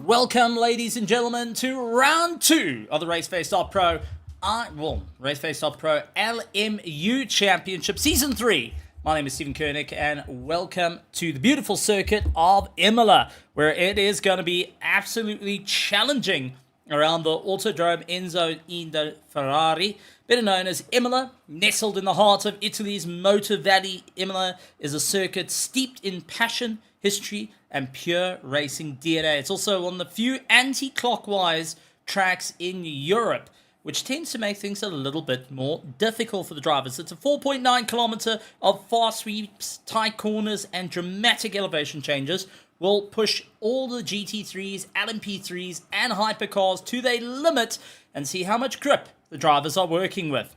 Welcome, ladies and gentlemen, to round 2 of the RaceFace.Pro, RaceFace.Pro LMU Championship Season 3. My name is Stephen Koenig, and welcome to the beautiful circuit of Imola, where it is going to be absolutely challenging around the Autodrome Enzo Ida Ferrari, better known as Imola. Nestled in the heart of Italy's Motor Valley, Imola is a circuit steeped in passion, history, and pure racing DNA. It's also one of the few anti-clockwise tracks in Europe, which tends to make things a little bit more difficult for the drivers. It's a 4.9 kilometer of fast sweeps, tight corners, and dramatic elevation changes. Will push all the GT3s, LMP3s, and Hypercars to their limit and see how much grip the drivers are working with.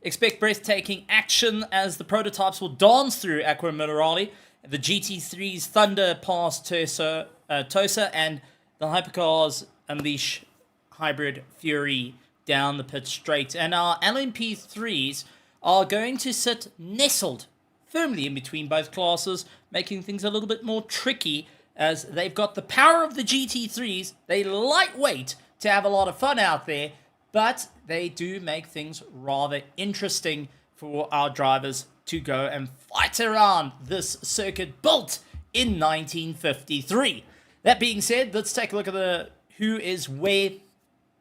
Expect breathtaking action as the prototypes will dance through Acqua Minerale. The GT3s thunder past Tosa, and the Hypercars unleash hybrid fury down the pit straight. And our LMP3s are going to sit nestled firmly in between both classes, making things a little bit more tricky as they've got the power of the GT3s. They lightweight to have a lot of fun out there, but they do make things rather interesting for our drivers to go and fight around this circuit built in 1953. That being said, let's take a look at who is where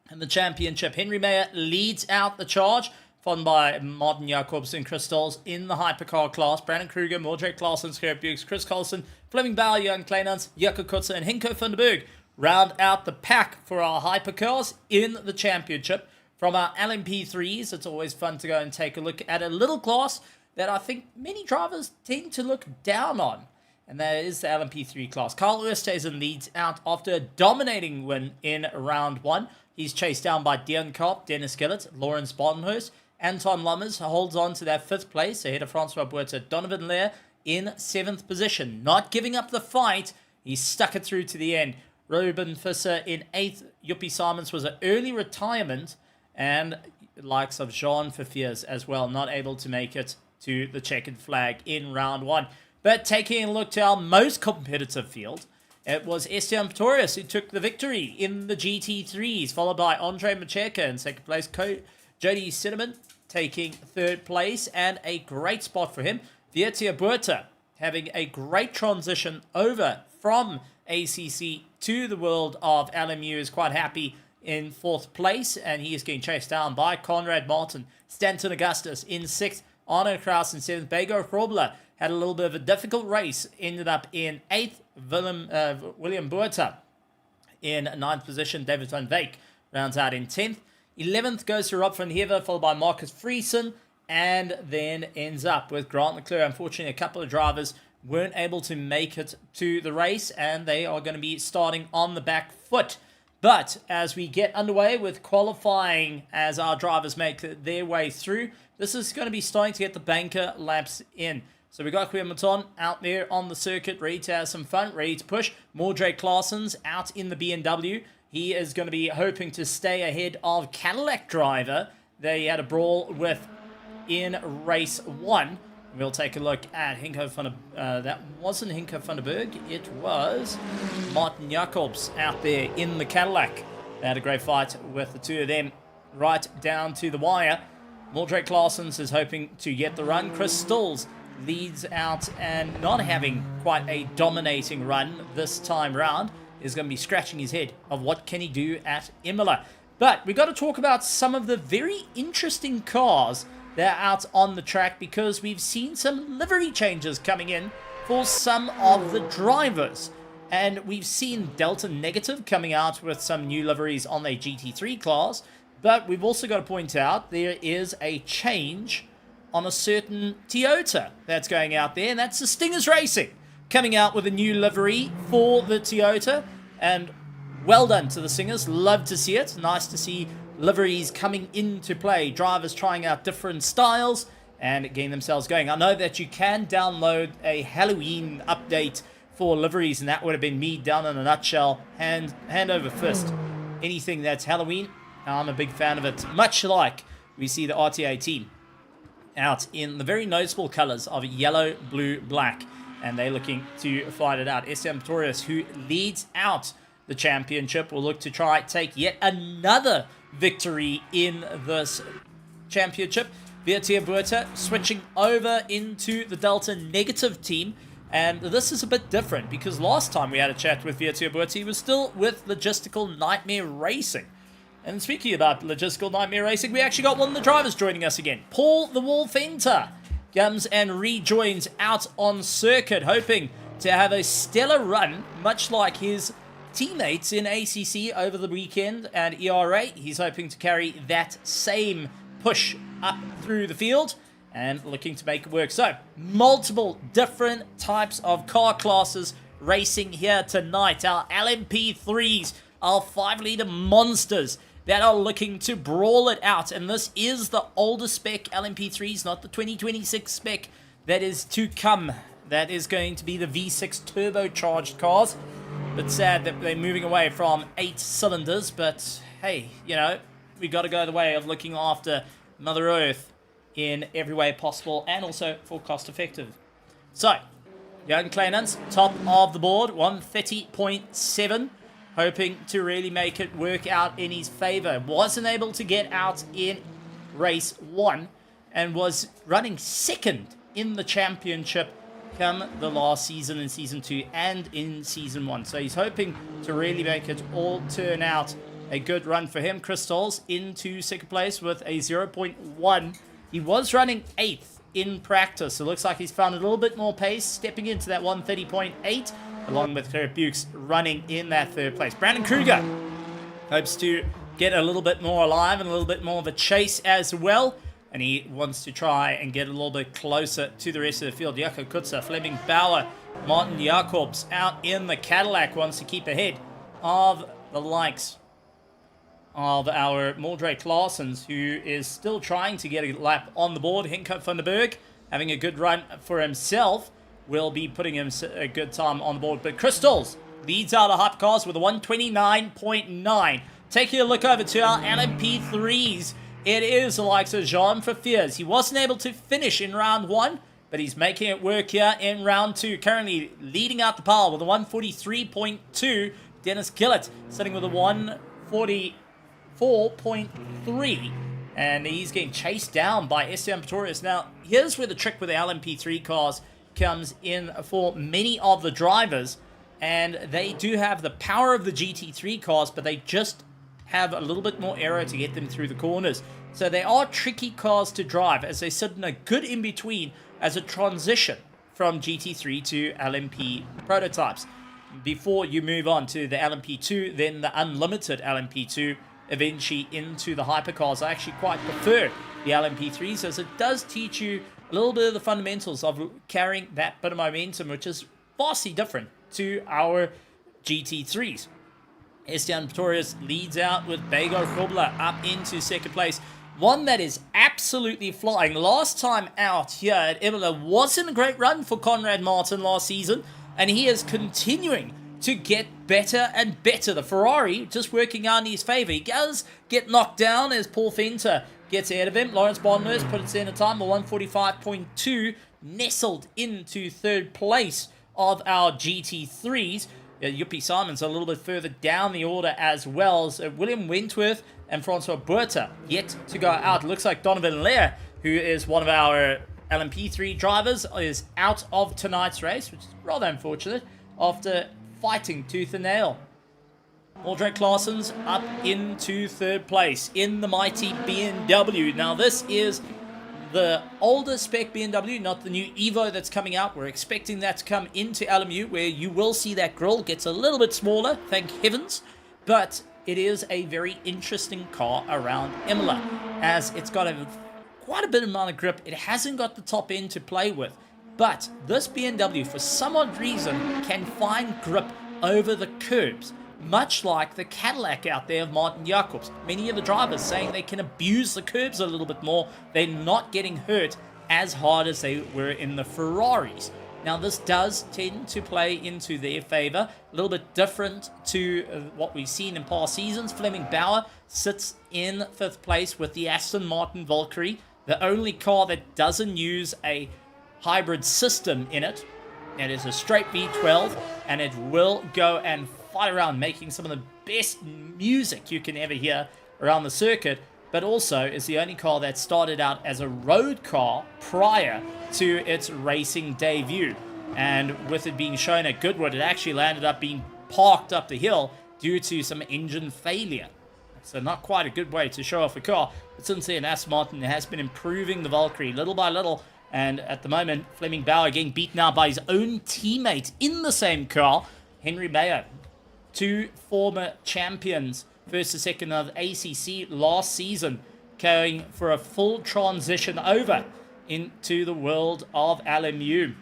in the championship. Henry Mayer leads out the charge, followed by Martin Jacobs and Chris Stolz in the Hypercar class. Brandon Kruger, Mordred Klaassen, Skerp Bukes, Chris Carlson, Fleming Bauer, Jan Kleinans, Jaco Kutzer, and Hinko van der Berg round out the pack for our Hypercars in the championship. From our LMP3s, it's always fun to go and take a look at a little class that I think many drivers tend to look down on, and that is the LMP3 class. Carl Oosthuizen leads out after a dominating win in round 1. He's chased down by Dion Kopp, Dennis Gillett, Lawrence Badenhurst. Anton Lammers holds on to that 5th place ahead of Francois Buerta. Donovan Lear in 7th position. Not giving up the fight, he stuck it through to the end. Ruben Visser in 8th. Yuppie Simons was an early retirement, and likes of Jean Verveers as well, not able to make it to the checkered flag in round 1. But taking a look to our most competitive field, it was Esteban Pretorius who took the victory in the GT3s, followed by Andre Macherka in 2nd place. Jody Cinnamon taking 3rd place, and a great spot for him. Vietia Buerta having a great transition over from ACC to the world of LMU, is quite happy in 4th place, and he is getting chased down by Conrad Martin. Stanton Augustus in 6th, Arno Kraus in 7th, Bego Frobler had a little bit of a difficult race, ended up in 8th, William Buerta in 9th position, David van Veek rounds out in 10th. 11th goes to Rob van Hever, followed by Marcus Friesen, and then ends up with Grant Leclerc. Unfortunately, a couple of drivers weren't able to make it to the race, and they are going to be starting on the back foot. But as we get underway with qualifying, as our drivers make their way through, this is going to be starting to get the banker laps in. So we got Quirmaton out there on the circuit, ready to have some fun, ready to push. Mordred Klaassen's out in the BMW. He is going to be hoping to stay ahead of Cadillac driver they had a brawl with in race 1. We'll take a look at Hinko van der that wasn't Hinko van der Berg, it was Martin Jacobs out there in the Cadillac. They had a great fight with the two of them right down to the wire. Mordred Klaassen is hoping to get the run. Chris Stolz leads out, and not having quite a dominating run this time round, is going to be scratching his head of what can he do at Imola. But we've got to talk about some of the very interesting cars that are out on the track, because we've seen some livery changes coming in for some of the drivers. And we've seen Delta Negative coming out with some new liveries on their GT3 class. But we've also got to point out there is a change on a certain Toyota that's going out there, and that's the Stingers Racing coming out with a new livery for the Toyota. And well done to the Stingers. Love to see it. Nice to see liveries coming into play. Drivers trying out different styles and getting themselves going. I know that you can download a Halloween update for liveries, and that would have been me down in a nutshell. Hand over fist. Anything that's Halloween, I'm a big fan of it. Much like we see the RTA team out in the very noticeable colors of yellow, blue, black, and they're looking to fight it out. Esteban Pretorius, who leads out the championship, will look to try take yet another victory in this championship. Buerta switching over into the Delta Negative team. And this is a bit different because last time we had a chat with Buerta, he was still with Logistical Nightmare Racing. And speaking about Logistical Nightmare Racing, we actually got one of the drivers joining us again. Paul the Wolf Enter comes and rejoins out on circuit, hoping to have a stellar run, much like his teammates in ACC over the weekend and ERA. He's hoping to carry that same push up through the field and looking to make it work. So, multiple different types of car classes racing here tonight. Our LMP3s, our 5-litre monsters that are looking to brawl it out. And this is the older spec LMP3s, not the 2026 spec that is to come. That is going to be the V6 turbocharged cars. But sad that they're moving away from 8 cylinders. But hey, you know, we got to go the way of looking after Mother Earth in every way possible and also for cost effective. So, Jan Kleinans, top of the board, 130.7. Hoping to really make it work out in his favor. Wasn't able to get out in race 1 and was running second in the championship come the last season in season 2 and in season 1. So he's hoping to really make it all turn out a good run for him. Crystals into second place with a 0.1. He was running 8th in practice. So it looks like he's found a little bit more pace, stepping into that 130.8. Along with Kurt Bukes running in that 3rd place. Brandon Kruger hopes to get a little bit more alive and a little bit more of a chase as well. And he wants to try and get a little bit closer to the rest of the field. Jaco Kutzer, Fleming Bauer, Martin Jacobs out in the Cadillac wants to keep ahead of the likes of our Mordred Claessens, who is still trying to get a lap on the board. Henko van der Berg having a good run for himself. Will be putting him a good time on the board. But Crystals leads out of Hypercars with a 129.9. Taking a look over to our LMP3s. It is the likes of Jean Verveers. He wasn't able to finish in round 1, but he's making it work here in round 2. Currently leading out the pile with a 143.2. Dennis Gillett sitting with a 144.3. And he's getting chased down by Esteban Pretorius. Now, here's where the trick with the LMP3 cars comes in for many of the drivers, and they do have the power of the GT3 cars, but they just have a little bit more aero to get them through the corners. So they are tricky cars to drive as they sit in a good in-between as a transition from GT3 to LMP prototypes. Before you move on to the LMP2, then the unlimited LMP2, eventually into the hypercars. I actually quite prefer the LMP3s as it does teach you a little bit of the fundamentals of carrying that bit of momentum, which is vastly different to our GT3s. Esteban Pretorius leads out with Bego Kobler up into second place. One that is absolutely flying. Last time out here at Imola wasn't a great run for Conrad Martin last season, and he is continuing to get better and better. The Ferrari just working out in his favor. He does get knocked down as Paul Fenter gets ahead of him. Lawrence Bondlers puts in a time of 145.2, nestled into 3rd place of our GT3s. Yuppie Simon's a little bit further down the order as well. So William Wentworth and Francois Buerta yet to go out. Looks like Donovan Lair, who is one of our LMP3 drivers, is out of tonight's race, which is rather unfortunate after fighting tooth and nail. Mordred Claessens up into 3rd place in the mighty BMW. Now this is the older spec BMW, not the new Evo that's coming out. We're expecting that to come into LMU, where you will see that grille gets a little bit smaller, thank heavens. But it is a very interesting car around Imola, as it's got quite a bit of amount of grip. It hasn't got the top end to play with. But this BMW, for some odd reason, can find grip over the curbs, much like the Cadillac out there of Martin Jacobs. Many of the drivers saying they can abuse the curbs a little bit more. They're not getting hurt as hard as they were in the Ferraris. Now, this does tend to play into their favor. A little bit different to what we've seen in past seasons. Fleming Bauer sits in 5th place with the Aston Martin Valkyrie, the only car that doesn't use a hybrid system in it. It is a straight V12, and it will go and fight around, making some of the best music you can ever hear around the circuit, but also is the only car that started out as a road car prior to its racing debut. And with it being shown at Goodwood, it actually landed up being parked up the hill due to some engine failure. So not quite a good way to show off a car. But since then, Aston Martin has been improving the Valkyrie little by little. And at the moment, Fleming Bauer getting beaten out by his own teammate in the same car, Henry Bayer. Two former champions, first and second of ACC last season, going for a full transition over into the world of LMU.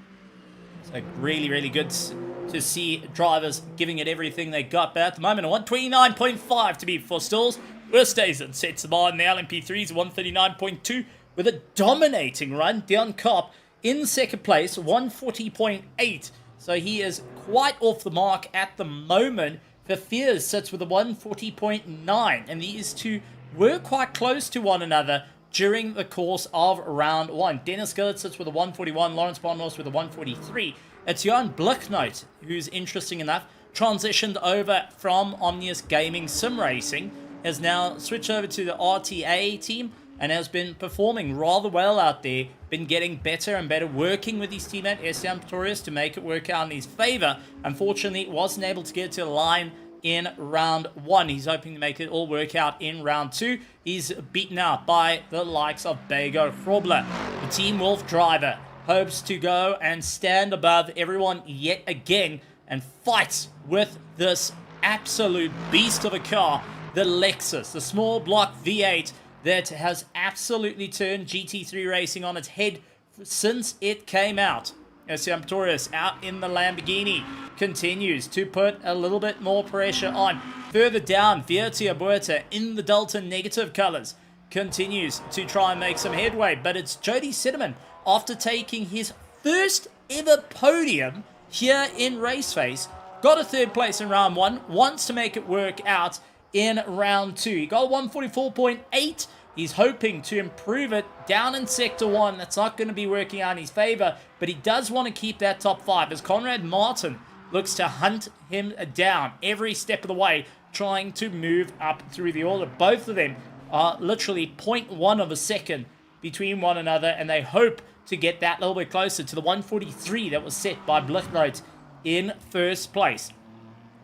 So really, really good to see drivers giving it everything they got. But at the moment, a 129.5 to beat for Stills. Westhuizen sets the bar in the LMP3s, 139.2 with a dominating run. Dion Kopp in second place, 140.8. So he is quite off the mark at the moment. Verfiers sits with a 140.9. And these two were quite close to one another during the course of round one. Dennis Gillett sits with a 141, Lawrence Barnhorst with a 143. It's Jan Blicknote, who's interesting enough, transitioned over from Omnius Gaming Sim Racing, has now switched over to the RTA team, and has been performing rather well out there, been getting better and better, working with his teammate Esteban Pretorius to make it work out in his favor. Unfortunately, wasn't able to get to the line in round one. He's hoping to make it all work out in round two. He's beaten out by the likes of Bego Frobler. The Team Wolf driver hopes to go and stand above everyone yet again and fight with this absolute beast of a car, the Lexus, the small block V8 that has absolutely turned GT3 racing on its head since it came out. Esteban Pretorius out in the Lamborghini continues to put a little bit more pressure on. Further down, Viertia Buerta in the Delta negative colors continues to try and make some headway, but it's Jody Sitterman, after taking his first ever podium here in RaceFace, got a third place in round one, wants to make it work out in round two. He got 144.8. He's hoping to improve it down in Sector 1. That's not going to be working out in his favor, but he does want to keep that top 5 as Conrad Martin looks to hunt him down every step of the way, trying to move up through the order. Both of them are literally 0.1 of a second between one another, and they hope to get that little bit closer to the 143 that was set by Blicknote in first place.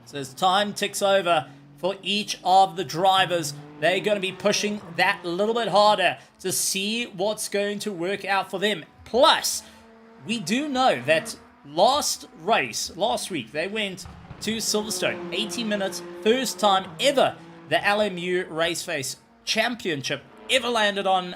So as time ticks over for each of the drivers, they're going to be pushing that little bit harder to see what's going to work out for them. Plus, we do know that last week, they went to Silverstone, 80 minutes, first time ever the LMU RaceFace Championship ever landed on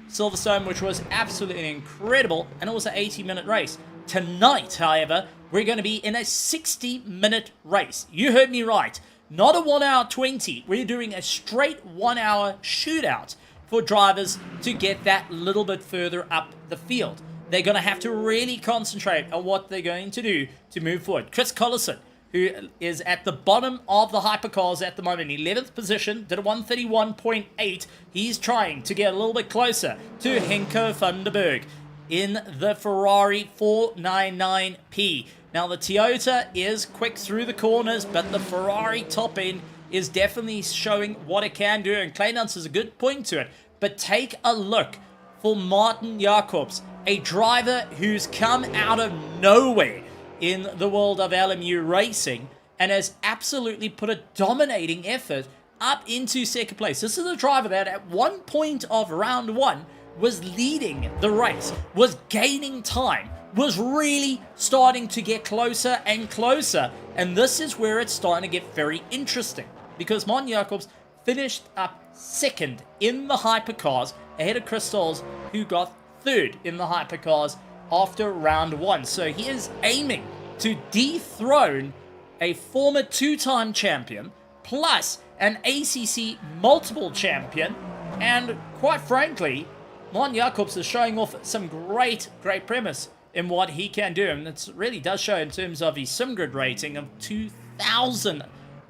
Silverstone, which was absolutely incredible, and it was an 80-minute race. Tonight, however, we're going to be in a 60-minute race. You heard me right. Not a 1 hour 20. We're doing a straight 1 hour shootout for drivers to get that little bit further up the field. They're going to have to really concentrate on what they're going to do to move forward. Chris Collison, who is at the bottom of the hypercars at the moment, 11th position, did a 131.8. He's trying to get a little bit closer to Henko van der Berg in the Ferrari 499P. Now, the Toyota is quick through the corners, but the Ferrari top end is definitely showing what it can do, and Kleinans is a good point to it. But take a look for Martin Jacobs, a driver who's come out of nowhere in the world of LMU racing and has absolutely put a dominating effort up into second place. This is a driver that at one point of round one was leading the race, was gaining time, was really starting to get closer and closer. And this is where it's starting to get very interesting, because Martin Jacobs finished up second in the hypercars ahead of Chris Stolz, who got third in the hypercars after round one. So he is aiming to dethrone a former two-time champion, plus an ACC multiple champion, and quite frankly, Martin Jacobs is showing off some great premise in what he can do, and it really does show in terms of his SimGrid rating of 2,000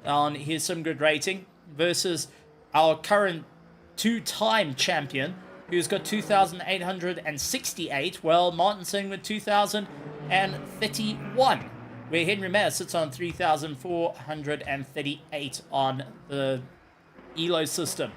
on his SimGrid rating versus our current two-time champion, who's got 2,868. Well, Martin's sitting with 2,031. where Henry Mayer sits on 3,438 on the ELO system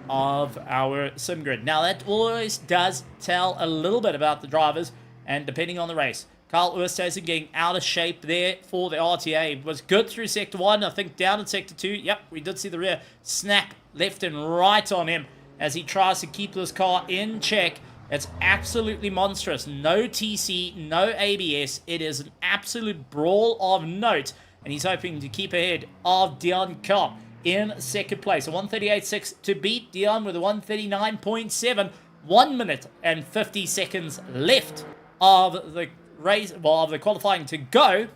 of our SimGrid. Now, that always does tell a little bit about the drivers, and depending on the race. Carl Oosthuizen getting out of shape there for the RTA. Was good through Sector 1, I think down in Sector 2. Yep, we did see the rear snap left and right on him as he tries to keep this car in check. It's absolutely monstrous. No TC, no ABS. It is an absolute brawl of note, and he's hoping to keep ahead of Dion Kopp in second place. A 1:38.6 to beat Dion with a 1:39.7. 1 minute and 50 seconds left of the race, well, of the qualifying to go,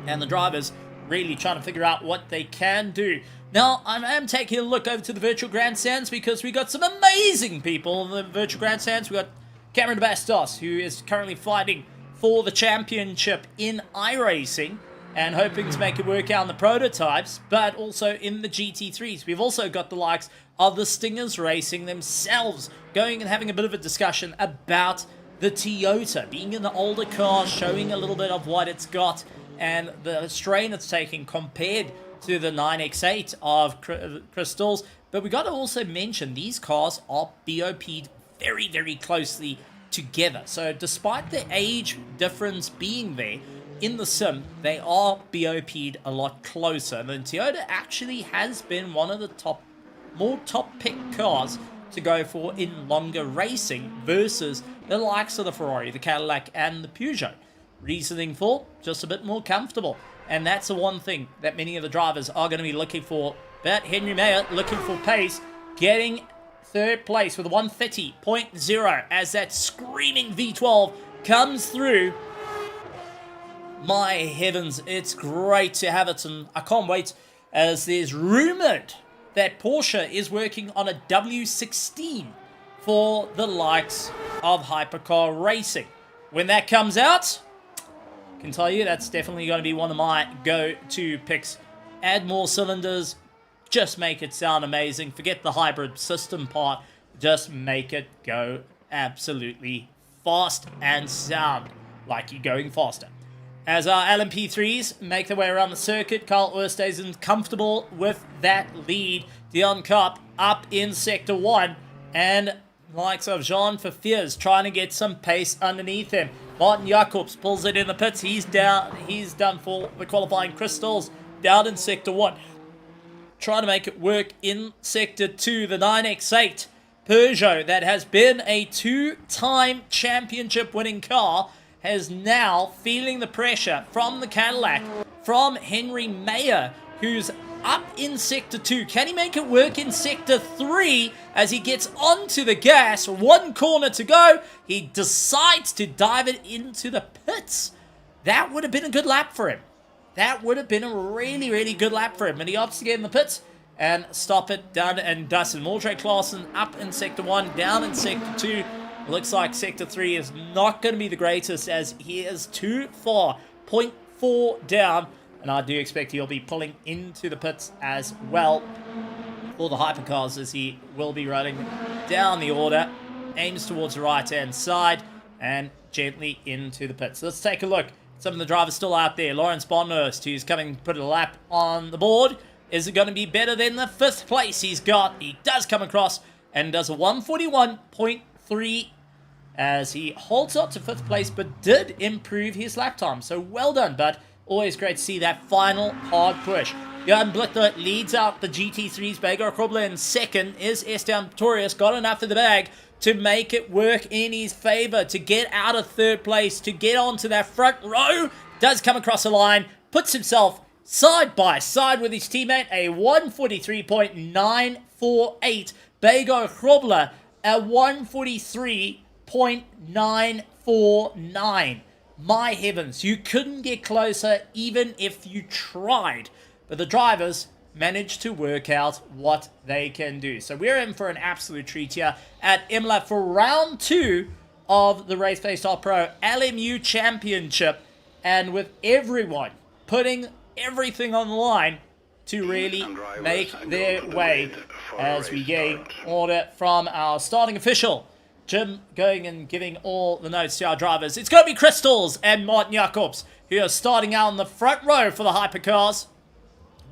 and the drivers really trying to figure out what they can do. Now, I am taking a look over to the virtual grandstands because we got some amazing people in the virtual grandstands. We got Cameron Bastos, who is currently fighting for the championship in iRacing and hoping to make it work out in the prototypes, but also in the GT3s. We've also got the likes of the Stingers Racing themselves going and having a bit of a discussion about the Toyota being an older car, showing a little bit of what it's got and the strain it's taking compared to the 9X8 of Crystals. But we got to also mention these cars are BOP'd very, very closely together. So despite the age difference being there, in the sim, they are BOP'd a lot closer. And the Toyota actually has been one of the more top pick cars to go for in longer racing versus the likes of the Ferrari, the Cadillac, and the Peugeot. Reasoning for just a bit more comfortable. And that's the one thing that many of the drivers are going to be looking for. But Henry Mayer looking for pace, getting third place with a 1:30.0 as that screaming V12 comes through. My heavens, it's great to have it, and I can't wait, as there's rumored that Porsche is working on a W16 for the likes of Hypercar Racing. When that comes out, I can tell you that's definitely going to be one of my go-to picks. Add more cylinders, just make it sound amazing. Forget the hybrid system part, just make it go absolutely fast and sound like you're going faster. As our LMP3s make their way around the circuit, Carl Oosthuizen comfortable with that lead. Dion Kopp up in Sector 1, and the likes of Jean Verveers trying to get some pace underneath him. Martin Jacobs pulls it in the pits. He's down. He's done for the qualifying Crystals down in Sector 1. Trying to make it work in Sector 2. The 9X8 Peugeot that has been a two-time championship winning car has now feeling the pressure from the Cadillac, from Henry Mayer, who's up in Sector 2. Can he make it work in Sector 3 as he gets onto the gas? One corner to go. He decides to dive it into the pits. That would have been a good lap for him. That would have been a really, really good lap for him. And he opts to get in the pits and stop it, done and dusted. Mordred Clausen up in Sector 1, down in Sector 2. Looks like Sector 3 is not going to be the greatest as he is too far. 0.4 down. And I do expect he'll be pulling into the pits as well for the Hypercars as he will be running down the order. Aims towards the right-hand side and gently into the pits. Let's take a look. Some of the drivers still out there. Lawrence Bonhurst, who's coming to put a lap on the board. Is it going to be better than the 5th place he's got? He does come across and does a 1:41.3 as he holds up to 5th place, but did improve his lap time. So well done, bud. Always great to see that final hard push. Jan Blitter leads out the GT3's. Beggar Krobler in second. Is Esteban Pretorius got enough in the bag to make it work in his favor, to get out of 3rd place, to get onto that front row? Does come across the line, puts himself side by side with his teammate, a 1:43.948. Beggar Krobler, a 1:43.949. My heavens, you couldn't get closer even if you tried. But the drivers managed to work out what they can do. So we're in for an absolute treat here at Imola for round 2 of the RaceFace.Pro LMU Championship. And with everyone putting everything on the line to really make their way as we gain order from our starting official. Jim going and giving all the notes to our drivers. It's going to be Crystals and Martin Jacobs who are starting out in the front row for the Hypercars,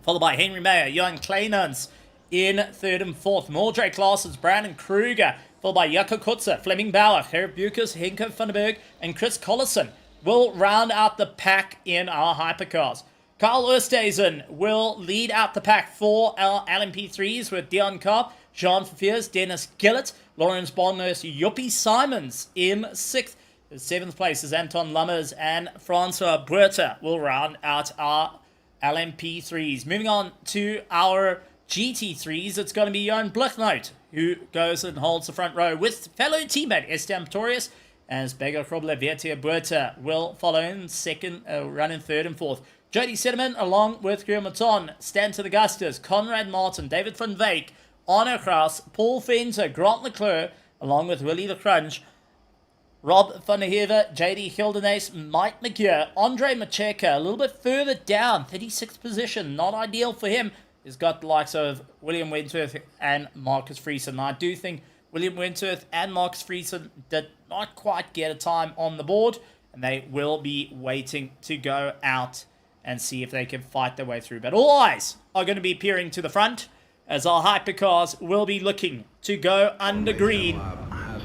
followed by Henry Mayer, Jan Kleinans in third and fourth. Mordred Claessens, Brandon Kruger, followed by Jaco Kutzer, Fleming Bauer, Gerrit Bucas, Henko van der Berg, and Chris Collison will round out the pack in our Hypercars. Carl Oosthuizen will lead out the pack for our LMP3s with Dion Karp, Jean Verveers, Dennis Gillett, Lawrence Bonners, Joppie Simons in 6th. In 7th place is Anton Lammers, and Francois Buerta will round out our LMP3s. Moving on to our GT3s, it's going to be Johan Blichnout who goes and holds the front row with fellow teammate Esteban Pretorius, as Bego Krobler, Vertia Buerta will follow in second, run in third and fourth. Jody Sederman along with Graham Maton, Stanton Augustus, Conrad Martin, David van Veek, Arno Kraus, Paul Venter, Grant Leclerc, along with Willie LeCrunch, Rob van der Heever, JD Hildenace, Mike McGear, Andre Macheka, a little bit further down, 36th position, not ideal for him. He's got the likes of William Wentworth and Marcus Friesen. I do think William Wentworth and Marcus Friesen did not quite get a time on the board, and they will be waiting to go out and see if they can fight their way through. But all eyes are going to be peering to the front, as our Hypercars will be looking to go under green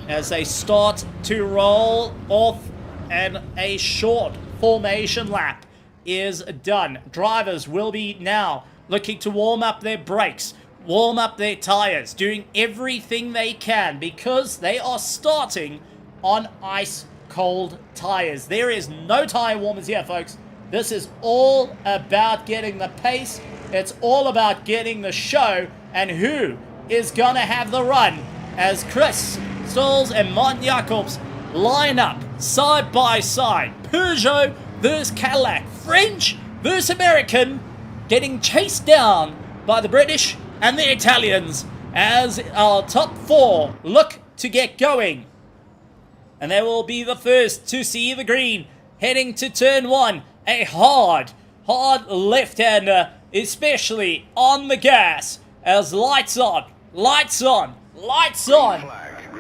as they start to roll off, and a short formation lap is done. Drivers will be now looking to warm up their brakes, warm up their tires, doing everything they can because they are starting on ice-cold tires. There is no tire warmers here, folks. This is all about getting the pace. It's all about getting the show, and who is going to have the run as Chris Stalls and Martin Jacobs line up side by side. Peugeot versus Cadillac, French versus American, getting chased down by the British and the Italians as our top four look to get going. And they will be the first to see the green heading to turn one. A hard left-hander, especially on the gas, as lights on, lights on, lights on.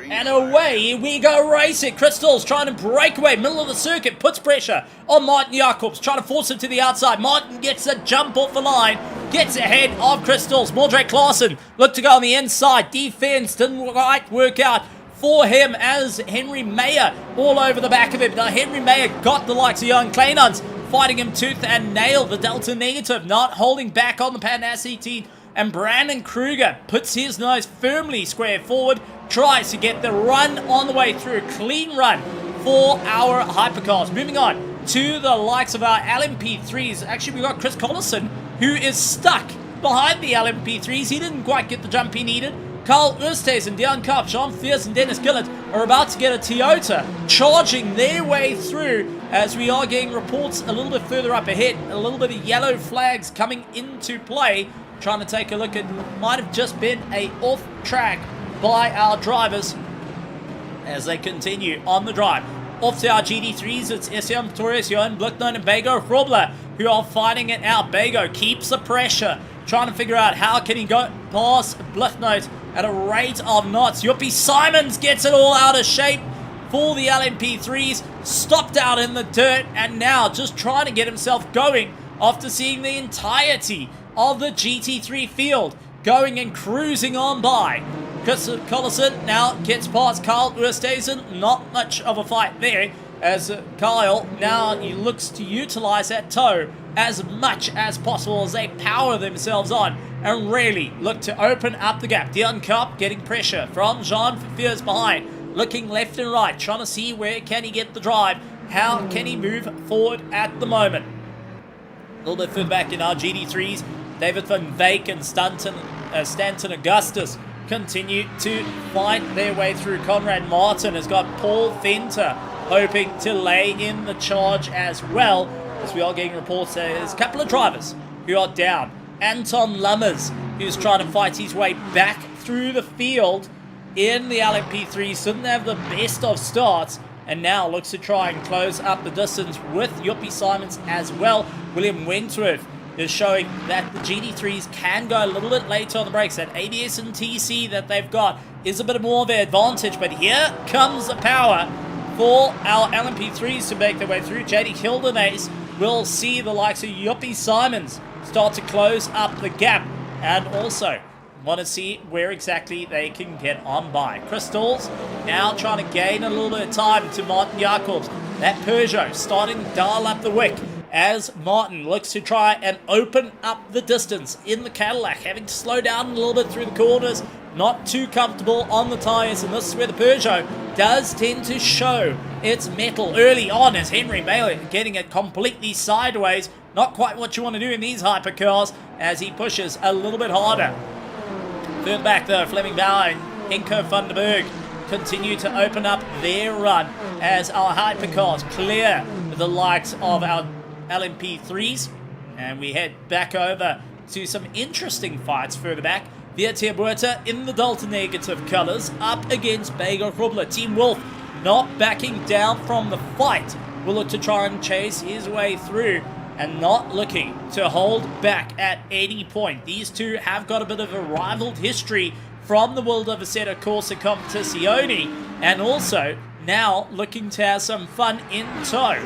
And away we go racing. Crystal's trying to break away, middle of the circuit, puts pressure on Martin Jacobs, trying to force him to the outside. Martin gets a jump off the line, gets ahead of Crystals. Mordred Claessens looked to go on the inside. Defense didn't quite work out for him as Henry Mayer all over the back of him. Now Henry Mayer got the likes of Jan Kleinans fighting him tooth and nail. The Delta Negative not holding back on the Panassi team. And Brandon Kruger puts his nose firmly square forward, tries to get the run on the way through. A clean run for our Hypercars. Moving on to the likes of our LMP3s. Actually, we've got Chris Collison, who is stuck behind the LMP3s. He didn't quite get the jump he needed. Carl Oosthuizen, Dion Karp, Jean Verveers, and Dennis Gillett are about to get a Toyota charging their way through, as we are getting reports a little bit further up ahead. A little bit of yellow flags coming into play. Trying to take a look at, might have just been a off track by our drivers as they continue on the drive. Off to our GT3s, it's Esteban Pretorius, Johan Blichnout, and Bego Krobler who are fighting it out. Bego keeps the pressure, trying to figure out how can he go past Blichnout at a rate of knots. Joppie Simons gets it all out of shape for the LMP3s, stopped out in the dirt, and now just trying to get himself going after seeing the entirety of the GT3 field going and cruising on by. Chris Collison now gets past Carl Oosthuizen. Not much of a fight there, as Kyle now he looks to utilize that toe as much as possible as they power themselves on and really look to open up the gap. Dion Karp getting pressure from Jean Verveers behind, looking left and right, trying to see where can he get the drive, how can he move forward at the moment. A little bit further back in our GT3s, David van Veek and Stanton Augustus continue to fight their way through. Conrad Martin has got Paul Venter hoping to lay in the charge as well, as we are getting reports there's a couple of drivers who are down. Anton Lammers, who's trying to fight his way back through the field in the LMP3, didn't have the best of starts, and now looks to try and close up the distance with Joppie Simons as well. William Wentworth is showing that the GT3s can go a little bit later on the brakes. That ABS and TC that they've got is a bit more of an advantage, but here comes the power for our LMP3s to make their way through. JD Hildenace will see the likes of Yoppie Simons start to close up the gap, and also want to see where exactly they can get on by. Crystals now trying to gain a little bit of time to Martin Jacobs. That Peugeot starting to dial up the wick as Martin looks to try and open up the distance in the Cadillac, having to slow down a little bit through the corners, not too comfortable on the tyres, and this is where the Peugeot does tend to show its mettle early on, as Henry Mayer getting it completely sideways. Not quite what you want to do in these hypercars as he pushes a little bit harder. Third back though, Fleming Bauer and Henko van der Berg continue to open up their run as our hypercars clear the likes of our LMP3s, and we head back over to some interesting fights further back. Vietia Buerta in the Delta Negative colours up against Bagel Krubler. Team Wolf not backing down from the fight, will look to try and chase his way through and not looking to hold back at any point. These two have got a bit of a rivaled history from the World of Assetto Corsa Competizione, and also now looking to have some fun in tow.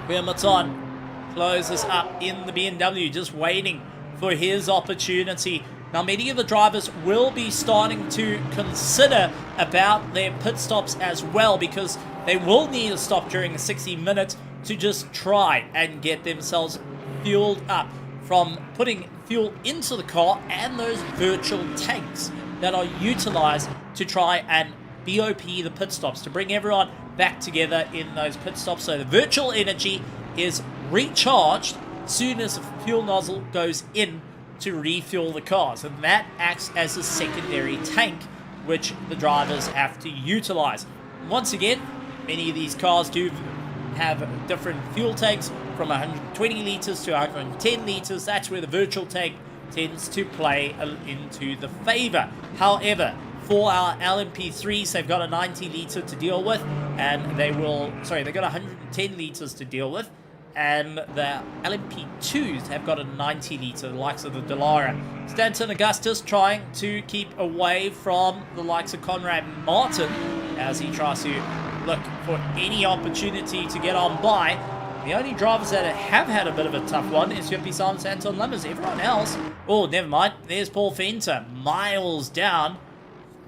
Vermaton closes up in the BMW, just waiting for his opportunity. Now, many of the drivers will be starting to consider about their pit stops as well, because they will need a stop during the 60 minutes to just try and get themselves fueled up from putting fuel into the car and those virtual tanks that are utilized to try and BOP the pit stops, to bring everyone back together in those pit stops. So the virtual energy is recharged soon as the fuel nozzle goes in to refuel the cars, and that acts as a secondary tank which the drivers have to utilize. Once again, many of these cars do have different fuel tanks from 120 litres to 110 litres. That's where the virtual tank tends to play into the favour. However, for our LMP3s, they've got a 90 litre to deal with, and they've got 110 litres to deal with, and the LMP2s have got a 90 litre, the likes of the Dallara. Stanton Augustus trying to keep away from the likes of Conrad Martin as he tries to look for any opportunity to get on by. The only drivers that have had a bit of a tough one is Yoppie Simons and Anton Lummers. Everyone else, oh, never mind. There's Paul Fenter, miles down,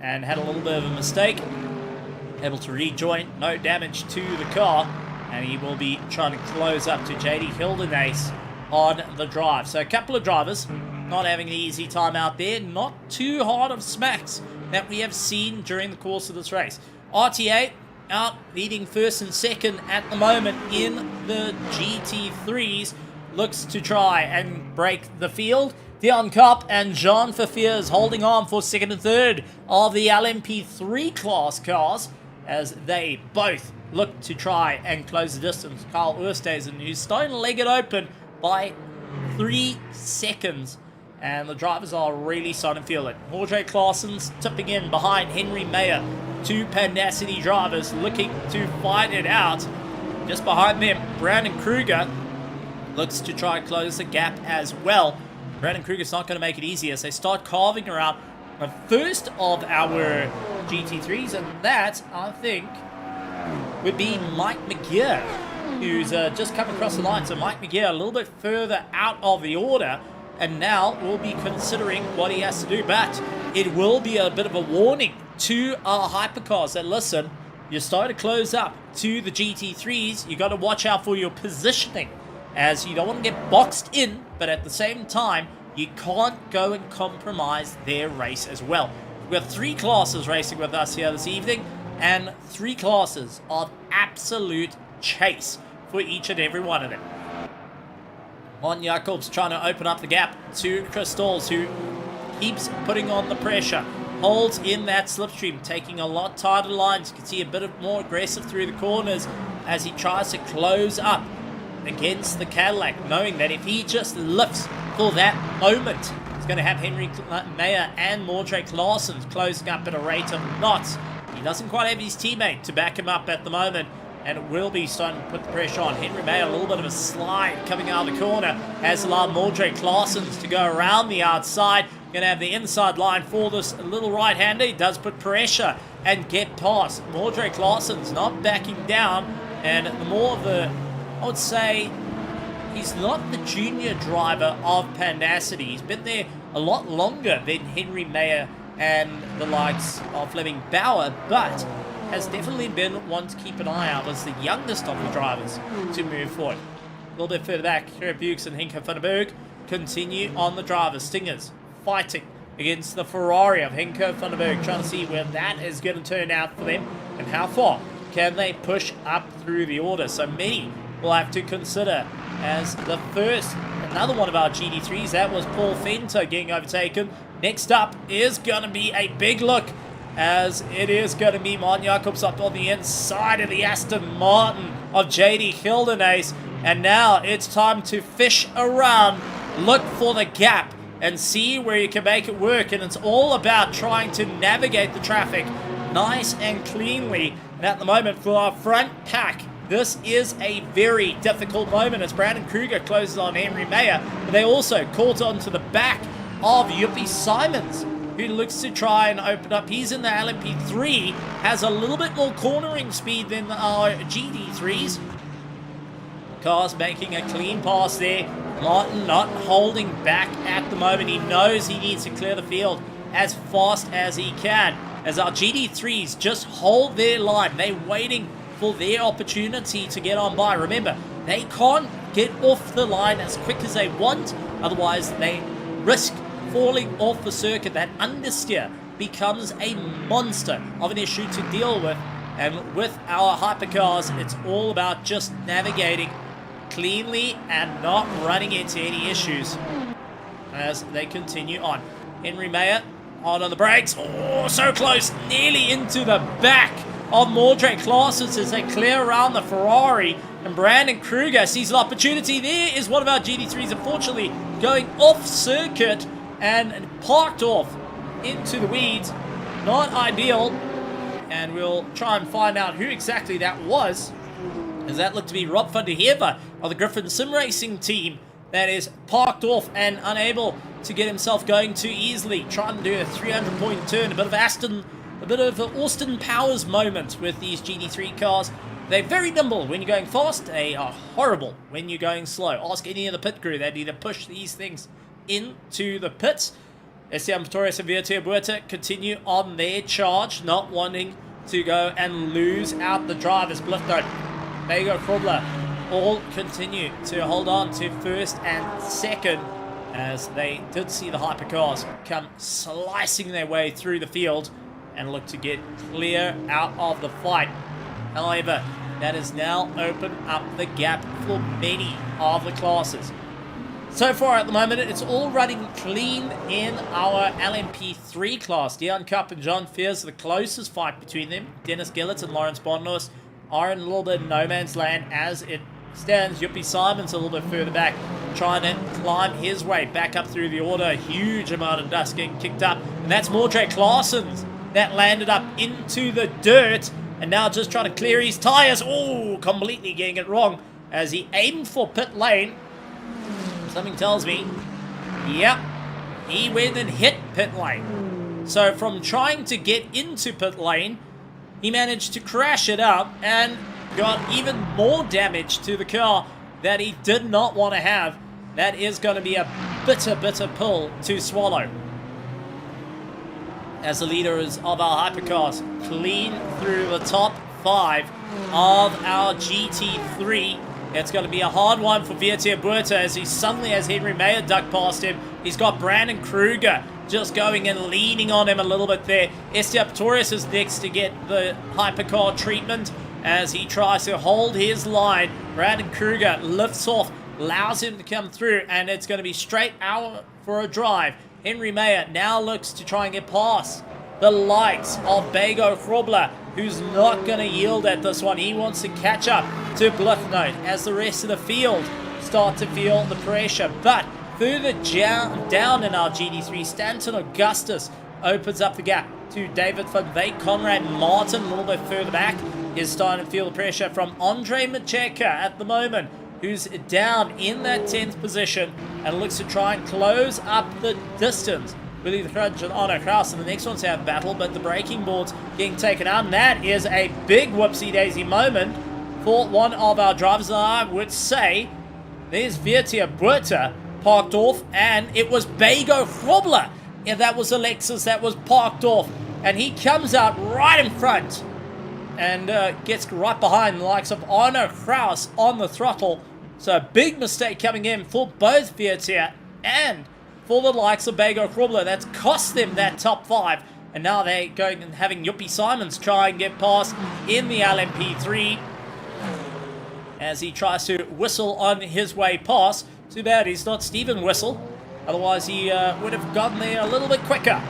and had a little bit of a mistake. Able to rejoin, no damage to the car, and he will be trying to close up to JD Hildenace on the drive. So a couple of drivers not having an easy time out there. Not too hard of smacks that we have seen during the course of this race. RTA out leading first and second at the moment in the GT3s. Looks to try and break the field. Dion Kopp and Jean Fafiers holding on for second and third of the LMP3 class cars as they both look to try and close the distance. Carl Oosthuizen, who's starting to leg it open by 3 seconds, and the drivers are really starting to feel it. Jorge Claessen's tipping in behind Henry Mayer. Two Pandacity drivers looking to fight it out. Just behind them, Brandon Kruger looks to try and close the gap as well. Brandon Kruger's not going to make it easy as they start carving around the first of our GT3s, and that, I think, would be Mike McGear, who's just come across the line. So Mike McGear a little bit further out of the order, and now we'll be considering what he has to do. But it will be a bit of a warning to our hypercars that, listen, you're starting to close up to the GT3s. You got to watch out for your positioning, as you don't want to get boxed in, but at the same time, you can't go and compromise their race as well. We've got 3 classes racing with us here this evening, and 3 classes of absolute chase for each and every one of them. Juan Jacobs trying to open up the gap to Crystals, who keeps putting on the pressure. Holds in that slipstream, taking a lot tighter lines. You can see a bit of more aggressive through the corners as he tries to close up against the Cadillac, knowing that if he just lifts for that moment, he's going to have Henry Mayer and Mordre Claesson closing up at a rate of knots. He doesn't quite have his teammate to back him up at the moment and it will be starting to put the pressure on. Henry May, a little bit of a slide coming out of the corner, has allowed Mordred Claessens to go around the outside. Going to have the inside line for this little right-hander. He does put pressure and get past. Mordred Claessens not backing down, and the more of the, I would say, he's not the junior driver of Pandacity. He's been there a lot longer than Henry Mayer and the likes of Fleming Bauer, but has definitely been one to keep an eye out as the youngest of the drivers to move forward. A little bit further back, Gerrit Bukes and Henko van der Berg continue on the drivers. Stingers fighting against the Ferrari of Henko van der Berg, trying to see where that is going to turn out for them and how far can they push up through the order. So many will have to consider as the first, another one of our GD3s, that was Paul Fenter getting overtaken. Next up is going to be a big look, as it is going to be Martin Jacobs up on the inside of the Aston Martin of JD Gildenhuys. And now it's time to fish around, look for the gap, and see where you can make it work. And it's all about trying to navigate the traffic nice and cleanly. And at the moment, for our front pack, this is a very difficult moment as Brandon Kruger closes on Henry Mayer, but they also caught onto the back of Yuppie Simons, who looks to try and open up. He's in the LMP3, has a little bit more cornering speed than our GD3s. Cars making a clean pass there. Martin not holding back at the moment. He knows he needs to clear the field as fast as he can, as our GD3s just hold their line. They're waiting for their opportunity to get on by. Remember, they can't get off the line as quick as they want, otherwise they risk falling off the circuit. That understeer becomes a monster of an issue to deal with, and with our hypercars, it's all about just navigating cleanly and not running into any issues as they continue on. Henry Mayer hard on the brakes. Oh, so close, nearly into the back of Mordred Claessens as they clear around the Ferrari, and Brandon Kruger sees an opportunity. There is one of our GD3s, unfortunately, going off circuit and parked off into the weeds. Not ideal, and we'll try and find out who exactly that was, as that looked to be Rob van der Heever of the Griffin Sim Racing team that is parked off and unable to get himself going too easily, trying to do a 300-point turn. A bit of an Austin Powers moment with these GD3 cars. They're very nimble when you're going fast. They are horrible when you're going slow. Ask any of the pit crew. They need to push these things into the pits. Esteban Torres and Virtua Buerta continue on their charge, not wanting to go and lose out the drivers. Bliffnote, Bego Krobler, all continue to hold on to first and second, as they did see the hypercars come slicing their way through the field and look to get clear out of the fight. However, that has now opened up the gap for many of the classes. So far at the moment, it's all running clean in our LMP3 class. Dion Cup and John Fears are the closest fight between them. Dennis Gillett and Lawrence Bonlos are in a little bit of no man's land as it stands. Yuppie Simons a little bit further back, trying to climb his way back up through the order. A huge amount of dust getting kicked up, and that's Mordred Claessens that landed up into the dirt, and now just trying to clear his tires. Oh, completely getting it wrong as he aimed for pit lane. Something tells me, yep, he went and hit pit lane. So from trying to get into pit lane, he managed to crash it out and got even more damage to the car that he did not want to have. That is going to be a bitter, bitter pill to swallow, as the leaders of our hypercars clean through the top 5 of our GT3. It's going to be a hard one for Virtua Buerta as he suddenly has Henry Mayer duck past him. He's got Brandon Kruger just going and leaning on him a little bit there. Esteban Torres is next to get the hypercar treatment as he tries to hold his line. Brandon Kruger lifts off, allows him to come through, and it's going to be straight out for a drive. Henry Mayer now looks to try and get past the likes of Bego Krobler, who's not going to yield at this one. He wants to catch up to Bliffnote as the rest of the field start to feel the pressure. But further down in our GD3, Stanton Augustus opens up the gap to David van Veek, Conrad Martin a little bit further back. is starting to feel the pressure from Andre Macheka at the moment, who's down in that 10th position and looks to try and close up the distance. Really the crunch on Arno Kraus and the next one's have battle, but the braking board's getting taken out, and that is a big whoopsie-daisy moment for one of our drivers. And I would say there's Viertia Buerta parked off, and it was Bego Frobler. Yeah, that was Alexis that was parked off, and he comes out right in front and gets right behind the likes of Arno Kraus on the throttle. So a big mistake coming in for both Viertia and for the likes of Bego Frobler. That's cost them that top 5, and now they're going and having Yuppie Simons try and get past in the LMP3 as he tries to whistle on his way past. Too bad he's not Steven Whistle, otherwise he would have gotten there a little bit quicker.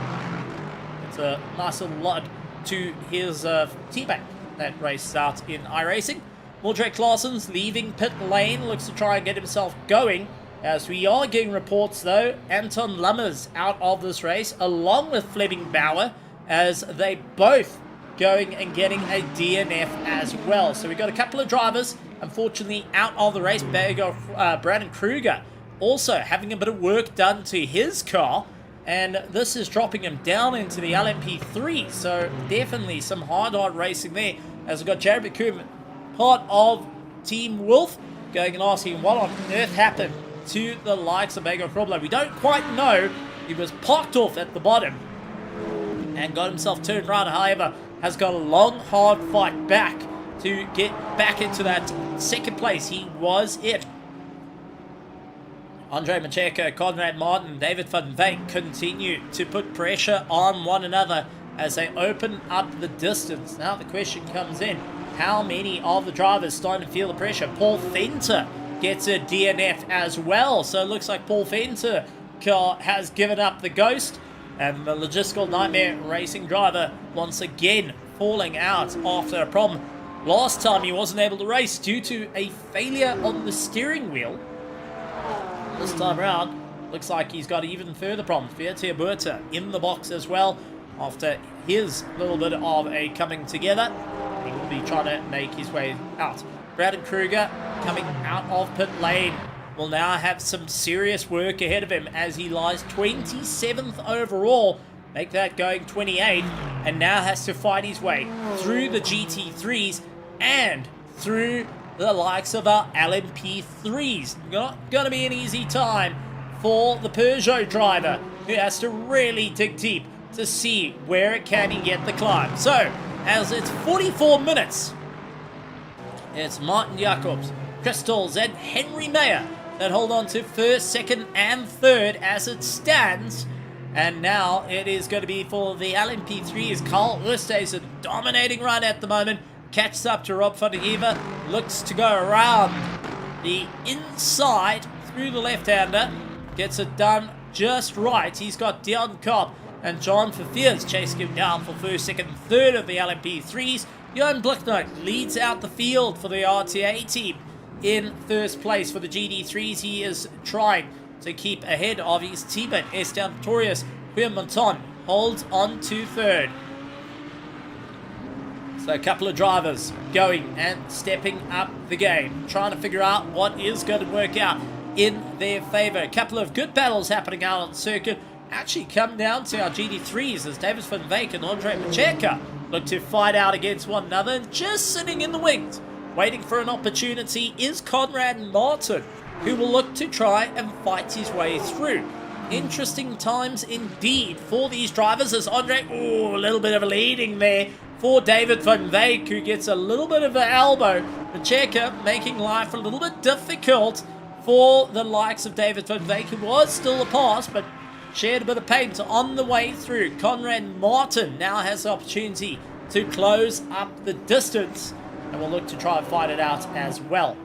It's a nice little nod to his teammate that races out in iRacing. Mordred Claessen's leaving pit lane, looks to try and get himself going, as we are getting reports though, Anton Lummers out of this race along with Fleming Bauer, as they both going and getting a DNF as well. So we've got a couple of drivers unfortunately out of the race. Brandon Kruger also having a bit of work done to his car, and this is dropping him down into the LMP3. So definitely some hard racing there, as we've got Jared McCoom, part of Team Wolf, going and asking what on earth happened to the likes of Bego Frobler. We don't quite know. He was parked off at the bottom and got himself turned around. However, has got a long, hard fight back to get back into that second place he was in. Andre Macheka, Conrad Martin, David Van Veen continue to put pressure on one another as they open up the distance. Now the question comes in, how many of the drivers starting to feel the pressure? Paul Fenter gets a DNF as well, so it looks like Paul Fenter has given up the ghost, and the logistical nightmare racing driver once again falling out after a problem. Last time he wasn't able to race due to a failure on the steering wheel. This time around, looks like he's got even further problems. Viertia Buerta in the box as well after his little bit of a coming together. He will be trying to make his way out. Brandon Kruger coming out of pit lane will now have some serious work ahead of him as he lies 27th overall. Make that going 28, and now has to fight his way through the GT3s and through the likes of our LMP3s. Not going to be an easy time for the Peugeot driver, who has to really dig deep to see where can he get the climb. So, as it's 44 minutes, it's Martin Jacobs, Chris Stolz, and Henry Mayer that hold on to first, second, and third as it stands. And now it is going to be for the LMP3s. Carl Oosthuizen dominating right at the moment. Catches up to Rob van der Heever. Looks to go around the inside through the left-hander. Gets it done just right. He's got Dion Cobb and John Verveers chasing him down for first, second, third of the LMP3s. Johan Blicknoot leads out the field for the RTA team. In first place for the GD3s, he is trying to keep ahead of his teammate Esteban Torres. Monton holds on to third. So a couple of drivers going and stepping up the game, trying to figure out what is going to work out in their favour. A couple of good battles happening out on the circuit. Actually come down to our GD3s as David Van Veek and Andre Macheka look to fight out against one another. And just sitting in the wings, waiting for an opportunity, is Conrad Martin, who will look to try and fight his way through. Interesting times indeed for these drivers as Andre, a little bit of a leading there for David Van Veek, who gets a little bit of an elbow. Macheka making life a little bit difficult for the likes of David Van Veek, who was still a pass, but shared a bit of paint on the way through. Conrad Martin now has the opportunity to close up the distance and will look to try and fight it out as well.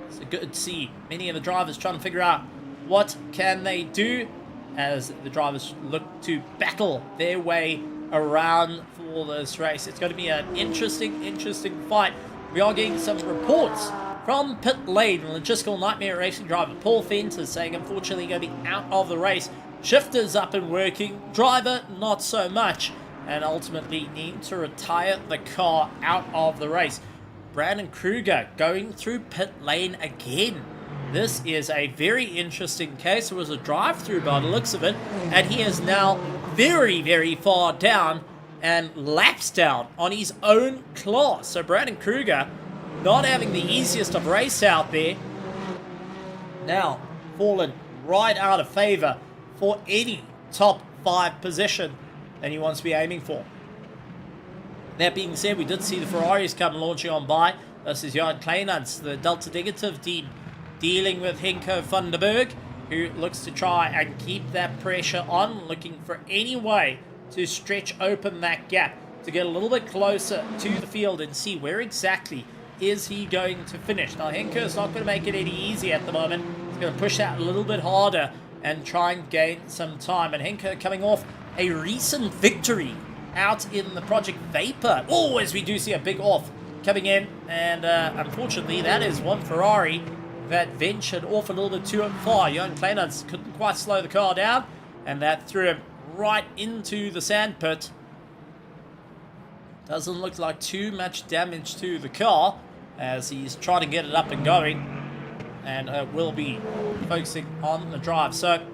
It's good to see many of the drivers trying to figure out what can they do as the drivers look to battle their way around for this race. It's going to be an interesting fight. We are getting some reports from pit lane. Logistical nightmare racing driver Paul Fenter saying unfortunately going to be out of the race. Shifters up and working, driver not so much, and ultimately need to retire the car out of the race. Brandon Kruger going through pit lane again. This is a very interesting case. It was a drive-through by the looks of it, and he is now very, very far down and laps down on his own class. So Brandon Kruger not having the easiest of race out there, now fallen right out of favor for any top 5 position that he wants to be aiming for. That being said, we did see the Ferraris come launching on by. This is Jan Kleinans, the Delta Negative team, dealing with Henko van der Berg, who looks to try and keep that pressure on, looking for any way to stretch open that gap, to get a little bit closer to the field and see where exactly is he going to finish. Now, Henko's not going to make it any easier at the moment. He's going to push out a little bit harder and try and gain some time. And Henko coming off a recent victory out in the Project Vapor. Oh, as we do see a big off coming in. And unfortunately, that is one Ferrari that ventured off a little bit too far. Jan Kleinans couldn't quite slow the car down, and that threw him right into the sand pit. Doesn't look like too much damage to the car as he's trying to get it up and going, and will be focusing on the drive. So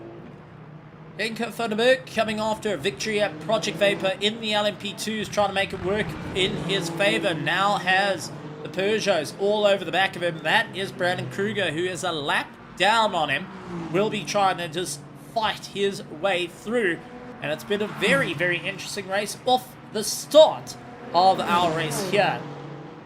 Henko van der Berg coming after a victory at Project Vapor in the LMP2s, trying to make it work in his favor. Now has the Peugeots all over the back of him. That is Brandon Kruger, who is a lap down on him, will be trying to just fight his way through. And it's been a very, very interesting race off the start of our race here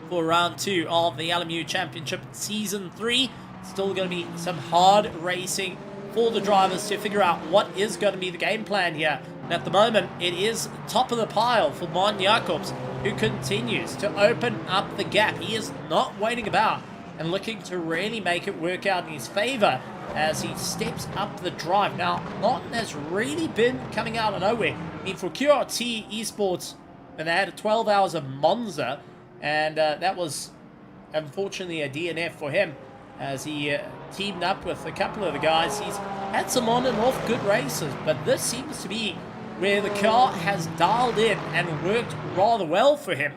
for round 2 of the LMU Championship Season 3. Still going to be some hard racing for the drivers to figure out what is going to be the game plan here. And at the moment, it is top of the pile for Martin Jacobs, who continues to open up the gap. He is not waiting about and looking to really make it work out in his favor as he steps up the drive. Now, Martin has really been coming out of nowhere. I mean, for QRT Esports, and they had 12 hours of Monza, and that was unfortunately a DNF for him as he teamed up with a couple of the guys. He's had some on and off good races, but this seems to be where the car has dialed in and worked rather well for him.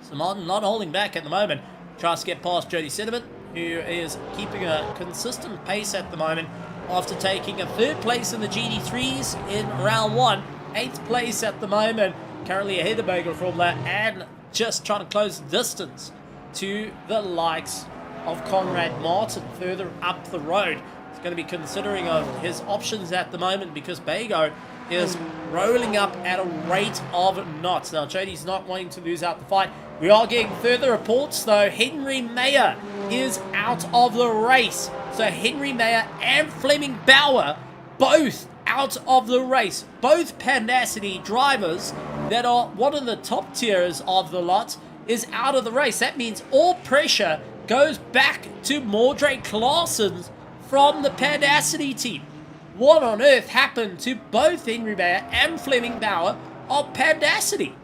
So Martin not holding back at the moment, tries to get past Jody Sediment, who is keeping a consistent pace at the moment after taking a 3rd place in the GD3s in round 1, 8th place at the moment, currently ahead of Bagel Formula, and just trying to close the distance to the likes of Conrad Martin further up the road. He's going to be considering of his options at the moment because Bago is rolling up at a rate of knots. Now, Jody's not wanting to lose out the fight. We are getting further reports, though. Henry Mayer is out of the race. So Henry Mayer and Fleming Bauer both out of the race. Both Pandacity drivers that are one of the top tiers of the lot is out of the race. That means all pressure goes back to Mordred Claessens from the Pandacity team. What on earth happened to both Henry Mayer and Fleming Bauer of Pandacity?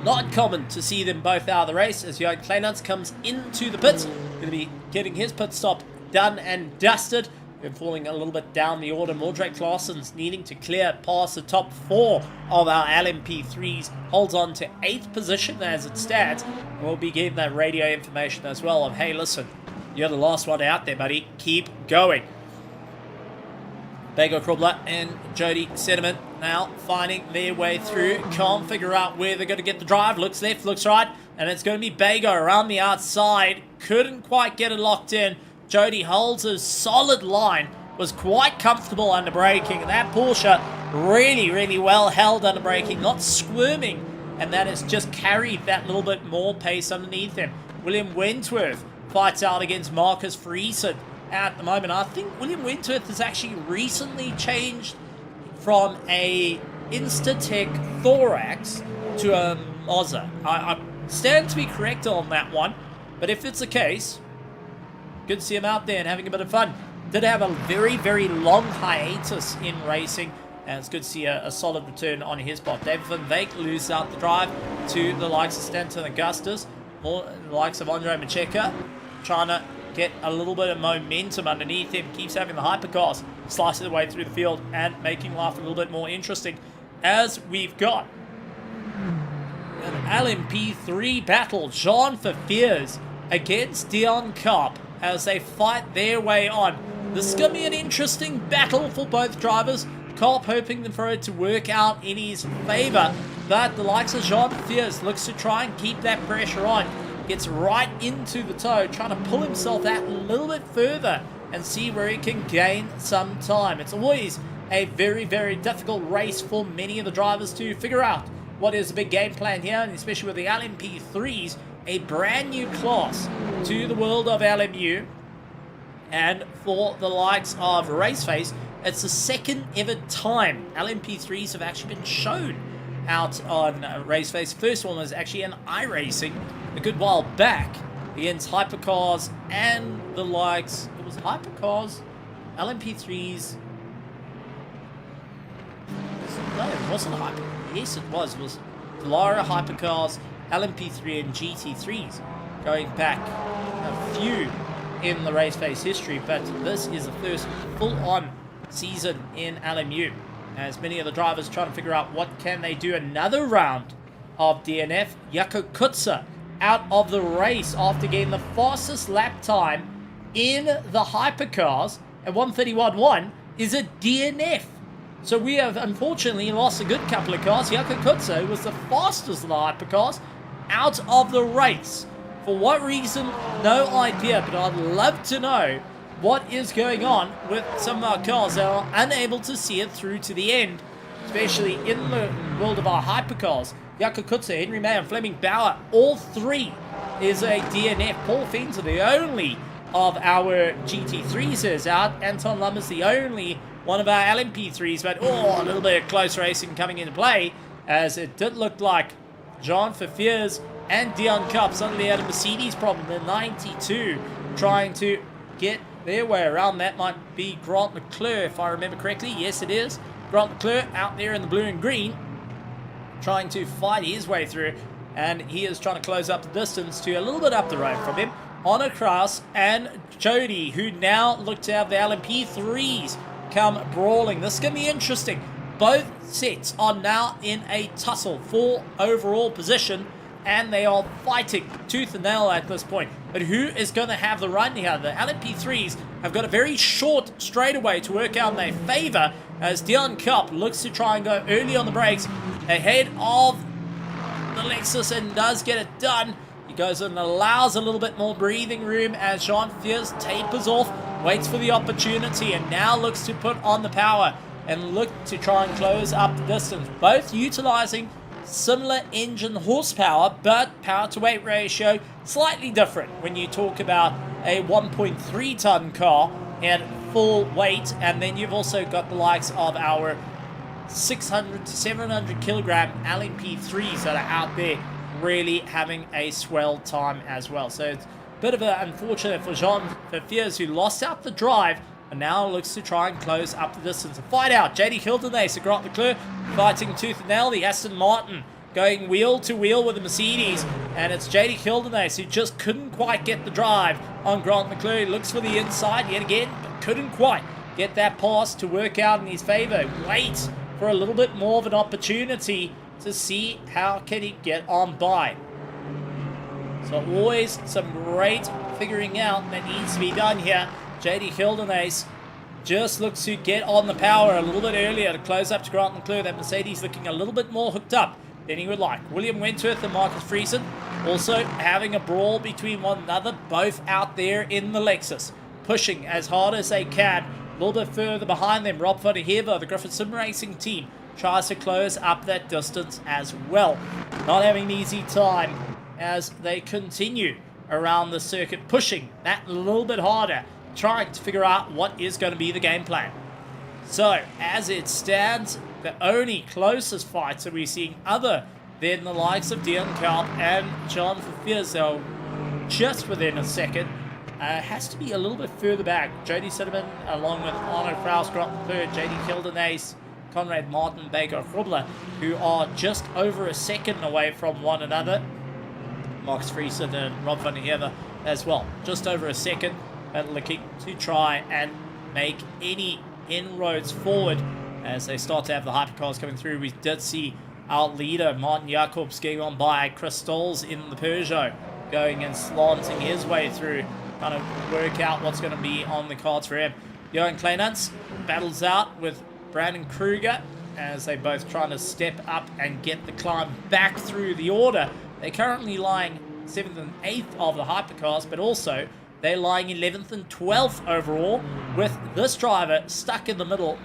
Not common to see them both out of the race as Jan Kleinans comes into the pits. Going to be getting his pit stop done and dusted. We're falling a little bit down the order. Mordred Claessens needing to clear past the top 4 of our LMP3s. Holds on to 8th position as it stands. And we'll be getting that radio information as well of, hey, listen, you're the last one out there, buddy. Keep going. Bago Krobler and Jody Sediment now finding their way through. Can't figure out where they're going to get the drive. Looks left, looks right. And it's going to be Bago around the outside. Couldn't quite get it locked in. Jody holds a solid line. Was quite comfortable under braking. That Porsche really, really well held under braking. Not squirming. And that has just carried that little bit more pace underneath him. William Wentworth fights out against Marcus Friesen at the moment. I think William Wentworth has actually recently changed from a Instatec Thorax to a Moza. I stand to be correct on that one, but if it's the case, good to see him out there and having a bit of fun. Did have a very, very long hiatus in racing, and it's good to see a solid return on his part. David Van Veek loses out the drive to the likes of Stanton Augustus, or the likes of Andre Macheka, trying to get a little bit of momentum underneath him. Keeps having the hypercars slicing their way through the field and making life a little bit more interesting. as we've got an LMP3 battle. Jean Verveers against Dion Kopp as they fight their way on. This is going to be an interesting battle for both drivers. Kopp hoping for it to work out in his favor, but the likes of Jean Verveers looks to try and keep that pressure on. Gets right into the toe, trying to pull himself out a little bit further and see where he can gain some time. It's always a very, very difficult race for many of the drivers to figure out what is the big game plan here, and especially with the LMP3s, a brand new class to the world of LMU. And for the likes of RaceFace, it's the second ever time LMP3s have actually been shown out on RaceFace. The first one was actually in iRacing a good while back against Hypercars and the likes. It was Hypercars, LMP3s. No, it wasn't Hyper. Yes, it was. It was Lara, Hypercars, LMP3, and GT3s going back a few in the RaceFace history. But this is the first full-on season in LMU, as many of the drivers trying to figure out what can they do. Another round of DNF. Jaco Kutzer out of the race after getting the fastest lap time in the Hypercars at 1:31.1 is a DNF. So we have unfortunately lost a good couple of cars. Jaco Kutzer, who was the fastest of the Hypercars, out of the race. For what reason, no idea, but I'd love to know what is going on with some of our cars that are unable to see it through to the end, especially in the world of our Hypercars. Jaco Kutzer, Henry May, and Fleming Bauer, all three is a DNF. Paul Fenton, the only of our GT3s is out. Anton Lumbers, the only one of our LMP3s, but a little bit of close racing coming into play, as it did look like Jean Verveers and Dion Kopp suddenly had a Mercedes problem in 92, trying to get their way around. That might be Grant Leclerc, if I remember correctly. Yes, it is. Grant Leclerc out there in the blue and green, trying to fight his way through, and he is trying to close up the distance to a little bit up the road from him. Honor Kraus and Jody, who now look to have the LMP3s come brawling. This is going to be interesting. Both sets are now in a tussle for overall position, and they are fighting tooth and nail at this point. But who is going to have the run here? The LMP3s have got a very short straightaway to work out in their favor, as Dion Kopp looks to try and go early on the brakes ahead of the Lexus and does get it done. He goes and allows a little bit more breathing room as Jean Verveers tapers off, waits for the opportunity, and now looks to put on the power and look to try and close up the distance. Both utilizing similar engine horsepower, but power to weight ratio slightly different when you talk about a 1.3 ton car at full weight, and then you've also got the likes of our 600 to 700 kilogram LMP3s that are out there really having a swell time as well. So it's a bit of an unfortunate for Jean Verveers, who lost out the drive and now looks to try and close up the distance. A fight out. JD Hildenace and Grant Leclerc fighting tooth and nail. The Aston Martin going wheel to wheel with the Mercedes, and it's JD Hildenace who just couldn't quite get the drive on Grant Leclerc. He looks for the inside yet again, but couldn't quite get that pass to work out in his favor. Wait for a little bit more of an opportunity to see how can he get on by. So always some great figuring out that needs to be done here. JD Hildenace just looks to get on the power a little bit earlier to close up to Grant Leclerc. That Mercedes looking a little bit more hooked up than he would like. William Wentworth and Marcus Friesen also having a brawl between one another, both out there in the Lexus, pushing as hard as they can. A little bit further behind them, Rob van der Heever, the Griffith Sim Racing team, tries to close up that distance as well. Not having an easy time as they continue around the circuit, pushing that a little bit harder, trying to figure out what is going to be the game plan. So, as it stands, the only closest fights that we're seeing other than the likes of Dion Kopp and Jean Verveers, though, just within a second, has to be a little bit further back. Jody Cinnamon, along with Arno Kraus, Grant Leclerc, JD Hildenace, Conrad Martin, Baker Grubler, who are just over a second away from one another. Marcus Friesen and Rob van der Heever as well, just over a second, and looking to try and make any inroads forward as they start to have the hypercars coming through. We did see our leader, Martin Jacobs, getting on by Chris Stolz in the Peugeot, going and slanting his way through, trying to work out what's going to be on the cards for him. Johan Kleinans battles out with Brandon Kruger as they both trying to step up and get the climb back through the order. They're currently lying 7th and 8th of the hypercars, but also they're lying 11th and 12th overall, with this driver stuck in the middle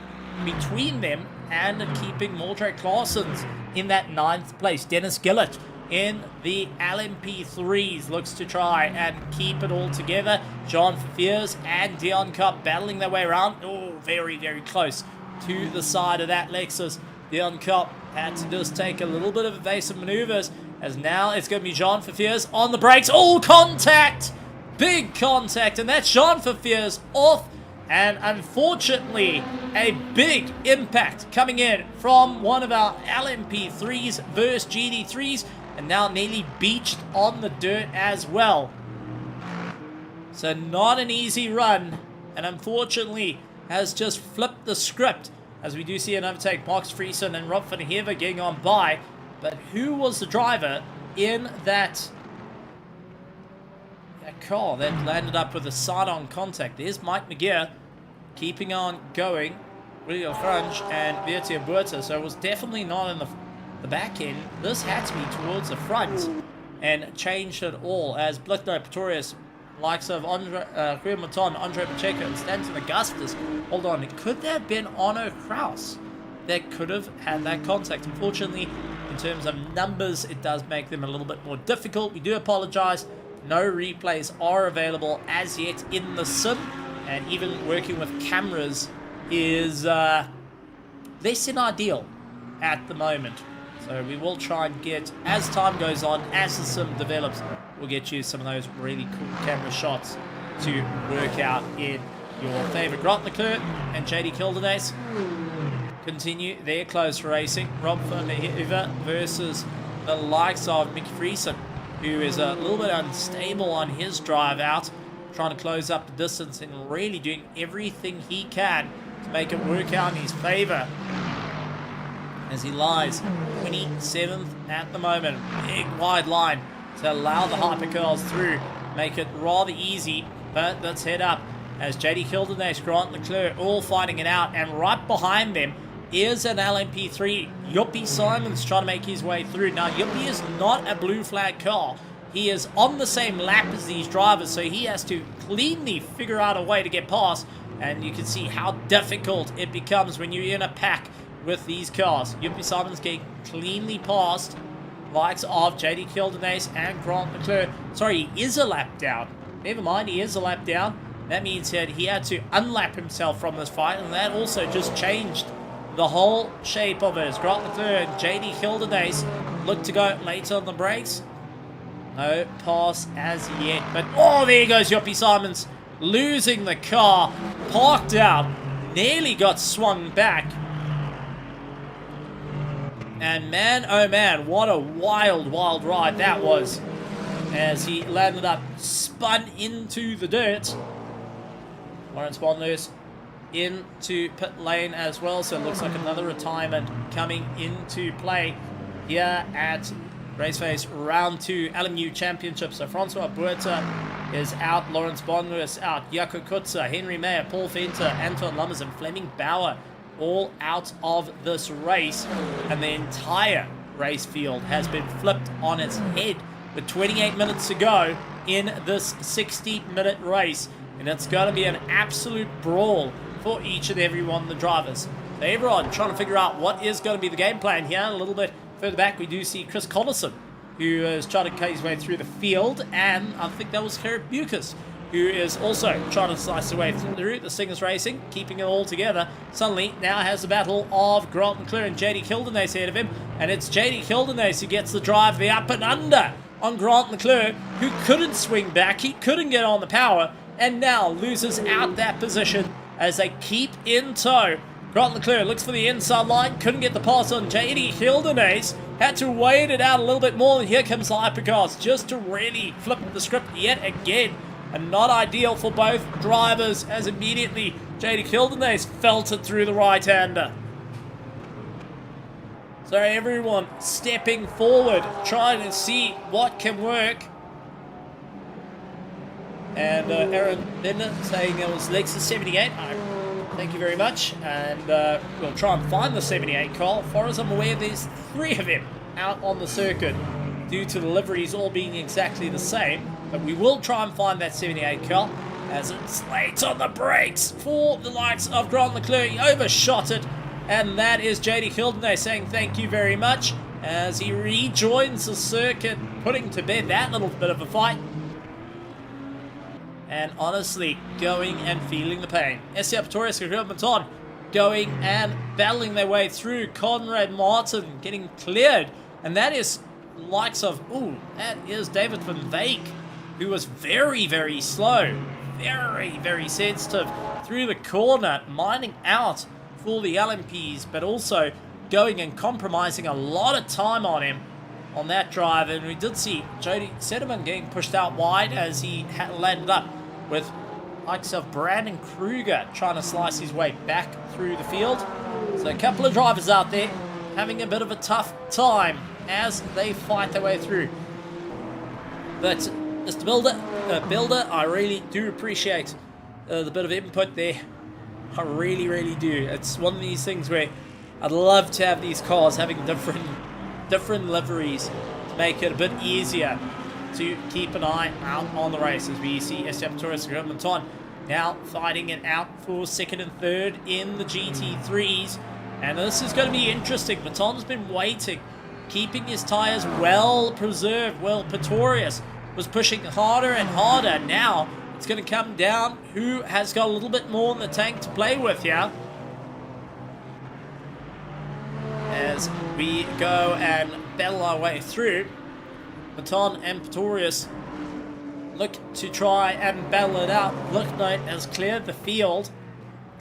between them and keeping Mordred Claessens in that 9th place. Dennis Gillett in the LMP3s looks to try and keep it all together. John Verveers and Dion Kopp battling their way around. Oh, very, very close to the side of that Lexus. Dion Kopp had to just take a little bit of evasive maneuvers, as now it's going to be John Verveers on the brakes. Oh, contact! Big contact, and that's John Verveers off. And unfortunately, a big impact coming in from one of our LMP3s versus GD3s, and now nearly beached on the dirt as well. So not an easy run, and unfortunately has just flipped the script, as we do see an overtake. Marcus Friesen and Rob van Hever getting on by. But who was the driver in that car that landed up with a side-on contact? There's Mike McGear keeping on going, William Frange and Virtia Buerta. So it was definitely not in the back end. This had to be towards the front, and changed it all as Blichner Pretorius, likes of Guillaume Maton, Andre Pacheco, and Stanton Augustus. Hold on, could that have been Arno Kraus that could have had that contact? Unfortunately, in terms of numbers, it does make them a little bit more difficult. We do apologize. No replays are available as yet in the sim, and even working with cameras is less than ideal at the moment. So we will try and get, as time goes on, as the sim develops, we'll get you some of those really cool camera shots to work out in your favor. Grant Leclerc and JD Kildernace continue their close racing. Rob van Hever versus the likes of Mickey Friesen, who is a little bit unstable on his drive out, trying to close up the distance and really doing everything he can to make it work out in his favor, as he lies 27th at the moment. Big wide line to allow the hypercars through, make it rather easy. But let's head up as JD Kildernace, Grant Leclerc all fighting it out, and right behind them is an LMP3. Yuppie Simons trying to make his way through. Now, Yuppie is not a blue flag car. He is on the same lap as these drivers, so he has to cleanly figure out a way to get past. And you can see how difficult it becomes when you're in a pack with these cars. Yuppie Simons getting cleanly past likes of JD Kildernace and Grant Leclerc. Sorry, he is a lap down. Never mind, he is a lap down. That means that he had to unlap himself from this fight, and that also just changed the whole shape of it. As Grant Leclerc and JD Kildernace look to go late on the brakes. No pass as yet, but oh, there goes Yuppie Simons, losing the car, parked out, nearly got swung back. And man, oh man, what a wild, wild ride that was, as he landed up, spun into the dirt. Lawrence Bonlers into pit lane as well, so it looks like another retirement coming into play here at RaceFace Round 2 LMU Championship. So Francois Buerta is out, Lawrence Bonlers out, Jaco Kutzer, Henry Mayer, Paul Venter, Anton Lummers, and Fleming Bauer all out of this race. And the entire race field has been flipped on its head with 28 minutes to go in this 60-minute race. And it's going to be an absolute brawl for each and every one of the drivers. So everyone trying to figure out what is going to be the game plan here. A little bit further back, we do see Chris Collison, who is trying to cut his way through the field. And I think that was Gerrit Bucas, who is also trying to slice away through the Singers Racing, keeping it all together. Suddenly, now has the battle of Grant Leclerc and JD Kildernace ahead of him. And it's JD Kildernace who gets the drive, the up and under on Grant Leclerc, who couldn't swing back. He couldn't get on the power, and now loses out that position as they keep in tow. Grant Leclerc looks for the inside line, couldn't get the pass on JD Kildernace, had to wait it out a little bit more, and here comes the Hypercars just to really flip the script yet again. And not ideal for both drivers, as immediately JD Kildernace felt it through the right-hander. So everyone stepping forward, trying to see what can work. And Aaron Bender saying it was Lexus 78. Thank you very much. And we'll try and find the 78 car. As far as I'm aware, there's 3 of them out on the circuit due to the liveries all being exactly the same. But we will try and find that 78 car as it slates on the brakes for the likes of Grant Leclerc. He overshot it. And that is JD Hildenay saying thank you very much as he rejoins the circuit, putting to bed that little bit of a fight. And honestly, going and feeling the pain. Spa-Francorchamps going and battling their way through. Conrad Martin getting cleared. And that is likes of, that is David van Veek, who was very, very slow. Very, very sensitive through the corner, mining out for the LMPs, but also going and compromising a lot of time on him on that drive. And we did see Jody Sederman getting pushed out wide as he landed up with likes of Brandon Kruger trying to slice his way back through the field. So a couple of drivers out there having a bit of a tough time as they fight their way through. But Mr. Builder, I really do appreciate the bit of input there. I really, really do. It's one of these things where I'd love to have these cars having different liveries to make it a bit easier to keep an eye out on the race, as we see Spa-Francorchamps now fighting it out for second and third in the GT3s. And this is going to be interesting. Baton's been waiting, keeping his tyres well preserved. Well, Pretorius was pushing harder and harder. Now it's going to come down who has got a little bit more in the tank to play with here. As we go and battle our way through, Baton and Pretorius look to try and battle it out. Looknight has cleared the field.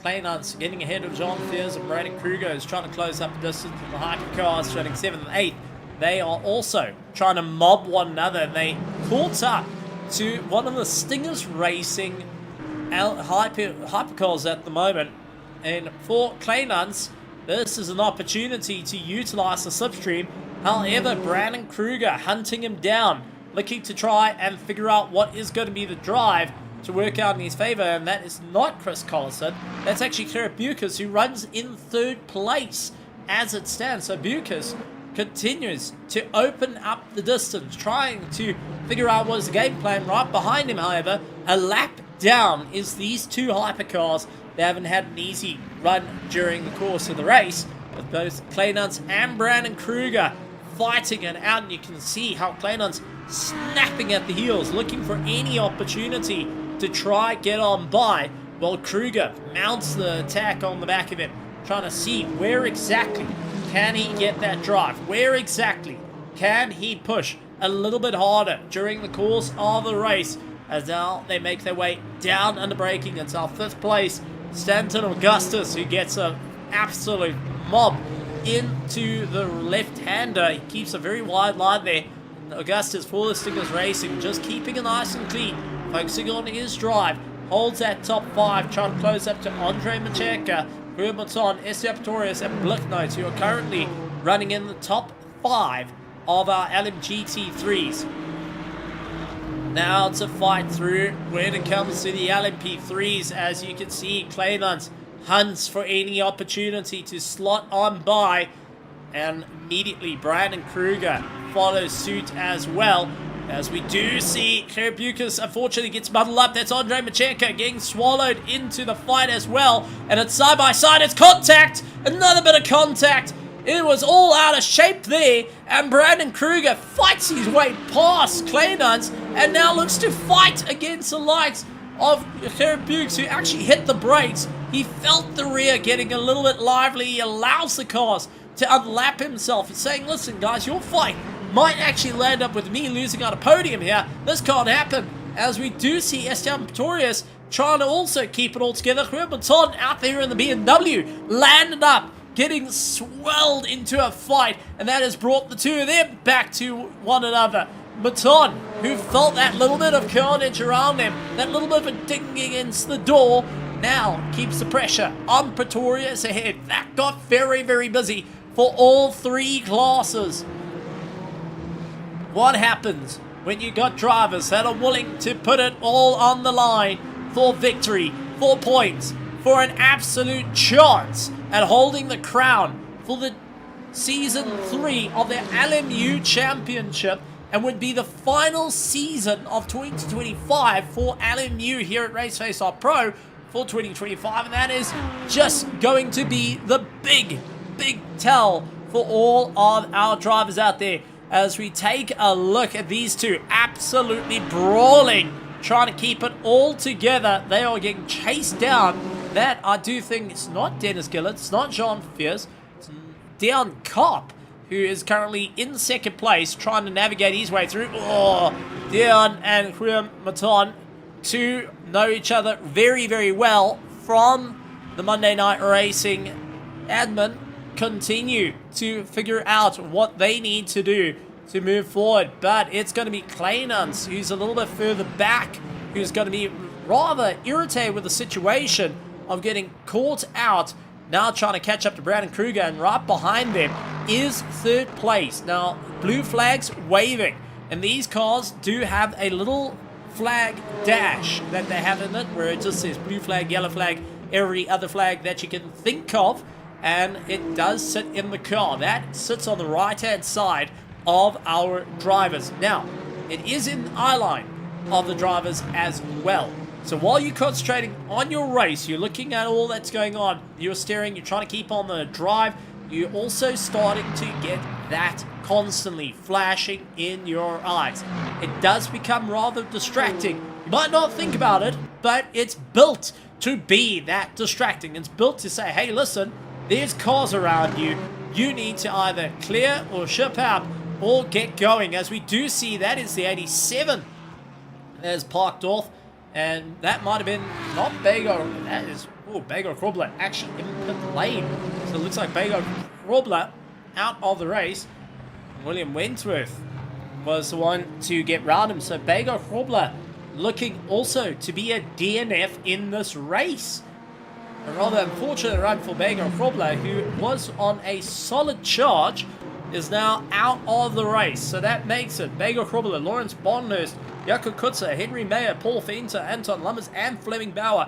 Kleinans getting ahead of John Fears and Brandon Kruger is trying to close up the distance with the Hypercars running 7th and 8th. They are also trying to mob one another, and they caught up to one of the Stingers Racing Hypercars at the moment. And for Kleinans, this is an opportunity to utilize the slipstream. However, Brandon Kruger hunting him down, looking to try and figure out what is going to be the drive to work out in his favor, and that is not Chris Collison. That's actually Claire Bucas, who runs in 3rd place as it stands. So Bucas continues to open up the distance, trying to figure out what is the game plan. Right behind him, however, a lap down is these 2 Hypercars. They haven't had an easy run during the course of the race, with both Kleinans and Brandon Kruger fighting it out, and you can see how Kleinans snapping at the heels, looking for any opportunity to try get on by, while Kruger mounts the attack on the back of him, trying to see where exactly can he get that drive, where exactly can he push a little bit harder during the course of the race, as now they make their way down under braking. It's our 5th place, Stanton Augustus, who gets an absolute mob into the left-hander. He keeps a very wide line there. Augustus for the Stingers Racing, just keeping it nice and clean, focusing on his drive, holds that top 5, trying to close up to Andre Macherka, Rubenson, Spa-Francorchamps, and Blicknotes, who are currently running in the top 5 of our LMGT3s. Now it's a fight through when it comes to the LMP3s. As you can see, Kleinans hunts for any opportunity to slot on by, and immediately Brandon Kruger follows suit as well. As we do see, Claire Bucas unfortunately gets muddled up. That's Andre Macherka getting swallowed into the fight as well. And it's side by side, it's contact! Another bit of contact! It was all out of shape there, and Brandon Kruger fights his way past Kleinans and now looks to fight against the likes of Claire Bucas, who actually hit the brakes. He felt the rear getting a little bit lively. He allows the cars to unlap himself. He's saying, listen guys, your fight might actually land up with me losing on a podium here. This can't happen. As we do see Esteban Pretorius trying to also keep it all together. Rubenson out there in the BMW landed up, getting swelled into a fight, and that has brought the 2 of them back to one another. Baton, who felt that little bit of carnage around him, that little bit of a ding against the door, now keeps the pressure on Pretorius ahead. That got very, very busy for all three classes. What happens when you got drivers that are willing to put it all on the line for victory, for points, for an absolute chance at holding the crown for the Season 3 of the LMU Championship, and would be the final season of 2025 for LMU here at RaceFace.Pro for 2025, and that is just going to be the big tell for all of our drivers out there as we take a look at these two absolutely brawling, trying to keep it all together. They are getting chased down. That I do think it's not Dennis Gillett, it's not Jean Fierce, it's Dion Kopp, who is currently in second place, trying to navigate his way through. Oh, Dion and Huam Maton, two know each other very well from the Monday Night Racing admin, continue to figure out what they need to do to move forward. But it's going to be Kleinans, who's a little bit further back, who's going to be rather irritated with the situation of getting caught out, now trying to catch up to Brandon Kruger, and right behind them is third place. Now, blue flags waving, and these cars do have a little flag dash that they have in it, where it just says blue flag, yellow flag, every other flag that you can think of, and it does sit in the car. That sits on the right-hand side of our drivers. Now, it is in the eye line of the drivers as well. So while you're concentrating on your race, you're looking at all that's going on, you're steering, you're trying to keep on the drive, you're also starting to get that constantly flashing in your eyes. It does become rather distracting. You might not think about it, but it's built to be that distracting. It's built to say, hey, listen, there's cars around you. You need to either clear or ship out or get going. As we do see, that is the 87 that is parked off. And that might have been not Bego. That is, Bego Krobler actually in pit lane. So it looks like Bego Krobler out of the race. William Wentworth was the one to get round him. So Bego Krobler looking also to be a DNF in this race. A rather unfortunate run for Bego Krobler, who was on a solid charge, is now out of the race. So that makes it Bego Krobler, Lawrence Bonhurst, Jakob Kutzer, Henry Mayer, Paul Fenter, Anton Lummers, and Fleming Bauer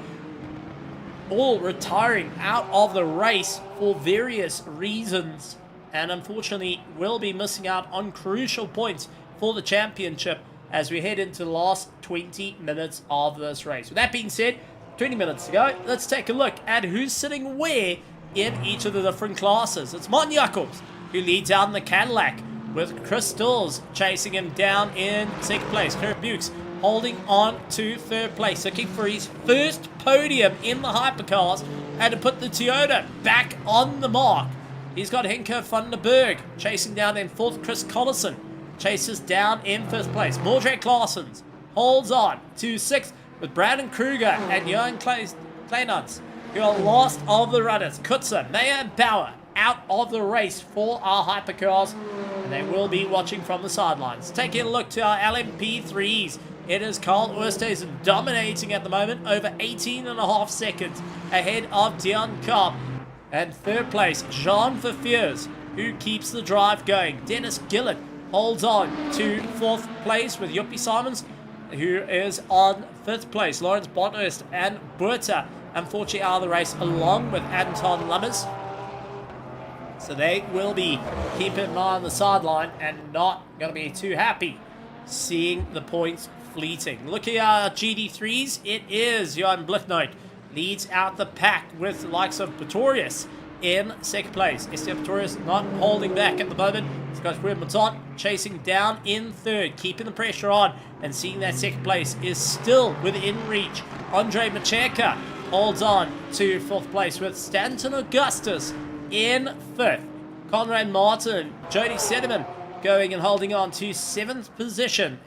all retiring out of the race for various reasons, and unfortunately will be missing out on crucial points for the championship as we head into the last 20 minutes of this race. With that being said, 20 minutes to go, let's take a look at who's sitting where in each of the different classes. It's Martin Jacobs, who leads out in the Cadillac, with Chris Stills chasing him down in second place. Kurt Bukes holding on to third place, looking for his first podium in the Hypercars and to put the Toyota back on the mark. He's got Henko van der Berg chasing down in fourth. Chris Collison chases down in fifth place. Mordred Claessens holds on to sixth, with Brandon Kruger and Johan Kleinans, who are last of the runners. Kutzer, Mayer, and Bauer out of the race for our Hypercars, and they will be watching from the sidelines. Taking a look to our LMP3s, it is Carl Oosthuizen dominating at the moment, over 18.5 seconds ahead of Dion Kopp. And third place, Jean Verfiers, who keeps the drive going. Dennis Gillett holds on to fourth place, with Yuppie Simons, who is on fifth place. Lawrence Bonhurst and Burta, unfortunately, out of the race, along with Anton Lummers. So they will be keeping an eye on the sideline and not going to be too happy seeing the points fleeting. Looking at our GD3s, it is Johan Blichnout leads out the pack with the likes of Pretorius in second place. Esteban Pretorius not holding back at the moment. Scott Maton chasing down in third, keeping the pressure on, and seeing that second place is still within reach. Andre Macherka holds on to fourth place, with Stanton Augustus in fifth. Conrad Martin, Jody Sediman going and holding on to seventh position,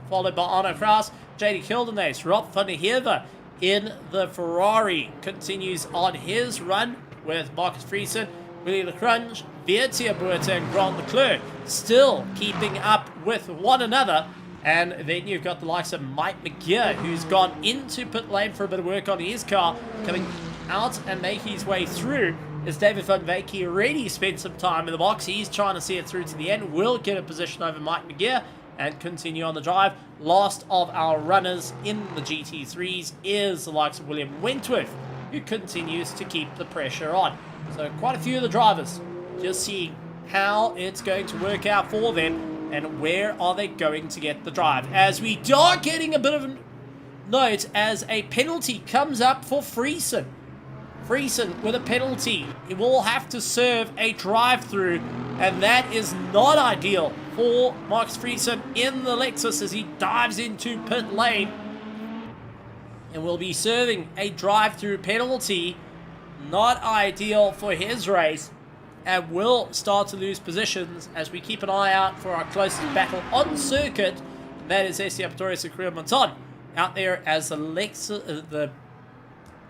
followed by Arno Kraus, JD Kildenace. Rob van der Heever in the Ferrari continues on his run, with Marcus Friesen, Willie Lecrunge, Viertia Buerta, and Grant Leclerc still keeping up with one another. And then you've got the likes of Mike McGear, who's gone into pit lane for a bit of work on his car, coming out and making his way through is David Van Veeke already spent some time in the box. He's trying to see it through to the end. Will get a position over Mike McGear and continue on the drive. Last of our runners in the GT3s is the likes of William Wentworth, who continues to keep the pressure on. So quite a few of the drivers just seeing how it's going to work out for them and where are they going to get the drive. As we are getting a bit of a note as a penalty comes up for Friesen. Friesen with a penalty. He will have to serve a drive-through, and that is not ideal for Max Friesen in the Lexus as he dives into pit lane and will be serving a drive-through penalty. Not ideal for his race, and will start to lose positions as we keep an eye out for our closest battle on circuit. That is Esteban Pistorius and Creel Monton out there as the Lexus, the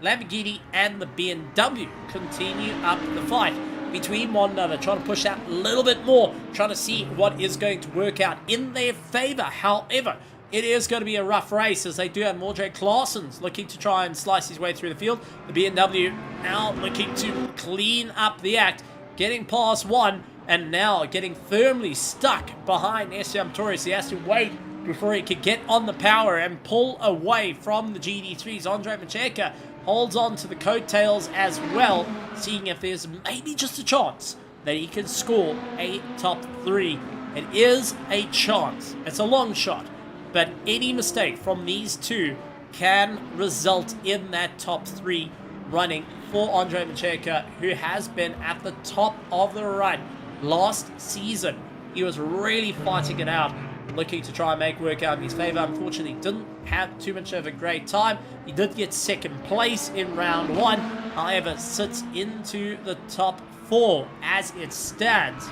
Lamborghini and the BMW continue up the fight between one another, trying to push out a little bit more, trying to see what is going to work out in their favor. However, it is going to be a rough race as they do have Mordred Claessens looking to try and slice his way through the field. The BMW now looking to clean up the act, getting past one and now getting firmly stuck behind Esteban Torres. He has to wait before he could get on the power and pull away from the GD3s. Andre Macheca holds on to the coattails as well, seeing if there's maybe just a chance that he can score a top three. It is a chance. It's a long shot, but any mistake from these two can result in that top three running for Andre Macheca, who has been at the top of the run last season. He was really fighting it out, looking to try and make work out in his favor. Unfortunately, didn't have too much of a great time. He did get second place in round one, however, sits into the top four as it stands,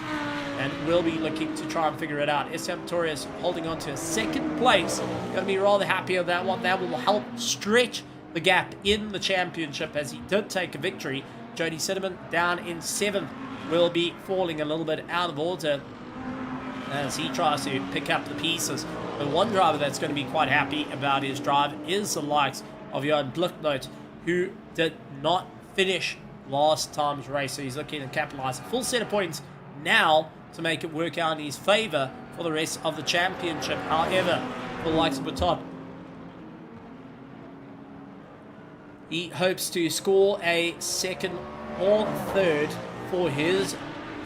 and will be looking to try and figure it out. Esteban Torres holding on to second place. Going to be rather happy with that one. That will help stretch the gap in the championship as he did take a victory. Jody Cinnamon down in 7th will be falling a little bit out of order as he tries to pick up the pieces. But one driver that's going to be quite happy about his drive is the likes of Johan Bluknoot, who did not finish last time's race. So he's looking to capitalize a full set of points now to make it work out in his favor for the rest of the championship. However, for the likes of Baton, he hopes to score a second or third for his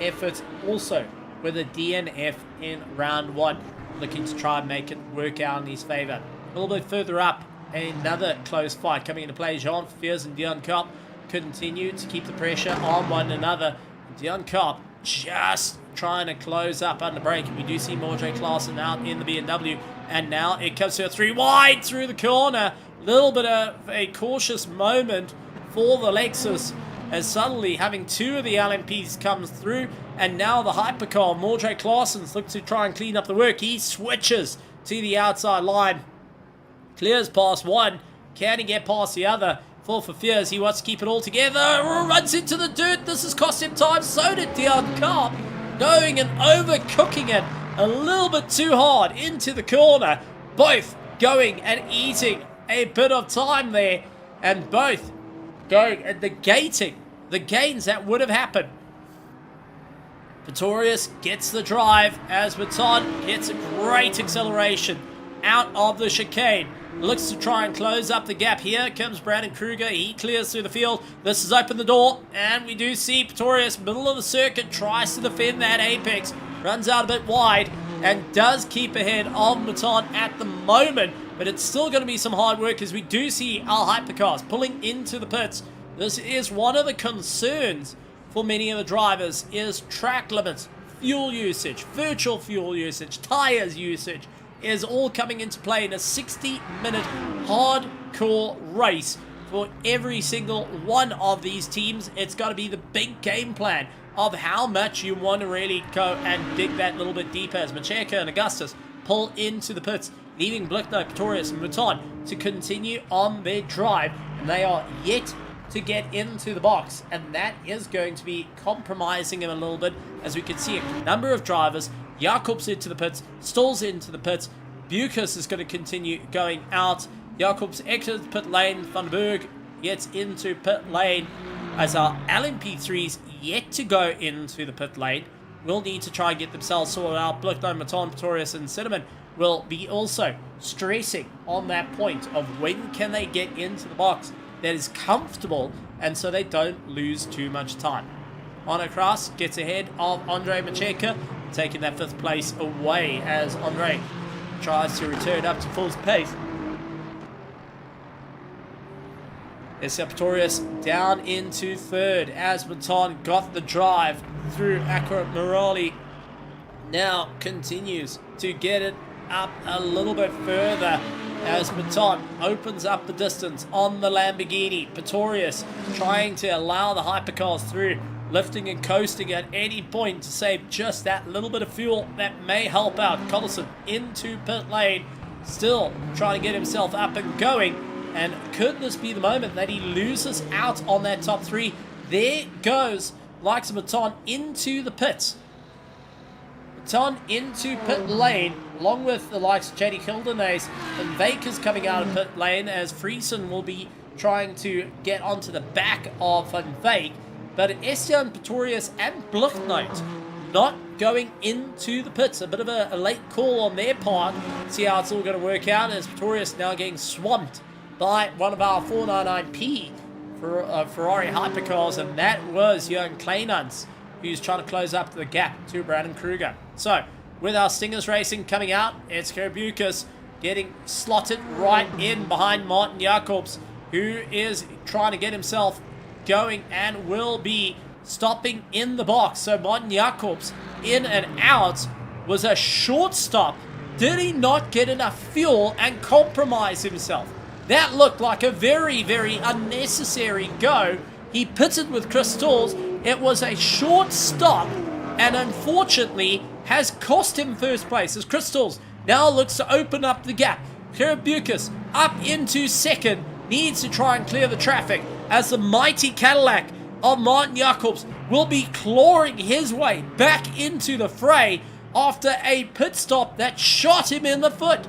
effort also with a DNF in round one, looking to try and make it work out in his favor. A little bit further up, another close fight coming into play. Jean Fears and Dion Kopp continue to keep the pressure on one another. Dion Kopp just trying to close up under brake. We do see Mordred Claessens out in the BMW, and now it comes to a 3 wide through the corner. Little bit of a cautious moment for the Lexus as suddenly having two of the LMPs comes through, and now the Hypercar, Mordred Claessens, looks to try and clean up the work. He switches to the outside line, clears past one. Can he get past the other? For Fears, he wants to keep it all together, runs into the dirt. This has cost him time. So did Dion Kopp, going and overcooking it a little bit too hard into the corner. Both going and eating a bit of time there, and both going and negating the gains that would have happened. Pistorius gets the drive as Baton gets a great acceleration out of the chicane. Looks to try and close up the gap. Here comes Brandon Kruger. He clears through the field. This has opened the door, and we do see Pistorius, middle of the circuit, tries to defend that apex. Runs out a bit wide and does keep ahead of Baton at the moment. But it's still going to be some hard work as we do see our Hypercars pulling into the pits. This is one of the concerns for many of the drivers, is track limits, fuel usage, virtual fuel usage, tires usage is all coming into play in a 60-minute hardcore race for every single one of these teams. It's got to be the big game plan of how much you want to really go and dig that little bit deeper as Macheca and Augustus pull into the pits, leaving Bluknoot, Pistorius and Mouton to continue on their drive. And they are yet to get into the box, and that is going to be compromising him a little bit, as we can see a number of drivers. Jacobs into the pits, Stalls into the pits, Bucas is going to continue going out. Jacobs exits pit lane, Van Berg gets into pit lane, as our LMP3s yet to go into the pit lane will need to try and get themselves sorted out. Blokno, Maton, Pretorius, and Cinnamon will be also stressing on that point of when can they get into the box that is comfortable, and so they don't lose too much time. Monocross gets ahead of Andre Macheka, taking that 5th place away as Andre tries to return up to full pace. Pretorius down into 3rd as Maton got the drive through Akra Morali. Now continues to get it up a little bit further as Maton opens up the distance on the Lamborghini. Pretorius trying to allow the hypercars through, lifting and coasting at any point to save just that little bit of fuel that may help out. Collison into pit lane, still trying to get himself up and going. And could this be the moment that he loses out on that top 3? There goes likes of Maton into the pits. Maton into pit lane, along with the likes of JD Kildenace, and Vaker's coming out of pit lane as Friesen will be trying to get onto the back of Van Vake. But Estienne, Pretorius, and Bloknote not going into the pits. A bit of a late call on their part. See how it's all going to work out as Pretorius now getting swamped by one of our 499P for Ferrari hypercars, and that was Jürgen Kleinans, who's trying to close up the gap to Brandon Kruger. So, with our Stingers Racing coming out, it's Karabukas getting slotted right in behind Martin Jacobs, who is trying to get himself going and will be stopping in the box. So Martin Jacobs in and out was a short stop. Did he not get enough fuel and compromise himself? That looked like a very, very unnecessary go. He pitted with Chris Stalls. It was a short stop and unfortunately has cost him 1st place as Chris Stalls now looks to open up the gap. Karabukas up into 2nd, needs to try and clear the traffic as the mighty Cadillac of Martin Jacobs will be clawing his way back into the fray after a pit stop that shot him in the foot.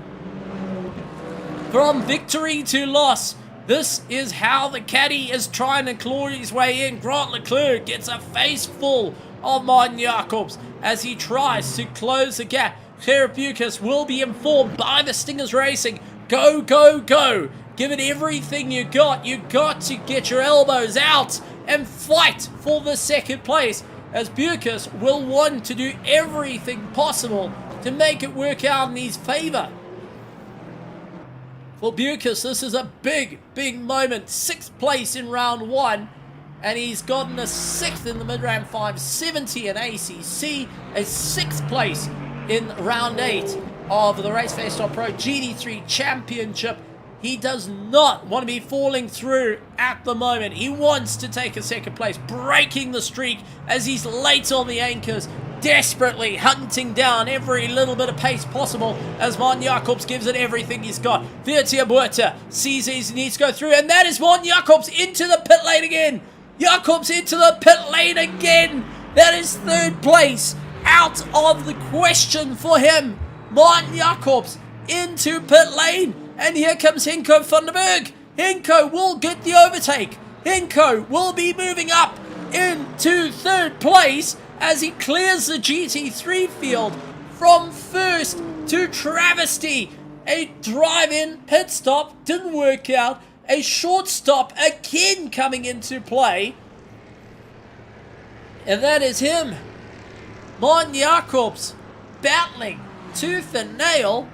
From victory to loss, this is how the caddy is trying to claw his way in. Grant Leclerc gets a face full of Martin Jacobs as he tries to close the gap. Karabukas will be informed by the Stingers Racing. Go, go, go. Give it everything you got. You got to get your elbows out and fight for the 2nd place, as Bukas will want to do everything possible to make it work out in his favor. For Bukas, this is a big, big moment. 6th place in round 1, and he's gotten a 6th in the mid-round 570 in ACC, a 6th place in round 8 of the RaceFace.Pro GT3 Championship. He does not want to be falling through at the moment. He wants to take a 2nd place, breaking the streak as he's late on the anchors, desperately hunting down every little bit of pace possible as Martin Jacobs gives it everything he's got. Virtia Buerta sees he needs to go through, and that is Martin Jacobs into the pit lane again. Jacobs into the pit lane again. That is 3rd place out of the question for him. Martin Jacobs into pit lane. And here comes Henko van der Berg. Henko will get the overtake. Henko will be moving up into 3rd place as he clears the GT3 field from 1st to travesty. A drive-in pit stop didn't work out. A short stop again coming into play. And that is him. Martin Jacobs battling tooth and nail.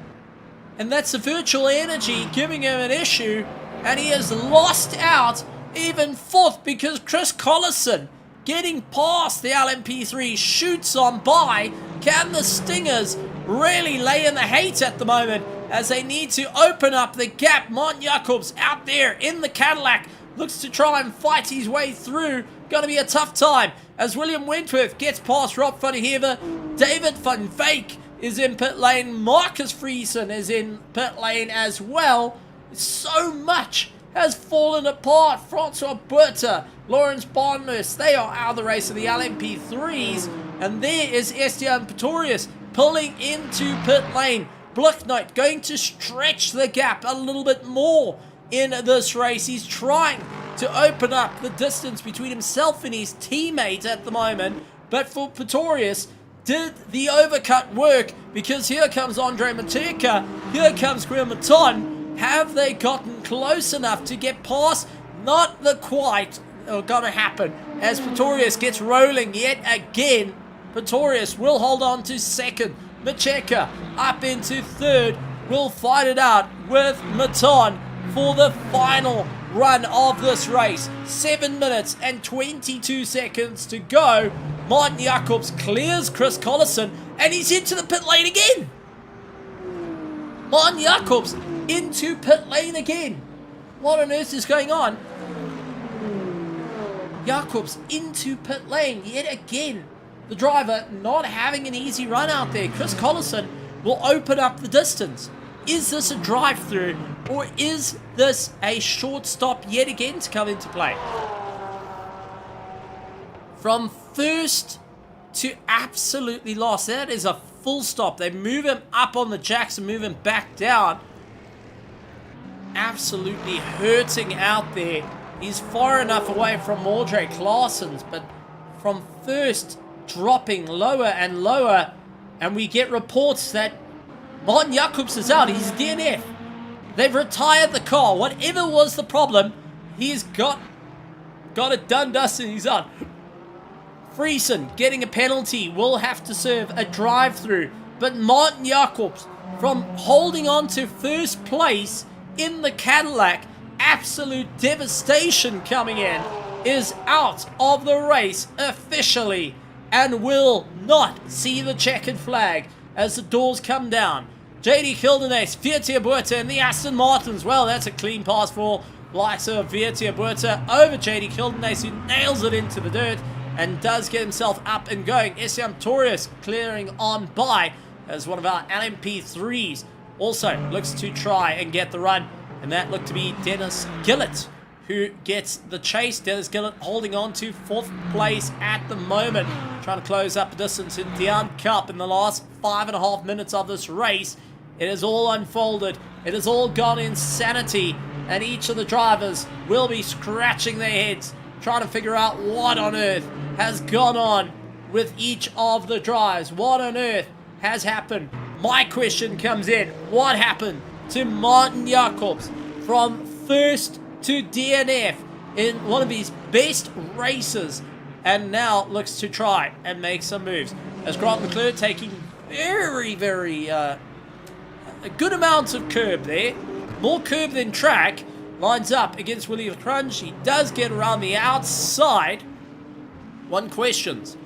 And that's the virtual energy giving him an issue. And he has lost out even 4th because Chris Collison getting past the LMP3 shoots on by. Can the Stingers really lay in the hate at the moment as they need to open up the gap? Martin Jacobs out there in the Cadillac looks to try and fight his way through. Going to be a tough time as William Wentworth gets past Rob van der Heever. David van Vake is in pit lane. Marcus Friesen is in pit lane as well. So much has fallen apart. Francois Buerta, Lawrence Barnless, they are out of the race of the LMP3s. And there is Estienne Pretorius pulling into pit lane. Bloknote going to stretch the gap a little bit more in this race. He's trying to open up the distance between himself and his teammate at the moment. But for Pretorius, did the overcut work? Because here comes Andre Macheca, here comes Graham Maton. Have they gotten close enough to get past? Not the quite gonna happen as Pretorius gets rolling yet again. Pretorius will hold on to second. Macheca up into third. Will fight it out with Maton for the final run of this race. 7 minutes and 22 seconds to go. Martin Jacobs clears Chris Collison and he's into the pit lane again. Martin Jacobs into pit lane again. What on earth is going on? Jacobs into pit lane yet again. The driver not having an easy run out there. Chris Collison will open up the distance. Is this a drive-through or is this a short stop yet again to come into play? From first to absolutely lost. That is a full stop. They move him up on the jacks and move him back down. Absolutely hurting out there. He's far enough away from Mordred Claessens, but from first dropping lower and lower, and we get reports that Martin Jacobs is out. He's DNF. They've retired the car. Whatever was the problem, he's got it done, dusted. He's out. Friesen getting a penalty, will have to serve a drive-through. But Martin Jacobs, from holding on to first place in the Cadillac, absolute devastation coming in, is out of the race officially and will not see the checkered flag as the doors come down. JD Kildenes, Viertia Buerta, and the Aston Martins. Well, that's a clean pass for likes of Viertia Buerta over JD Kildenes, who nails it into the dirt and does get himself up and going. Essiam Torres clearing on by as one of our LMP3s also looks to try and get the run, and that looked to be Dennis Gillett who gets the chase. Dennis Gillett holding on to fourth place at the moment, trying to close up the distance in Dian Cup in the last 5.5 minutes of this race. It has all unfolded. It has all gone insanity, and each of the drivers will be scratching their heads trying to figure out what on earth has gone on with each of the drives. What on earth has happened? My question comes in. What happened to Martin Jacobs from first to DNF in one of his best races, and now looks to try and make some moves? As Grant Leclerc taking very a good amount of curb there. More curb than track. Lines up against Willie Lecrunch. He does get around the outside. One questions,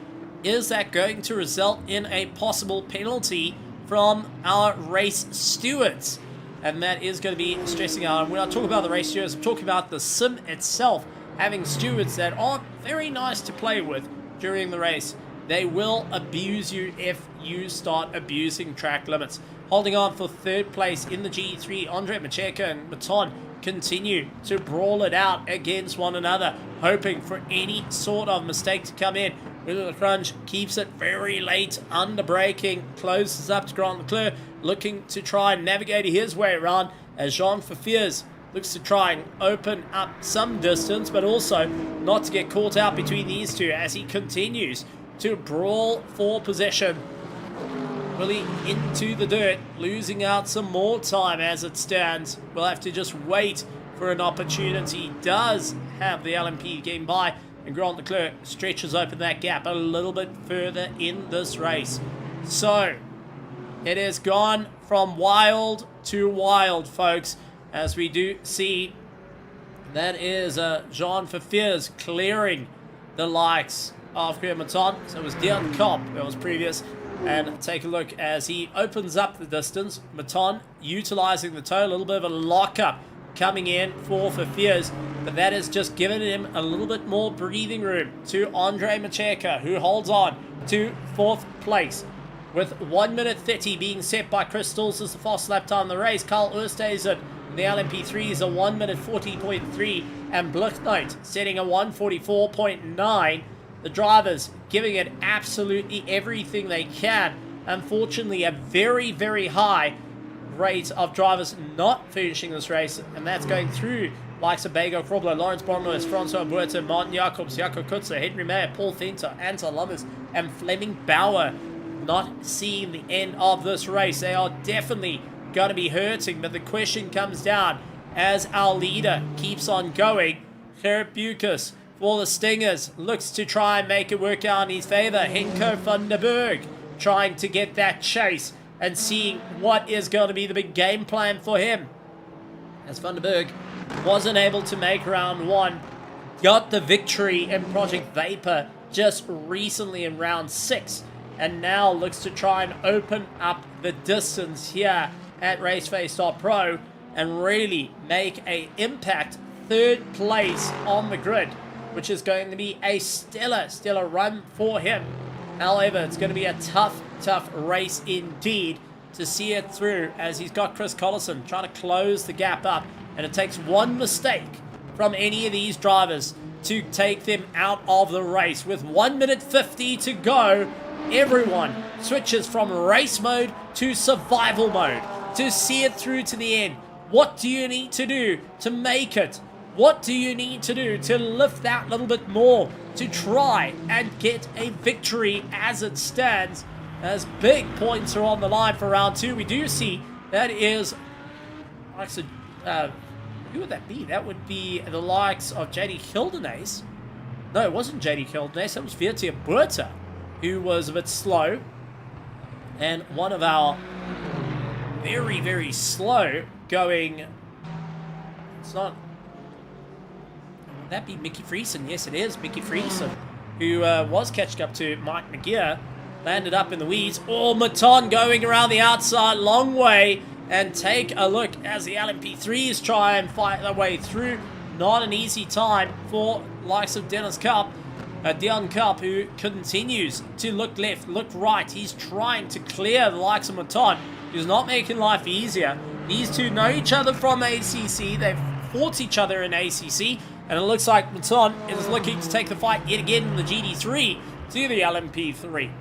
is that going to result in a possible penalty from our race stewards? And that is going to be stressing out. And when I talk about the race stewards, I'm talking about the sim itself, having stewards that aren't very nice to play with during the race. They will abuse you if you start abusing track limits. Holding on for third place in the G3, Andre Macheca and Maton continue to brawl it out against one another, hoping for any sort of mistake to come in. Willie Lecrunch keeps it very late, under braking, closes up to Grant Leclerc, looking to try and navigate his way around as Jean Verfiers looks to try and open up some distance, but also not to get caught out between these two as he continues to brawl for possession. Willie into the dirt, losing out some more time as it stands. We'll have to just wait for an opportunity. Does have the LMP getting by, and Grant Leclerc stretches open that gap a little bit further in this race. So it has gone from wild to wild, folks, as we do see that is Jean Verfiers clearing the likes of Graham Maton. So it was Dion Kopp that was previous. And take a look as he opens up the distance. Maton utilizing the toe, a little bit of a lockup coming in for Verfiers, but that has just given him a little bit more breathing room to Andre Macheca, who holds on to fourth place with 1 minute 30 being set by Chris Stalls as the fastest lap time in the race. Carl Oosthuizen, the LMP3 is a 1 minute 40.3, and Blichknight setting a 1:44.9. The drivers giving it absolutely everything they can. Unfortunately, a very high rate of drivers not finishing this race, and that's going through likes of Bego, Krobler, Lawrence Bonlewis, Francois Buerta, Martin Jacobs, Jakob Kutzer, Henry Mayer, Paul Fenter, Anton Lummers, and Fleming Bauer not seeing the end of this race. They are definitely going to be hurting, but the question comes down as our leader keeps on going. Gerrit Bucas for the Stingers looks to try and make it work out in his favor. Henko van der Berg trying to get that chase and seeing what is going to be the big game plan for him. As Van der Berg wasn't able to make round 1, got the victory in Project Vapor just recently in round 6, and now looks to try and open up the distance here at RaceFace.Pro and really make an impact. 3rd place on the grid, which is going to be a stellar run for him. However, it's going to be a tough race indeed to see it through, as he's got Chris Collison trying to close the gap up, and it takes one mistake from any of these drivers to take them out of the race. With 1 minute 50 to go, everyone switches from race mode to survival mode to see it through to the end. What do you need to do to make it? What do you need to do to lift that little bit more to try and get a victory as it stands? As big points are on the line for round 2. We do see that is, who would that be? That would be the likes of JD Kildenace. No, it wasn't JD Kildenace. That was Viertia Buerta, who was a bit slow. And one of our very slow going. It's not. Would that be Mickey Friesen? Yes, it is Mickey Friesen, who was catching up to Mike McGear. Landed up in the weeds. Oh, Maton going around the outside, long way. And take a look as the LMP3s try and fight their way through. Not an easy time for likes of Dion Cup, who continues to look left, look right. He's trying to clear the likes of Maton, who's not making life easier. These two know each other from ACC. They've fought each other in ACC. And it looks like Maton is looking to take the fight yet again in the GD3 to the LMP3.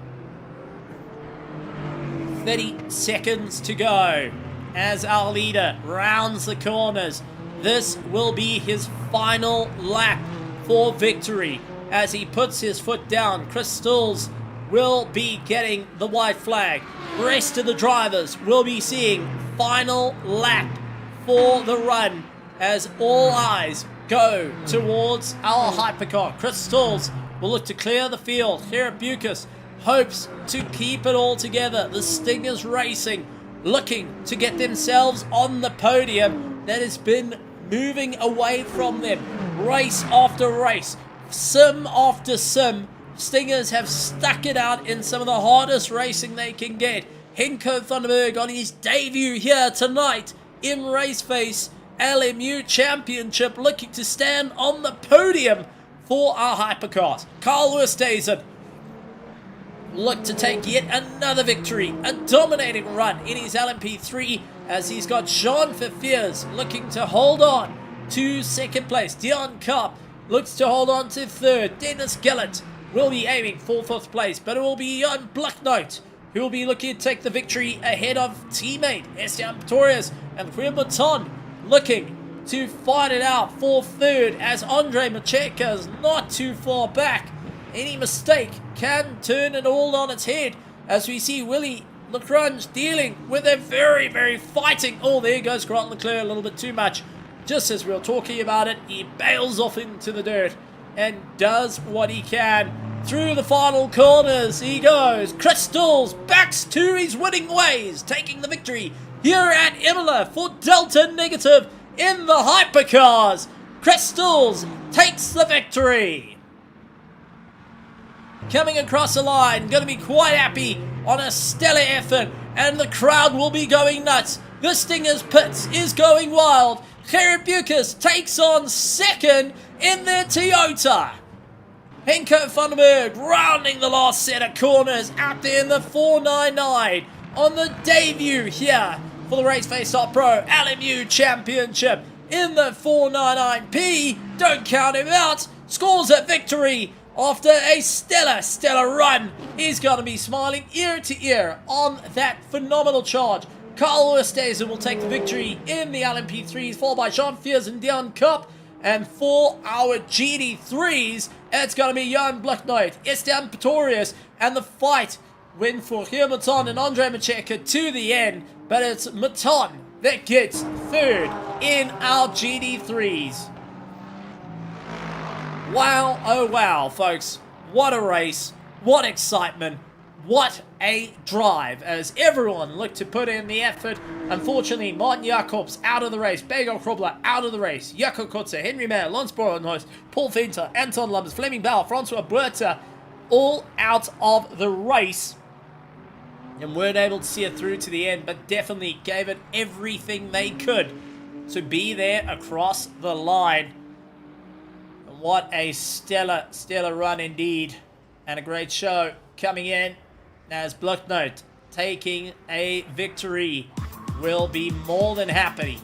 30 seconds to go as our leader rounds the corners. This will be his final lap for victory as he puts his foot down. Chris Stills will be getting the white flag. The rest of the drivers will be seeing final lap for the run as all eyes go towards our Hypercar. Chris Stills will look to clear the field. Gerrit Bucas hopes to keep it all together. The Stingers Racing looking to get themselves on the podium that has been moving away from them race after race, sim after sim. Stingers have stuck it out in some of the hardest racing they can get. Henko van der Berg on his debut here tonight in RaceFace LMU Championship, looking to stand on the podium for our Hypercars. Carl Oosthuizen look to take yet another victory, a dominating run in his LMP3 as he's got Jean Verveers looking to hold on to 2nd place. Dion Cup looks to hold on to 3rd. Dennis Gillett will be aiming for 5th place, but it will be Jan Blacknote who will be looking to take the victory ahead of teammate Esteban Pretorius, and Quinn Baton looking to fight it out for 3rd as Andre Macheka is not too far back. Any mistake can turn it all on its head as we see Willie Lagrange dealing with a very fighting. Oh, there goes Grant Leclerc a little bit too much. Just as we were talking about it, he bails off into the dirt and does what he can. Through the final corners he goes. Chris Stills backs to his winning ways, taking the victory here at Imola for Delta Negative in the Hypercars. Chris Stills takes the victory. Coming across the line, going to be quite happy on a stellar effort, and the crowd will be going nuts. The Stingers Pits is going wild. Gerrit Bucas takes on 2nd in their Toyota. Henko van der Berg rounding the last set of corners out there in the 499 on the debut here for the RaceFace.Pro LMU Championship in the 499P. Don't count him out. Scores a victory after a stellar run. He's going to be smiling ear to ear on that phenomenal charge. Carl Oosthuizen will take the victory in the LMP3s, followed by Jean Fiers and Dion Kopp. And for our GT3s, it's going to be Jan Bloknoit, Esteban Pretorius, and the fight went for Guillaume Maton and Andre Macheka to the end. But it's Maton that gets third in our GT3s. Wow, oh wow, folks. What a race. What excitement. What a drive as everyone looked to put in the effort. Unfortunately, Martin Jacobs out of the race, Begor Krobler out of the race, Jaco Kotze, Henry Mayer, Lons Borenhuis, Paul Venter, Anton Lubbers, Fleming Bauer, Francois Buerta, all out of the race and weren't able to see it through to the end, but definitely gave it everything they could to be there across the line. And what a stellar run indeed, and a great show coming in. As Bloknoit taking a victory, will be more than happy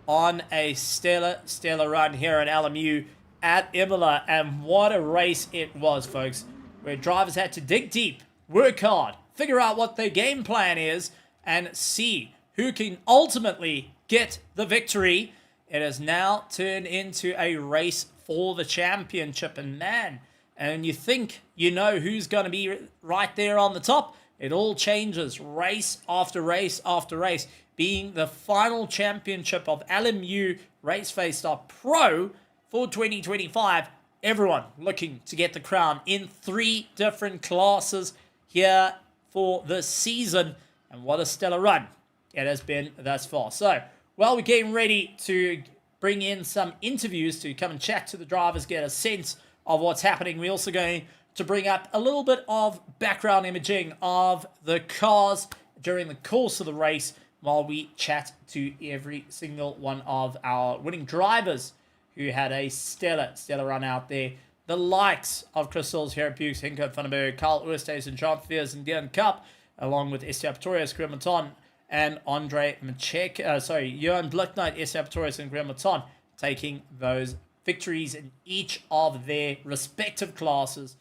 on a stellar run here at LMU at Imola. And what a race it was, folks, where drivers had to dig deep, work hard, figure out what their game plan is, and see who can ultimately get the victory. It has now turned into a race for the championship, and man, and you think you know who's going to be right there on the top. It all changes race after race after race, being the final championship of LMU RaceFace.Pro for 2025. Everyone looking to get the crown in 3 different classes here for this season. And what a stellar run it has been thus far. So, while we're getting ready to bring in some interviews to come and chat to the drivers, get a sense of what's happening, we're also going to bring up a little bit of background imaging of the cars during the course of the race while we chat to every single one of our winning drivers who had a stellar run out there. The likes of Chris Sills, Gerrit Bukes, Henko van den Berg, Carl Oosthuizen, Jean Fiers, and Dion Kopp, along with Esteban Pretorius, Guillaume Maton, and Andre Macheka, Johan Bloknoit, Esteban Pretorius, and Guillaume Maton taking those victories in each of their respective classes,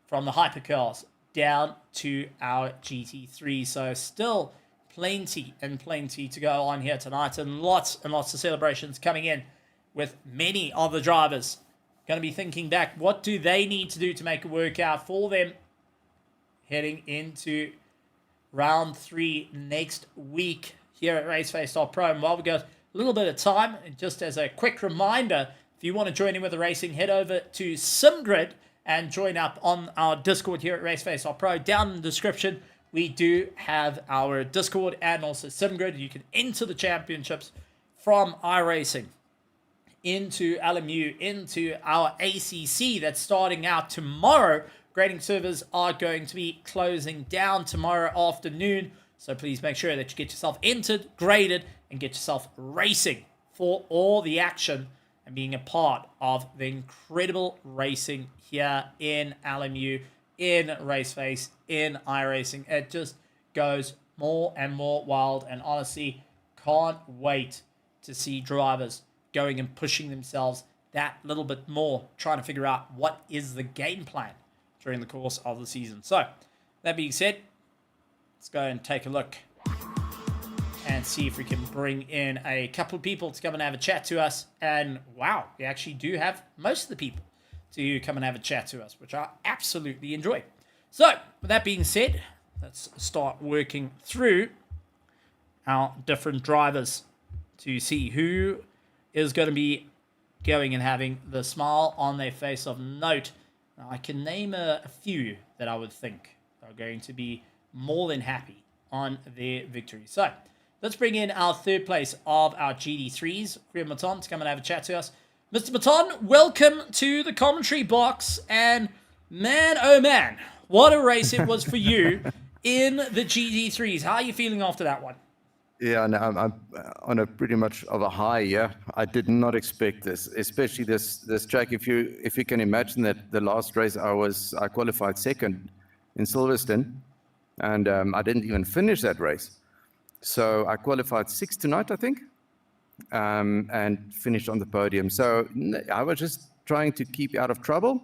from the Hypercars down to our GT3. So still plenty to go on here tonight, and lots of celebrations coming in, with many of the drivers going to be thinking back, what do they need to do to make it work out for them heading into round 3 next week here at RaceFace.Pro. And while we got a little bit of time, and just as a quick reminder, if you want to join in with the racing, head over to SimGrid and join up on our Discord here at RaceFace.Pro. Down in the description, we do have our Discord and also SimGrid. You can enter the championships from iRacing into LMU, into our ACC that's starting out tomorrow. Grading servers are going to be closing down tomorrow afternoon, so please make sure that you get yourself entered, graded, and get yourself racing for all the action and being a part of the incredible racing here in LMU, in RaceFace, in iRacing. It just goes more and more wild, and honestly, can't wait to see drivers going and pushing themselves that little bit more, trying to figure out what is the game plan during the course of the season. So, that being said, let's go and take a look and see if we can bring in a couple of people to come and have a chat to us. And wow, we actually do have most of the people to come and have a chat to us, which I absolutely enjoy. So, with that being said, let's start working through our different drivers to see who is going to be going and having the smile on their face of note. Now, I can name a few that I would think are going to be more than happy on their victory. So, let's bring in our third place of our GT3s, Guillaume Maton, to come and have a chat to us. Mr. Maton, welcome to the commentary box. And man, oh man, what a race it was for you in the GT3s. How are you feeling after that one? Yeah, no, I'm on a pretty much of a high. Yeah, I did not expect this, especially this track. If you can imagine that the last race I qualified second in Silverstone, and I didn't even finish that race. So I qualified 6th tonight, I think, and finished on the podium. So I was just trying to keep out of trouble.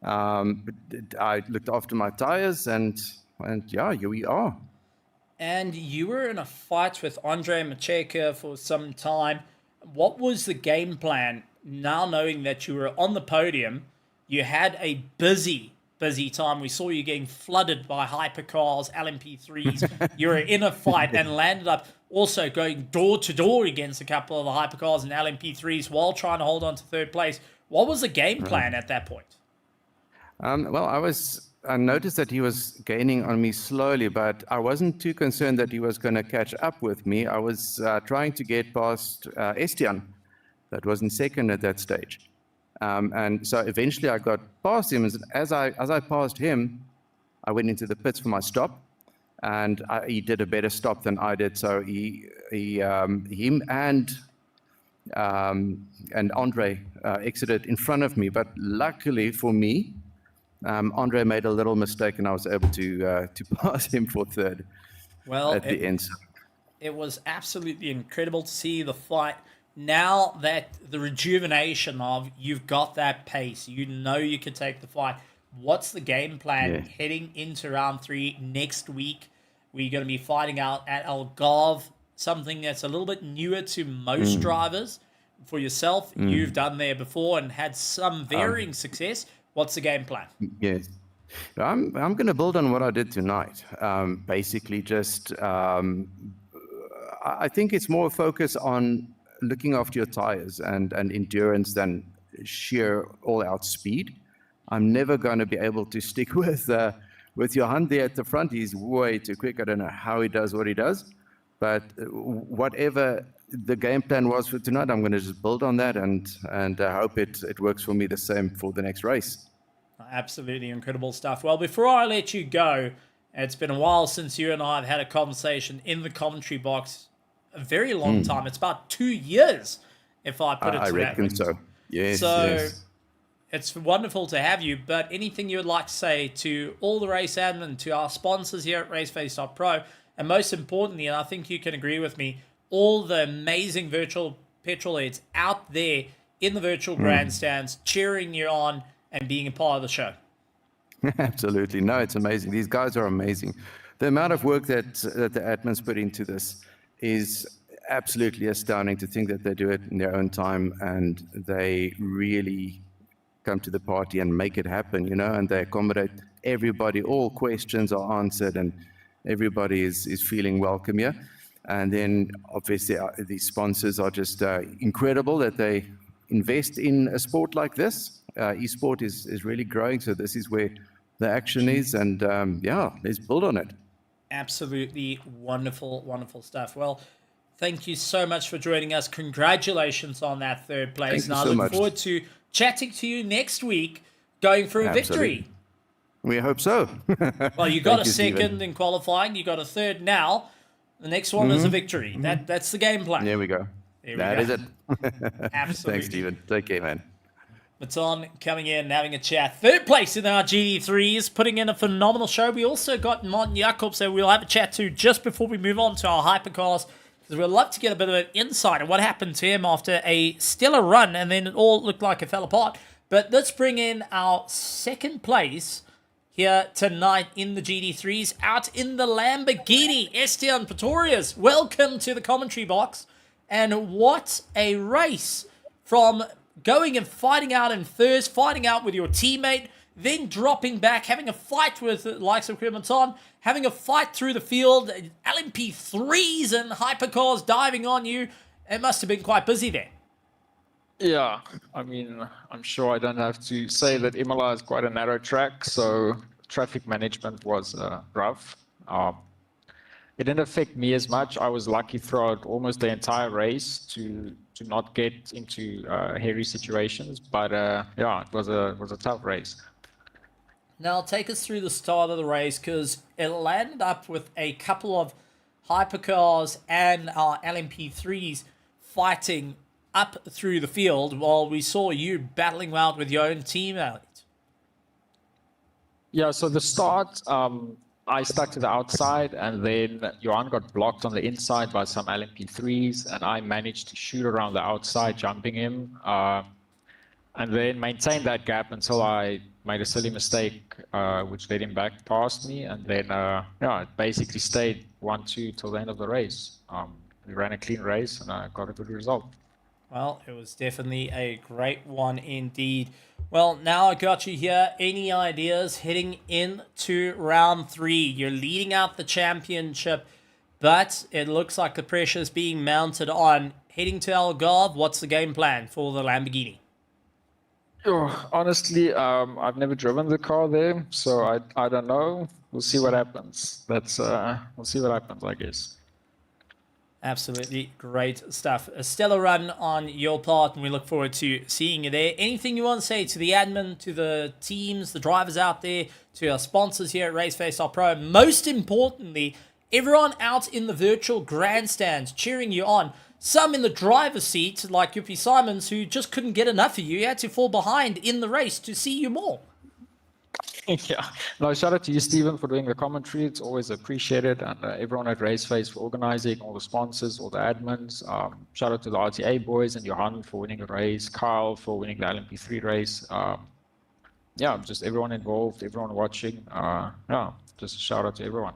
I looked after my tires, and yeah, here we are. And you were in a fight with Andre Macheka for some time. What was the game plan now knowing that you were on the podium? You had a busy time. We saw you getting flooded by hypercars, LMP3s. You were in a fight and landed up also going door to door against a couple of the hypercars and LMP3s while trying to hold on to third place. What was the game plan at that point? Well, I noticed that he was gaining on me slowly, but I wasn't too concerned that he was going to catch up with me. I was trying to get past Estienne, that was in second at that stage. And so eventually I got past him. As I passed him, I went into the pits for my stop, and he did a better stop than I did. So him and Andre exited in front of me. But luckily for me, Andre made a little mistake, and I was able to pass him for third at the end. It was absolutely incredible to see the fight. Now that the rejuvenation of you've got that pace, you know you can take the fight. What's the game plan heading into round 3 next week? We're going to be fighting out at Algarve, something that's a little bit newer to most drivers. For yourself, you've done there before and had some varying success. What's the game plan? Yes. I'm going to build on what I did tonight. Basically, just I think it's more focus on looking after your tires and endurance than sheer all-out speed. I'm never going to be able to stick with Johan there at the front. He's way too quick. I don't know how he does what he does. But whatever the game plan was for tonight, I'm going to just build on that and hope it works for me the same for the next race. Absolutely incredible stuff. Well, before I let you go, it's been a while since you and I have had a conversation in the commentary box. A very long time. It's about 2 years, if I put it to that. I reckon so. Yes. So yes. It's wonderful to have you, but anything you would like to say to all the race admin, to our sponsors here at RaceFace.Pro, and most importantly, and I think you can agree with me, all the amazing virtual petrol heads out there in the virtual grandstands cheering you on and being a part of the show. Absolutely. No, it's amazing. These guys are amazing. The amount of work that the admins put into this is absolutely astounding, to think that they do it in their own time and they really come to the party and make it happen, and they accommodate everybody. All questions are answered and everybody is feeling welcome here. And then obviously these sponsors are just incredible that they invest in a sport like this. Esport is really growing, so this is where the action is, and let's build on it. Absolutely wonderful, wonderful stuff. Well, thank you so much for joining us. Congratulations on that third place. And I look forward to chatting to you next week, going for a victory. We hope so. Well, you got a second in qualifying. You got a third now. The next one is a victory. That's the game plan. There we go. That is it. Absolutely. Thanks, Stephen. Take care, man. Maton coming in, having a chat. Third place in our GD3s, putting in a phenomenal show. We also got Martin Jacobs, so we'll have a chat to just before we move on to our hypercars, because we'd love to get a bit of an insight on what happened to him after a stellar run, and then it all looked like it fell apart. But let's bring in our second place here tonight in the GD3s, out in the Lamborghini, Esteban Pretorius. Welcome to the commentary box. And what a race, from going and fighting out in first, fighting out with your teammate, then dropping back, having a fight with the likes of Cremonton, having a fight through the field, LMP3s and hypercars diving on you. It must have been quite busy there. Yeah, I mean, I'm sure I don't have to say that Imola is quite a narrow track, so traffic management was rough. It didn't affect me as much. I was lucky throughout almost the entire race to not get into hairy situations, but yeah, it was a tough race. Now take us through the start of the race, because it landed up with a couple of hypercars and our LMP3s fighting up through the field while we saw you battling out with your own teammate. Yeah, so the start, I stuck to the outside, and then Johan got blocked on the inside by some LMP3s, and I managed to shoot around the outside, jumping him, and then maintain that gap until I made a silly mistake, which led him back past me, and then yeah, it basically stayed 1-2 till the end of the race. We ran a clean race, and I got a good result. Well, it was definitely a great one indeed. Well, now I got you here. Any ideas heading into round 3? You're leading out the championship, but it looks like the pressure is being mounted on. Heading to Algarve, what's the game plan for the Lamborghini? Oh, honestly, I've never driven the car there, so I don't know. We'll see what happens. We'll see what happens, I guess. Absolutely great stuff. A stellar run on your part, and we look forward to seeing you there. Anything you want to say to the admin, to the teams, the drivers out there, to our sponsors here at RaceFace.Pro, most importantly, everyone out in the virtual grandstands cheering you on. Some in the driver's seat, like Yuppie Simons, who just couldn't get enough of you. You had to fall behind in the race to see you more. Yeah. No, shout out to you, Stephen, for doing the commentary. It's always appreciated. And everyone at RaceFace for organizing, all the sponsors, all the admins. Shout out to the RTA boys and Johan for winning the race, Kyle for winning the LMP3 race. Yeah, just everyone involved, everyone watching. Yeah, just a shout out to everyone.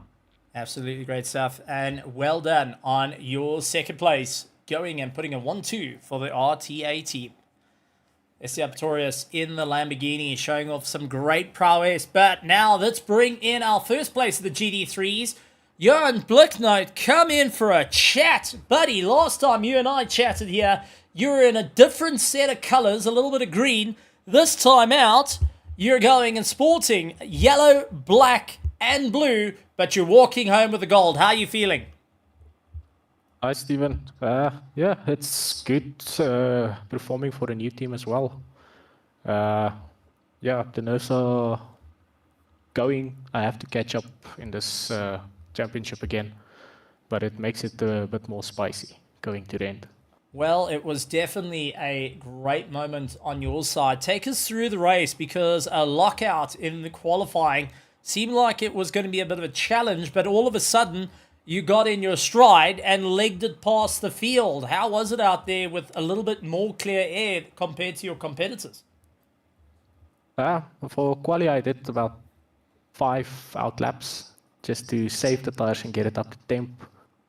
Absolutely great stuff. And well done on your second place, going and putting a 1-2 for the RTA team. Esteban Pistorius in the Lamborghini, showing off some great prowess. But now let's bring in our first place of the GT3s. Johan Blicknote, come in for a chat. Buddy, last time you and I chatted here, you were in a different set of colors, a little bit of green. This time out, you're going and sporting yellow, black, and blue, but you're walking home with the gold. How are you feeling? Hi, Stephen. Yeah, it's good performing for a new team as well. Yeah, the nerves are going. I have to catch up in this championship again, but it makes it a bit more spicy going to the end. Well, it was definitely a great moment on your side. Take us through the race, because a lockout in the qualifying seemed like it was going to be a bit of a challenge, but all of a sudden you got in your stride and legged it past the field. How was it out there with a little bit more clear air compared to your competitors? For quali, I did about 5 out laps just to save the tires and get it up to temp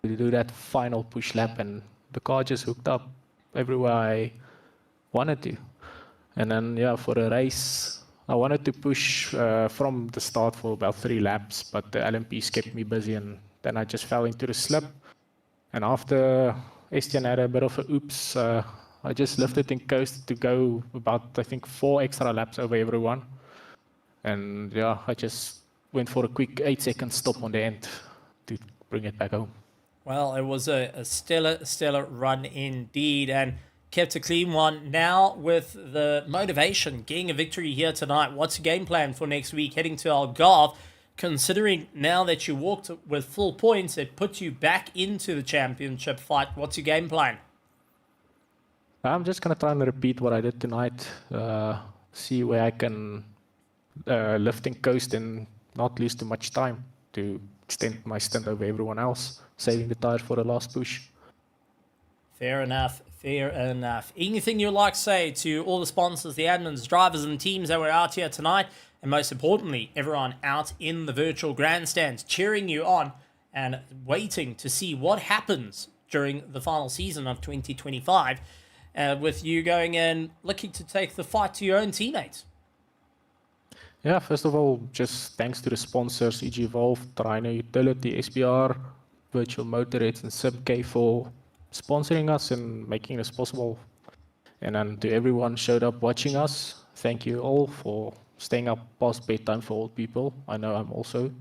to do that final push lap, and the car just hooked up everywhere I wanted to. And then, yeah, for the race, I wanted to push from the start for about 3 laps, but the LMPs kept me busy, and then I just fell into the slip. And after Estienne had a bit of a oops, I just lifted and coasted to go about, I think, 4 extra laps over everyone. And yeah, I just went for a quick 8-second stop on the end to bring it back home. Well, it was a stellar run indeed, and kept a clean one. Now with the motivation, getting a victory here tonight, what's the game plan for next week heading to Algarve? Considering now that you walked with full points, it puts you back into the championship fight. What's your game plan? I'm just going to try and repeat what I did tonight, see where I can lift and coast and not lose too much time to extend my stint over everyone else, saving the tires for the last push. Fair enough. Fair enough. Anything you'd like to say to all the sponsors, the admins, drivers, and teams that were out here tonight, and most importantly, everyone out in the virtual grandstands cheering you on and waiting to see what happens during the final season of 2025, with you going and looking to take the fight to your own teammates? Yeah, first of all, just thanks to the sponsors, EG Evolve, Rhino Utility, SBR, Virtual MotorHeads, and SimGrid for sponsoring us and making this possible. And then to everyone showed up watching us, thank you all for staying up past bedtime for old people. I know I'm also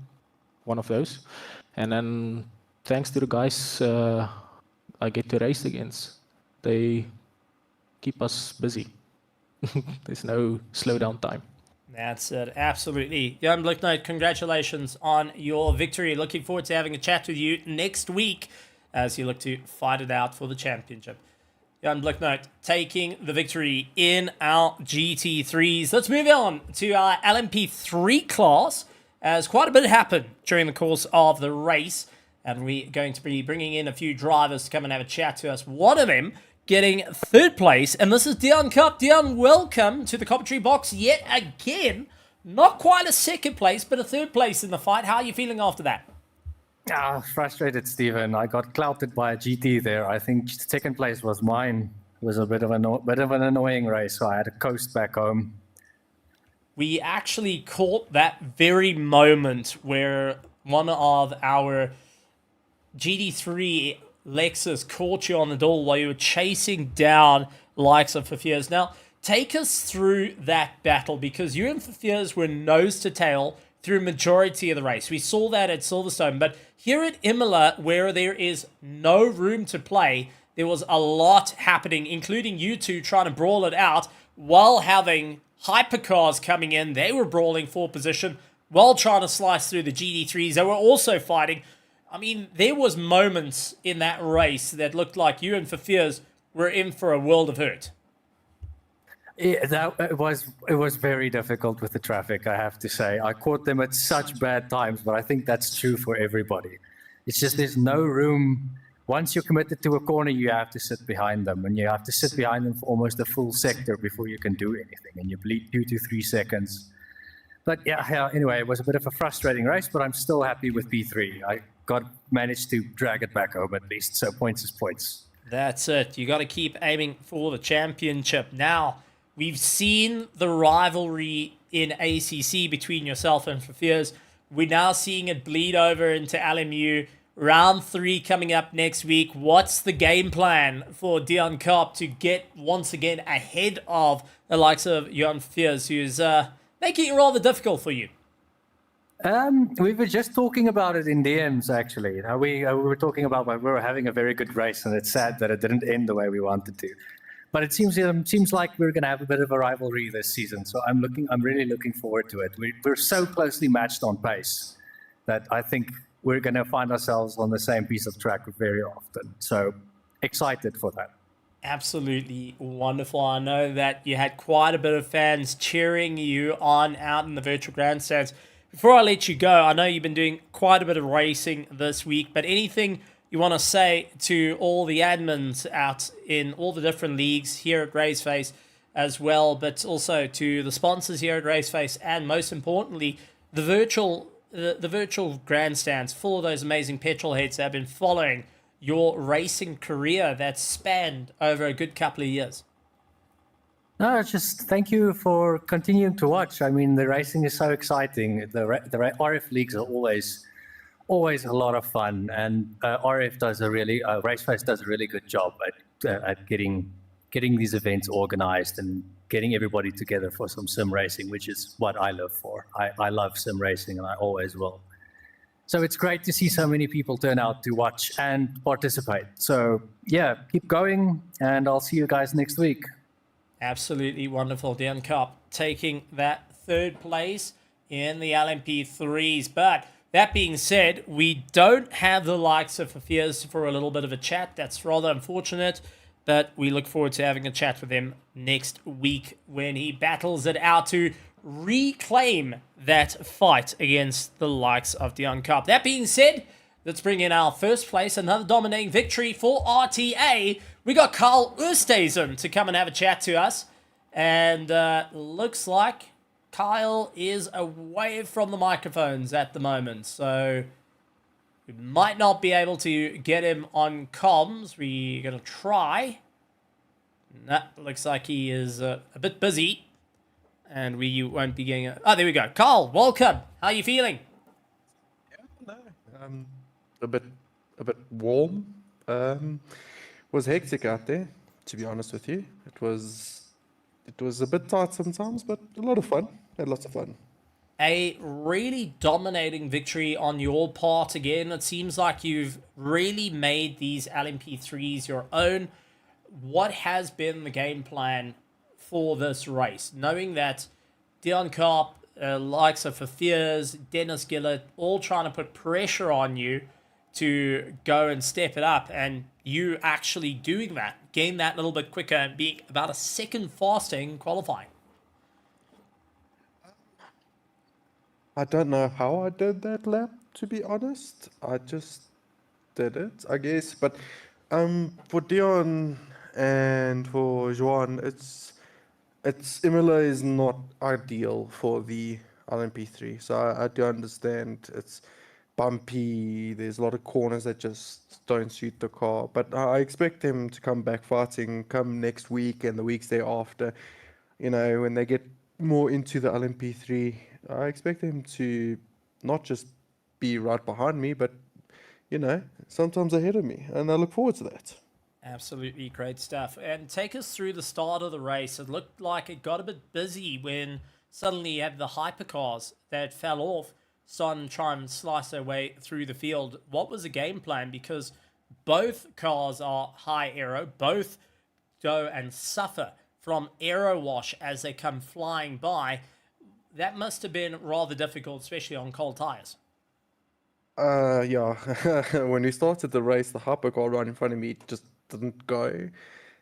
one of those. And then thanks to the guys I get to race against. They keep us busy. There's no slowdown time. That's it, absolutely. Johan Blicknote, congratulations on your victory. Looking forward to having a chat with you next week as you look to fight it out for the championship. Johan Blicknote taking the victory in our GT3s. Let's move on to our LMP3 class, as quite a bit happened during the course of the race, and we're going to be bringing in a few drivers to come and have a chat to us. One of them getting third place, and this is Dion Cup. Dion, welcome to the commentary box yet again. not quite a second place, but a third place in the fight. How are you feeling after that? Frustrated, Stephen. I got clouted by a GT there. I think second place was mine. It was a bit of an annoying race, so I had to coast back home. We actually caught that very moment where one of our GT3 Lexus caught you on the door while you were chasing down likes of Fafirs. Now, take us through that battle, because you and Fafirs were nose to tail through majority of the race. We saw that at Silverstone, but here at Imola, where there is no room to play, there was a lot happening, including you two trying to brawl it out while having hypercars coming in. They were brawling for position while trying to slice through the GT3s. They were also fighting. I mean, there was moments in that race that looked like you and Fafirs were in for a world of hurt. It was very difficult with the traffic, I have to say. I caught them at such bad times, but I think that's true for everybody. It's just there's no room. Once you're committed to a corner, you have to sit behind them, and you have to sit behind them for almost a full sector before you can do anything, and you bleed 2 to 3 seconds. But yeah, anyway, it was a bit of a frustrating race, but I'm still happy with P3. I managed to drag it back home at least, so points is points. That's it. You got to keep aiming for the championship. Now, we've seen the rivalry in ACC between yourself and Fafirs. We're now seeing it bleed over into LMU. Round 3 coming up next week. What's the game plan for Dion Kopp to get once again ahead of the likes of Johan Fafirs, who's making it rather difficult for you? We were just talking about it in DMs, actually. We were talking about we were having a very good race, and it's sad that it didn't end the way we wanted to. But it seems like we're going to have a bit of a rivalry this season, so I'm really looking forward to it. We're so closely matched on pace that I think we're going to find ourselves on the same piece of track very often. So excited for that. Absolutely wonderful. I know that you had quite a bit of fans cheering you on out in the virtual grandstands. Before I let you go, I know you've been doing quite a bit of racing this week, but anything you want to say to all the admins out in all the different leagues here at RaceFace as well, but also to the sponsors here at RaceFace, and most importantly, the virtual grandstands full of those amazing petrol heads that have been following your racing career that's spanned over a good couple of years? No, just thank you for continuing to watch. I mean, the racing is so exciting. The RF leagues are always a lot of fun, and RF does RaceFace does a really good job at getting these events organized and getting everybody together for some sim racing, which is what I live for. I love sim racing, and I always will. So it's great to see so many people turn out to watch and participate. So yeah, keep going, and I'll see you guys next week. Absolutely wonderful. Dion Kopp taking that third place in the LMP3s. But that being said, we don't have the likes of Fafirs for a little bit of a chat. That's rather unfortunate, but we look forward to having a chat with him next week when he battles it out to reclaim that fight against the likes of Dion Kopp. That being said, let's bring in our first place, another dominating victory for RTA. We got Carl Oosthuizen to come and have a chat to us. And looks like Kyle is away from the microphones at the moment. So we might not be able to get him on comms. We're going to try. Nah, looks like he is a bit busy. And we won't be getting... Oh, there we go. Carl, welcome. How are you feeling? Yeah, no. A bit warm. Was hectic out there, to be honest with you. It was a bit tight sometimes, but a lot of fun. Had lots of fun. A really dominating victory on your part again. It seems like you've really made these LMP3s your own. What has been the game plan for this race? Knowing that Dion Kopp, likes of Fafirs, Dennis Gillett, all trying to put pressure on you to go and step it up, and you actually doing that, getting that little bit quicker and being about a second faster in qualifying. I don't know how I did that lap, to be honest. I just did it, I guess. But for Dion and for Johan, it's Imola is not ideal for the LMP3. So I do understand it's bumpy. There's a lot of corners that just don't suit the car. But I expect them to come back fighting come next week and the weeks thereafter. When they get more into the LMP3, I expect them to not just be right behind me, but, sometimes ahead of me. And I look forward to that. Absolutely great stuff. And take us through the start of the race. It looked like it got a bit busy when suddenly you had the hypercars that fell off, starting to try and slice their way through the field. What was the game plan? Because both cars are high aero, both go and suffer from aero wash as they come flying by. That must have been rather difficult, especially on cold tires. Yeah. When we started the race, the hypercar right in front of me just didn't go.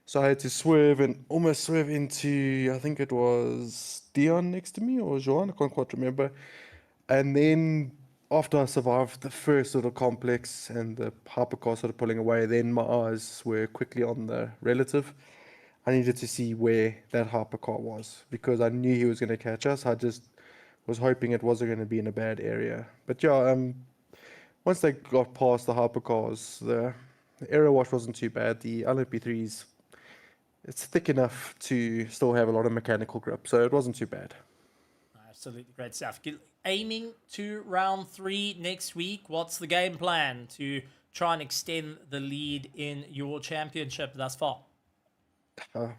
So I had to swerve and almost swerve into, I think it was Dion next to me or Joan, I can't quite remember. And then after I survived the first little complex and the hypercar started pulling away, then my eyes were quickly on the relative. I needed to see where that hypercar was because I knew he was going to catch us. I just was hoping it wasn't going to be in a bad area. But yeah, once they got past the hypercars, the aero wash wasn't too bad. The LMP3s, it's thick enough to still have a lot of mechanical grip, so it wasn't too bad. Absolutely great stuff. Aiming to round 3 next week. What's the game plan to try and extend the lead in your championship thus far?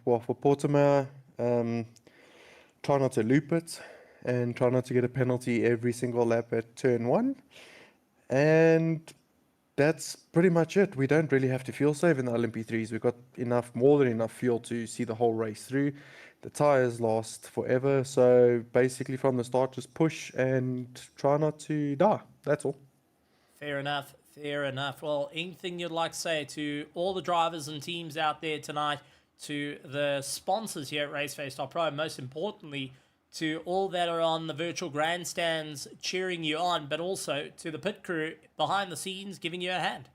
Well, for Portimão, try not to loop it and try not to get a penalty every single lap at turn 1. And that's pretty much it. We don't really have to fuel save in the LMP3s. We've got more than enough fuel to see the whole race through. The tires last forever. So basically from the start, just push and try not to die. That's all. Fair enough. Fair enough. Well, anything you'd like to say to all the drivers and teams out there tonight, to the sponsors here at RaceFace.Pro, and most importantly, to all that are on the virtual grandstands cheering you on, but also to the pit crew behind the scenes giving you a hand.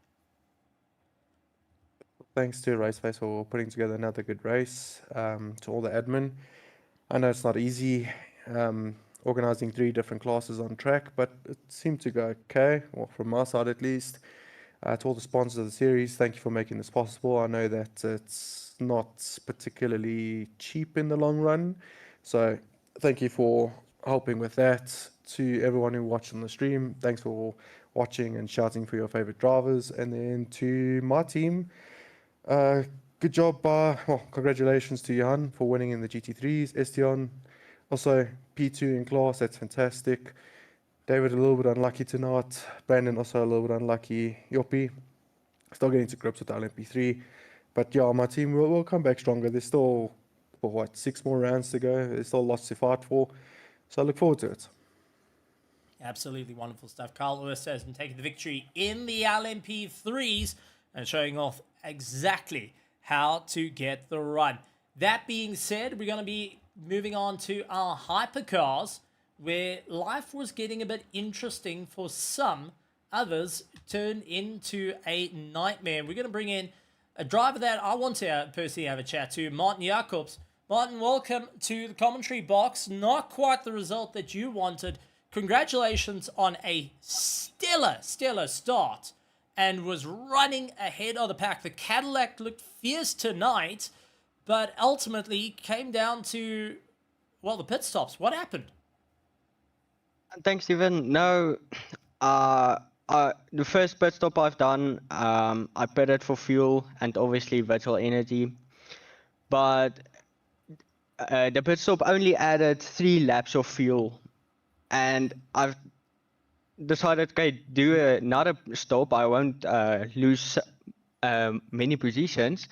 Thanks to RaceFace for putting together another good race. To all the admin, I know it's not easy organizing 3 different classes on track, but it seemed to go okay, well, from my side at least. To all the sponsors of the series, thank you for making this possible. I know that it's not particularly cheap in the long run, so thank you for helping with that. To everyone who watched on the stream, thanks for watching and shouting for your favorite drivers. And then to my team, good job. Congratulations to Johan for winning in the GT3s. Estion, also P2 in class, that's fantastic. David a little bit unlucky tonight. Brandon also a little bit unlucky. Yoppie, still getting to grips with the LMP3. But yeah, my team will come back stronger. There's still, 6 more rounds to go. There's still lots to fight for. So I look forward to it. Absolutely wonderful stuff. Carl Lewis says, and taking the victory in the LMP3s and showing off exactly how to get the run. That being said, we're going to be moving on to our hypercars, where life was getting a bit interesting for some. Others turned into a nightmare. We're going to bring in a driver that I want to personally have a chat to, Martin Jacobs. Martin, welcome to the commentary box. Not quite the result that you wanted. Congratulations on a stellar start, and was running ahead of the pack. The Cadillac looked fierce tonight, but ultimately came down to, well, the pit stops. What happened? Thanks, Steven. No, the first pit stop I've done, I pitted for fuel and obviously virtual energy, but the pit stop only added 3 laps of fuel, and I've decided, okay, do another stop. I won't lose many positions.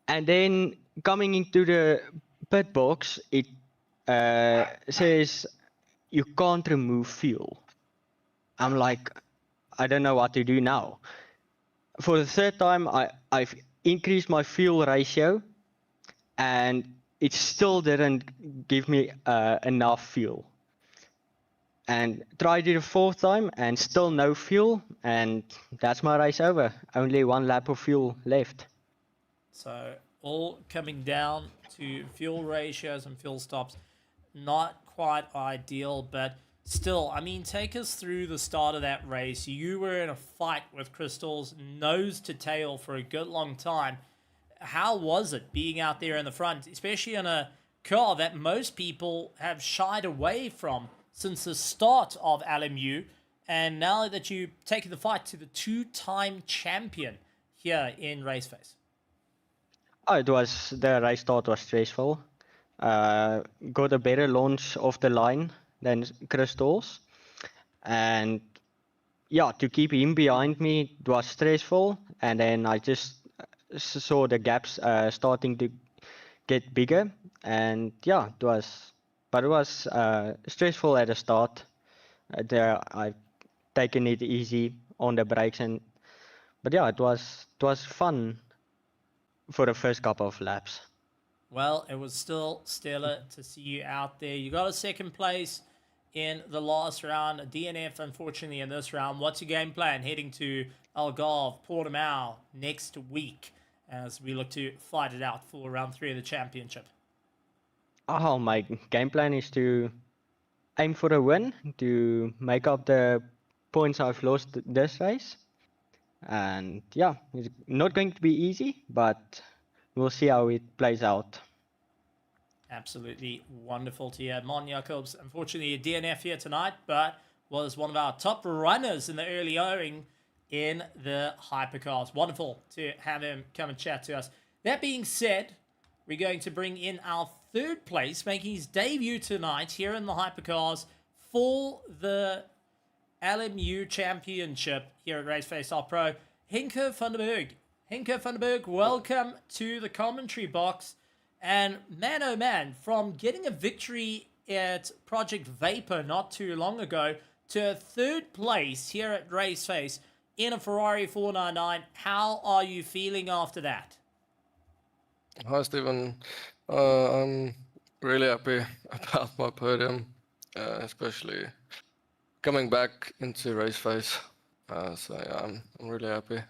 And then coming into the pit box, it says you can't remove fuel. I'm like, I don't know what to do now. For the 3rd time, I've increased my fuel ratio, and it still didn't give me enough fuel. And tried it a 4th time, and still no fuel, and that's my race over. Only 1 lap of fuel left. So all coming down to fuel ratios and fuel stops. not quite ideal, but still, I mean, take us through the start of that race. You were in a fight with Crystals, nose to tail for a good long time. How was it being out there in the front, especially in a car that most people have shied away from since the start of LMU, and now that you've taken the fight to the two-time champion here in RaceFace? Oh, the race start was stressful. Got a better launch off the line than Crystals, and yeah, to keep him behind me, it was stressful. And then I just saw the gaps starting to get bigger, and yeah, it was stressful at the start. There, I've taken it easy on the brakes, but yeah, it was fun for the first couple of laps. Well, it was still stellar to see you out there. You got a second place in the last round, a DNF, unfortunately, in this round. What's your game plan heading to Algarve, Portimão next week as we look to fight it out for round 3 of the championship? Oh, my game plan is to aim for a win, to make up the points I've lost this race. And yeah, it's not going to be easy, but we'll see how it plays out. Absolutely wonderful to hear. Mon Jacobs, unfortunately a DNF here tonight, but was one of our top runners in the early going in the Hypercars. Wonderful to have him come and chat to us. That being said, we're going to bring in our third place, making his debut tonight here in the Hypercars for the LMU Championship here at RaceFace.Pro, Henke van der Berg. Henke van der Berg, welcome to the commentary box. And man, oh man, from getting a victory at Project Vapor not too long ago to third place here at RaceFace in a Ferrari 499, how are you feeling after that? Hi, Stephen. I'm really happy about my podium, especially coming back into RaceFace. So yeah, I'm really happy.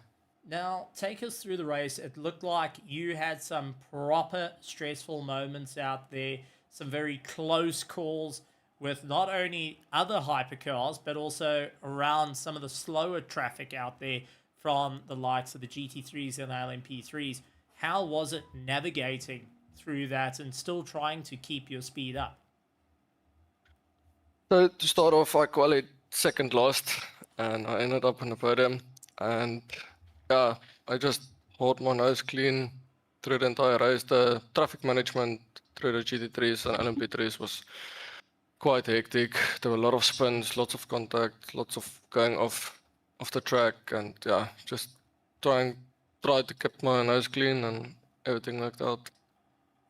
Now, take us through the race. It looked like you had some proper stressful moments out there, some very close calls with not only other hypercars, but also around some of the slower traffic out there from the likes of the GT3s and LMP3s. How was it navigating through that and still trying to keep your speed up? So to start off, I qualified second last, and I ended up on the podium. And yeah, I just held my nose clean through the entire race. The traffic management through the GT3s and LMP3s was quite hectic. There were a lot of spins, lots of contact, lots of going off the track, and yeah, just try to keep my nose clean and everything like that.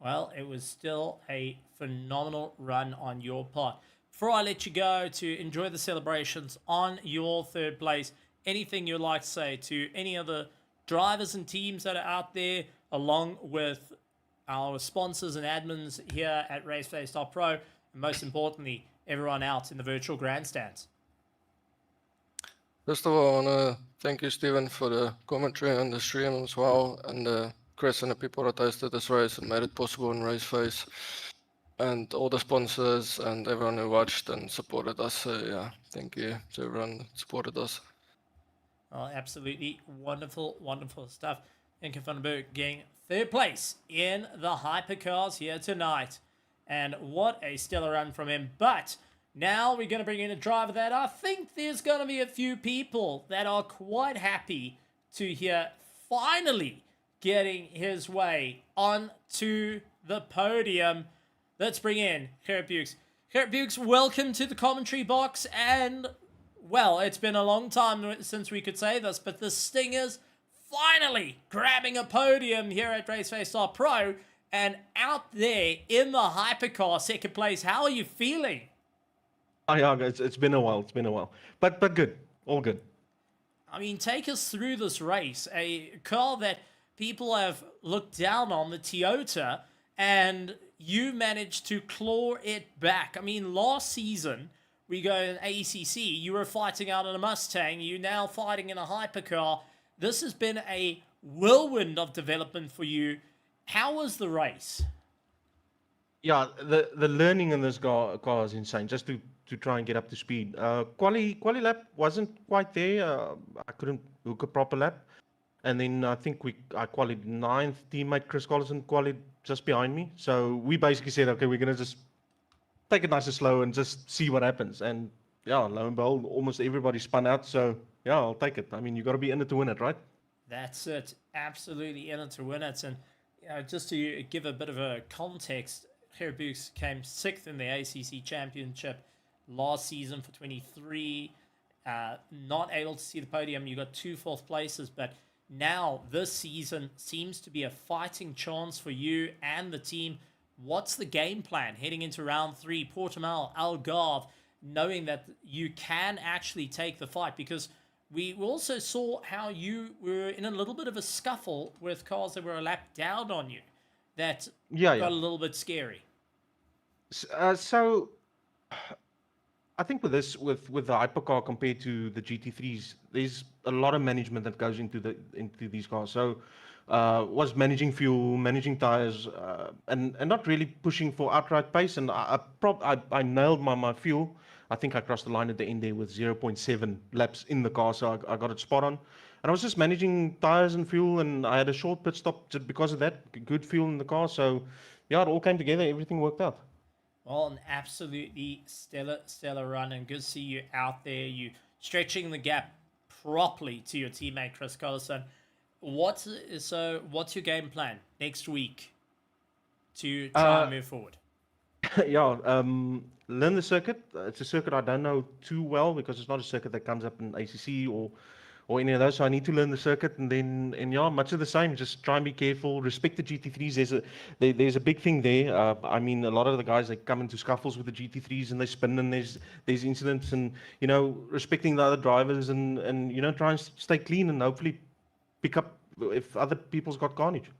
Well, it was still a phenomenal run on your part. Before I let you go to enjoy the celebrations on your third place, anything you'd like to say to any other drivers and teams that are out there, along with our sponsors and admins here at RaceFace.Pro, and most importantly, everyone out in the virtual grandstands? First of all, I want to thank you, Stephen, for the commentary and the stream as well, and Chris and the people that hosted this race and made it possible in RaceFace, and all the sponsors and everyone who watched and supported us. So yeah, thank you to everyone that supported us. Oh, absolutely wonderful, wonderful stuff. Henke van der Berg getting third place in the Hypercars here tonight. And what a stellar run from him. But now we're going to bring in a driver that I think there's going to be a few people that are quite happy to hear finally getting his way onto the podium. Let's bring in Gerrit Bukes. Gerrit Bukes, welcome to the commentary box. And, well, it's been a long time since we could say this, but the Stingers finally grabbing a podium here at RaceFace.Pro and out there in the Hypercar second place. How are you feeling? Oh, yeah, it's been a while. It's been a while. But good. All good. I mean, take us through this race. A car that people have looked down on, the Toyota, and you managed to claw it back. I mean, last season, we go in ACC, you were fighting out in a Mustang, you're now fighting in a hypercar. This has been a whirlwind of development for you. How was the race? Yeah, the learning in this car is insane. Just to try and get up to speed. Quali lap wasn't quite there. I couldn't hook a proper lap. And then I think I qualied 9th. Teammate Chris Collison qualied just behind me. So we basically said, okay, we're gonna just take it nice and slow and just see what happens. And yeah, lo and behold, almost everybody spun out. So yeah, I'll take it. I mean, you got to be in it to win it, right? That's it. Absolutely in it to win it. And just to give a bit of a context, Herbuks came 6th in the ACC Championship last season for 23. Not able to see the podium. You got 2 4th places, but now this season seems to be a fighting chance for you and the team. What's the game plan heading into round 3? Portimão, Algarve, knowing that you can actually take the fight, because we also saw how you were in a little bit of a scuffle with cars that were a lap down on you. That got a little bit scary. So I think with this, with the Hypercar compared to the GT3s, there's a lot of management that goes into these cars. So was managing fuel, managing tires, and not really pushing for outright pace. And I nailed my fuel. I think I crossed the line at the end there with 0.7 laps in the car, so I got it spot on. And I was just managing tires and fuel, and I had a short pit stop just because of that. Good fuel in the car, so yeah, it all came together. Everything worked out. Well, an absolutely stellar run, and good to see you out there. You stretching the gap properly to your teammate Chris Collison. What's your game plan next week to try and move forward? Yeah, learn the circuit. It's a circuit I don't know too well because it's not a circuit that comes up in ACC or any of those. So I need to learn the circuit, and yeah, much of the same. Just try and be careful. Respect the GT3s. There's a big thing there. I mean, a lot of the guys, they come into scuffles with the GT3s and they spin, and there's incidents, and respecting the other drivers, and try and stay clean and hopefully pick up if other people's got carnage.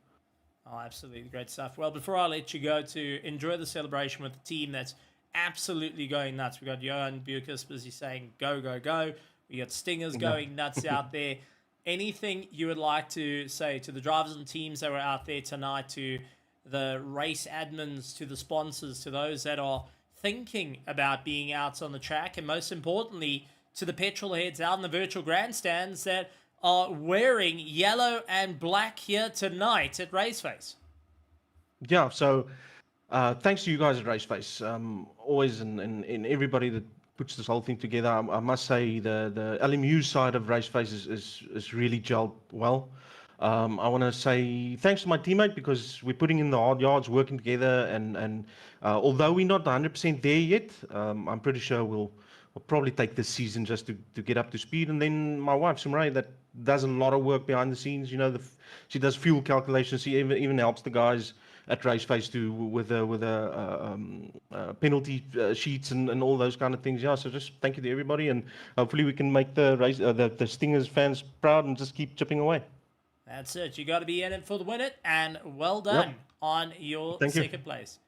Oh, absolutely great stuff. Well, before I let you go to enjoy the celebration with the team that's absolutely going nuts, we got Johan Bucas busy saying go, go, go. We got Stingers going nuts out there. Anything you would like to say to the drivers and teams that were out there tonight, to the race admins, to the sponsors, to those that are thinking about being out on the track, and most importantly, to the petrol heads out in the virtual grandstands that are wearing yellow and black here tonight at RaceFace? Yeah, so thanks to you guys at RaceFace, always, and everybody that puts this whole thing together. I must say the LMU side of RaceFace is really gelled well. I want to say thanks to my teammate, because we're putting in the hard yards, working together, and although we're not 100% there yet, I'm pretty sure we'll probably take this season just to get up to speed. And then my wife, Simray, that does a lot of work behind the scenes. She does fuel calculations. She even helps the guys at RaceFace with penalty sheets and all those kind of things. Yeah, so just thank you to everybody, and hopefully we can make the Stingers fans proud and just keep chipping away. That's it. You got to be in it for the win it, and well done on your second place.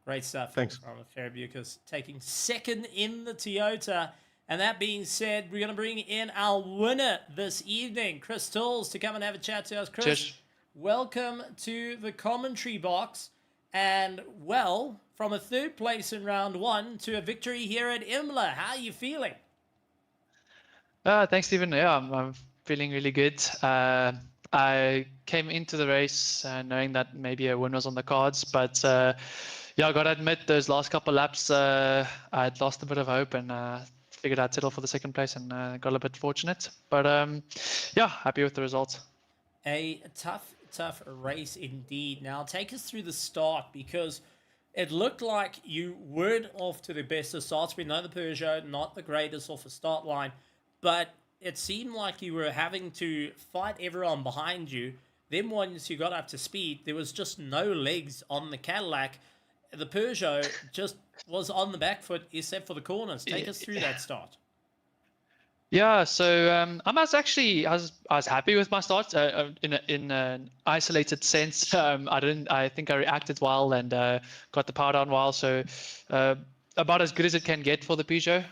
Great stuff. Thanks. From Herbuks taking 2nd in the Toyota. And that being said, we're going to bring in our winner this evening, Chris Tools, to come and have a chat to us. Chris, cheers. Welcome to the commentary box. And, well, from a 3rd place in round 1 to a victory here at Imola, how are you feeling? Thanks, Stephen. Yeah, I'm feeling really good. I came into the race knowing that maybe a win was on the cards, but yeah, I got to admit, those last couple of laps, I had lost a bit of hope, and figured I'd settle for the 2nd place, and got a bit fortunate. But yeah, happy with the results. A tough race indeed. Now, take us through the start, because it looked like you weren't off to the best of starts. We know the Peugeot, not the greatest off the start line, but it seemed like you were having to fight everyone behind you. Then once you got up to speed, there was just no legs on the Cadillac. The Peugeot just was on the back foot, except for the corners. Take us through that start. Yeah, so I was happy with my start in an isolated sense. I think I reacted well and got the power down well. So about as good as it can get for the Peugeot.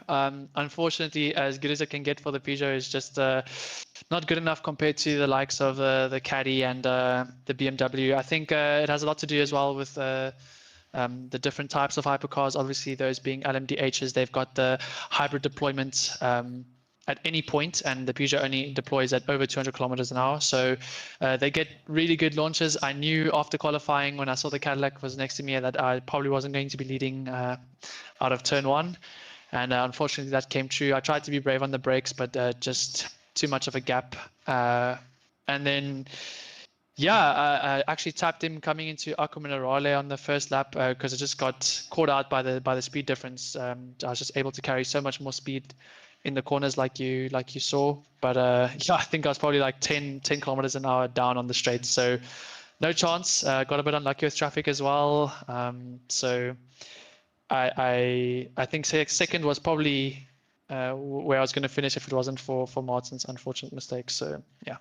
Unfortunately, as good as it can get for the Peugeot is just not good enough compared to the likes of the Caddy and the BMW. I think it has a lot to do as well with the different types of hypercars. Obviously, those being LMDHs, they've got the hybrid deployment at any point, and the Peugeot only deploys at over 200 kilometers an hour. So they get really good launches. I knew after qualifying, when I saw the Cadillac was next to me, that I probably wasn't going to be leading out of turn 1. And unfortunately, that came true. I tried to be brave on the brakes, but just too much of a gap. And then, I actually tapped him coming into Acqua Minerale on the first lap because I just got caught out by the speed difference. I was just able to carry so much more speed in the corners like you saw. But I think I was probably like 10 kilometers an hour down on the straight. So no chance. Got a bit unlucky with traffic as well. So I think second was probably where I was going to finish if it wasn't for Martin's unfortunate mistake. So yeah.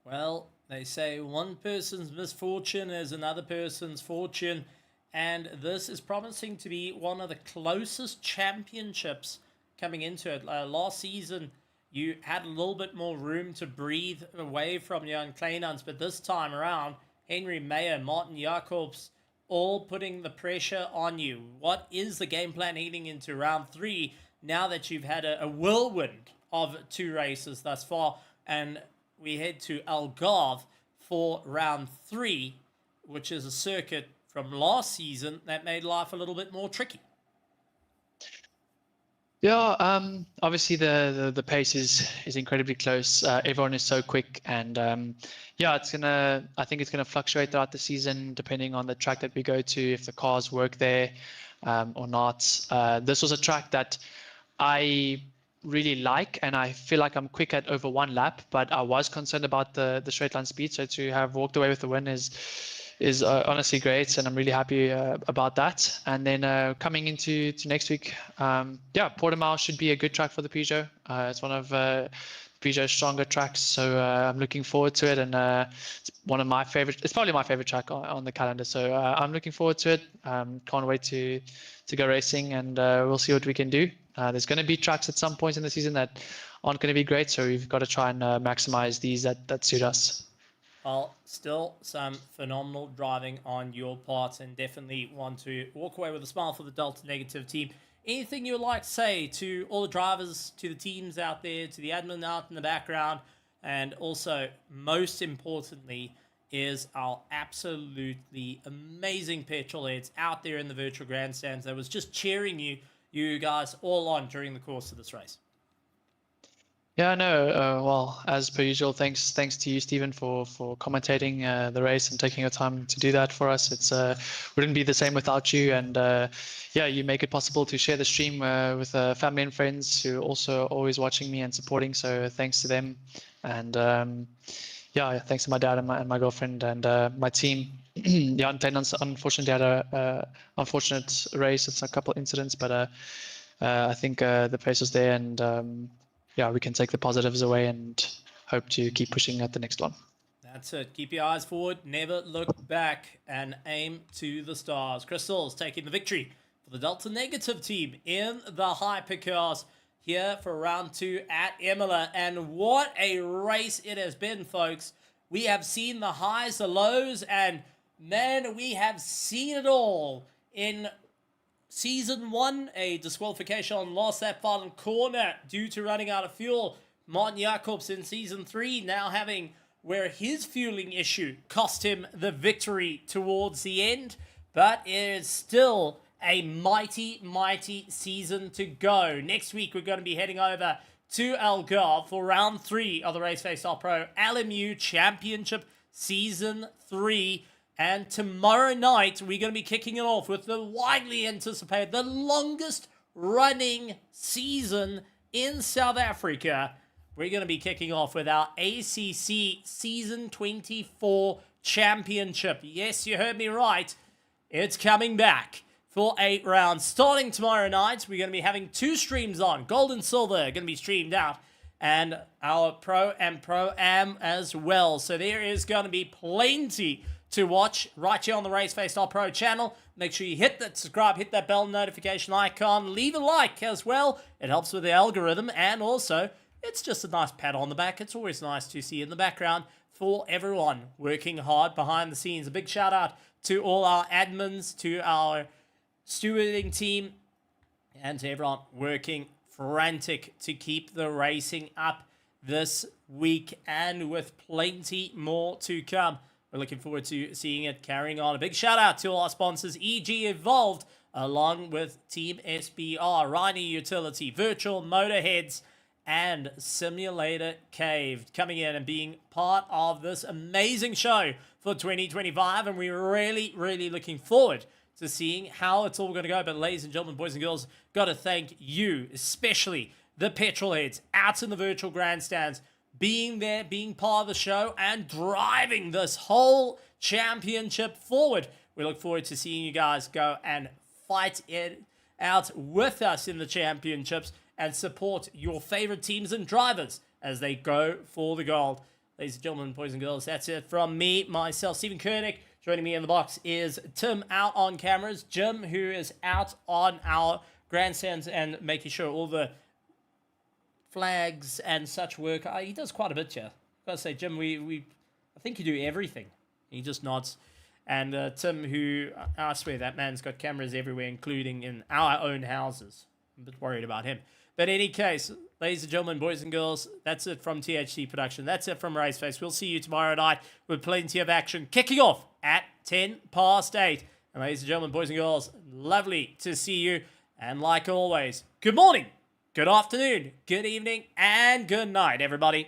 Well, they say one person's misfortune is another person's fortune, and this is promising to be one of the closest championships coming into it. Last season, you had a little bit more room to breathe away from young Kleinans, but this time around, Henry Mayer, Martin Jacobs, all putting the pressure on you. What is the game plan heading into round 3 now that you've had a whirlwind of 2 races thus far? And we head to Algarve for round 3, which is a circuit from last season that made life a little bit more tricky. Yeah, obviously the pace is incredibly close. Everyone is so quick, and I think it's gonna fluctuate throughout the season depending on the track that we go to, if the cars work there or not. This was a track that I really like, and I feel like I'm quick at over 1 lap, but I was concerned about the straight line speed. So to have walked away with the win is honestly great, and I'm really happy about that. And then coming into next week, Portimão should be a good track for the Peugeot. It's one of Peugeot's stronger tracks, so I'm looking forward to it, and it's one of my favorite. It's probably my favorite track on the calendar, so I'm looking forward to it. Can't wait to go racing, and we'll see what we can do. There's going to be tracks at some point in the season that aren't going to be great, so we've got to try and maximize these that suit us. Well, still some phenomenal driving on your part, and definitely want to walk away with a smile for the Delta Negative team. Anything you would like to say to all the drivers, to the teams out there, to the admin out in the background, and also, most importantly, is our absolutely amazing petrol heads out there in the virtual grandstands that was just cheering you guys all on during the course of this race. Yeah, no, well, as per usual, thanks to you, Stephen, for commentating the race and taking your time to do that for us. It's wouldn't be the same without you, and you make it possible to share the stream with family and friends who also always watching me and supporting. So thanks to them, and thanks to my dad and my girlfriend and my team. Unfortunately had a unfortunate race. It's a couple of incidents, but I think the pace was there, and we can take the positives away and hope to keep pushing at the next one. That's it. Keep your eyes forward, never look back, and aim to the stars. Crystal's taking the victory for the Delta Negative team in the Hypercars here for round 2 at Imola. And what a race it has been, folks. We have seen the highs, the lows, and man, we have seen it all. In Season 1, a disqualification on last lap final corner due to running out of fuel. Martin Jacobs in Season 3 now having where his fueling issue cost him the victory towards the end. But it is still a mighty, mighty season to go. Next week, we're going to be heading over to Algarve for round 3 of the RaceFace.Pro LMU Championship Season 3. And tomorrow night, we're going to be kicking it off with the widely anticipated, the longest running season in South Africa. We're going to be kicking off with our ACC Season 24 Championship. Yes, you heard me right. It's coming back for 8 rounds. Starting tomorrow night, we're going to be having 2 streams on. Gold and Silver are going to be streamed out, and our Pro and Pro-Am as well. So there is going to be plenty to watch right here on the RaceFace.Pro channel. Make sure you hit that subscribe, hit that bell notification icon, leave a like as well. It helps with the algorithm, and also, it's just a nice pat on the back. It's always nice to see in the background for everyone working hard behind the scenes. A big shout out to all our admins, to our stewarding team, and to everyone working frantic to keep the racing up this week, and with plenty more to come. We're looking forward to seeing it carrying on. A big shout out to all our sponsors, EG Evolved, along with Team SBR, Rhino Utility, Virtual MotorHeads, and Simulator Cave, coming in and being part of this amazing show for 2025. And we're really, really looking forward to seeing how it's all going to go. But ladies and gentlemen, boys and girls, got to thank you, especially the petrol heads out in the virtual grandstands, being there, being part of the show, and driving this whole championship forward. We look forward to seeing you guys go and fight it out with us in the championships and support your favorite teams and drivers as they go for the gold. Ladies and gentlemen, boys and girls, that's it from me, myself, Stephen Koenig. Joining me in the box is Tim out on cameras. Jim, who is out on our grandstands and making sure all the flags and such work. He does quite a bit here. I've got to say, Jim, I think you do everything. He just nods. And Tim, who, I swear, that man's got cameras everywhere, including in our own houses. I'm a bit worried about him. But in any case, ladies and gentlemen, boys and girls, that's it from THC Production. That's it from RaceFace. We'll see you tomorrow night with plenty of action, kicking off at 8:10. And ladies and gentlemen, boys and girls, lovely to see you. And like always, good morning, good afternoon, good evening, and good night, everybody.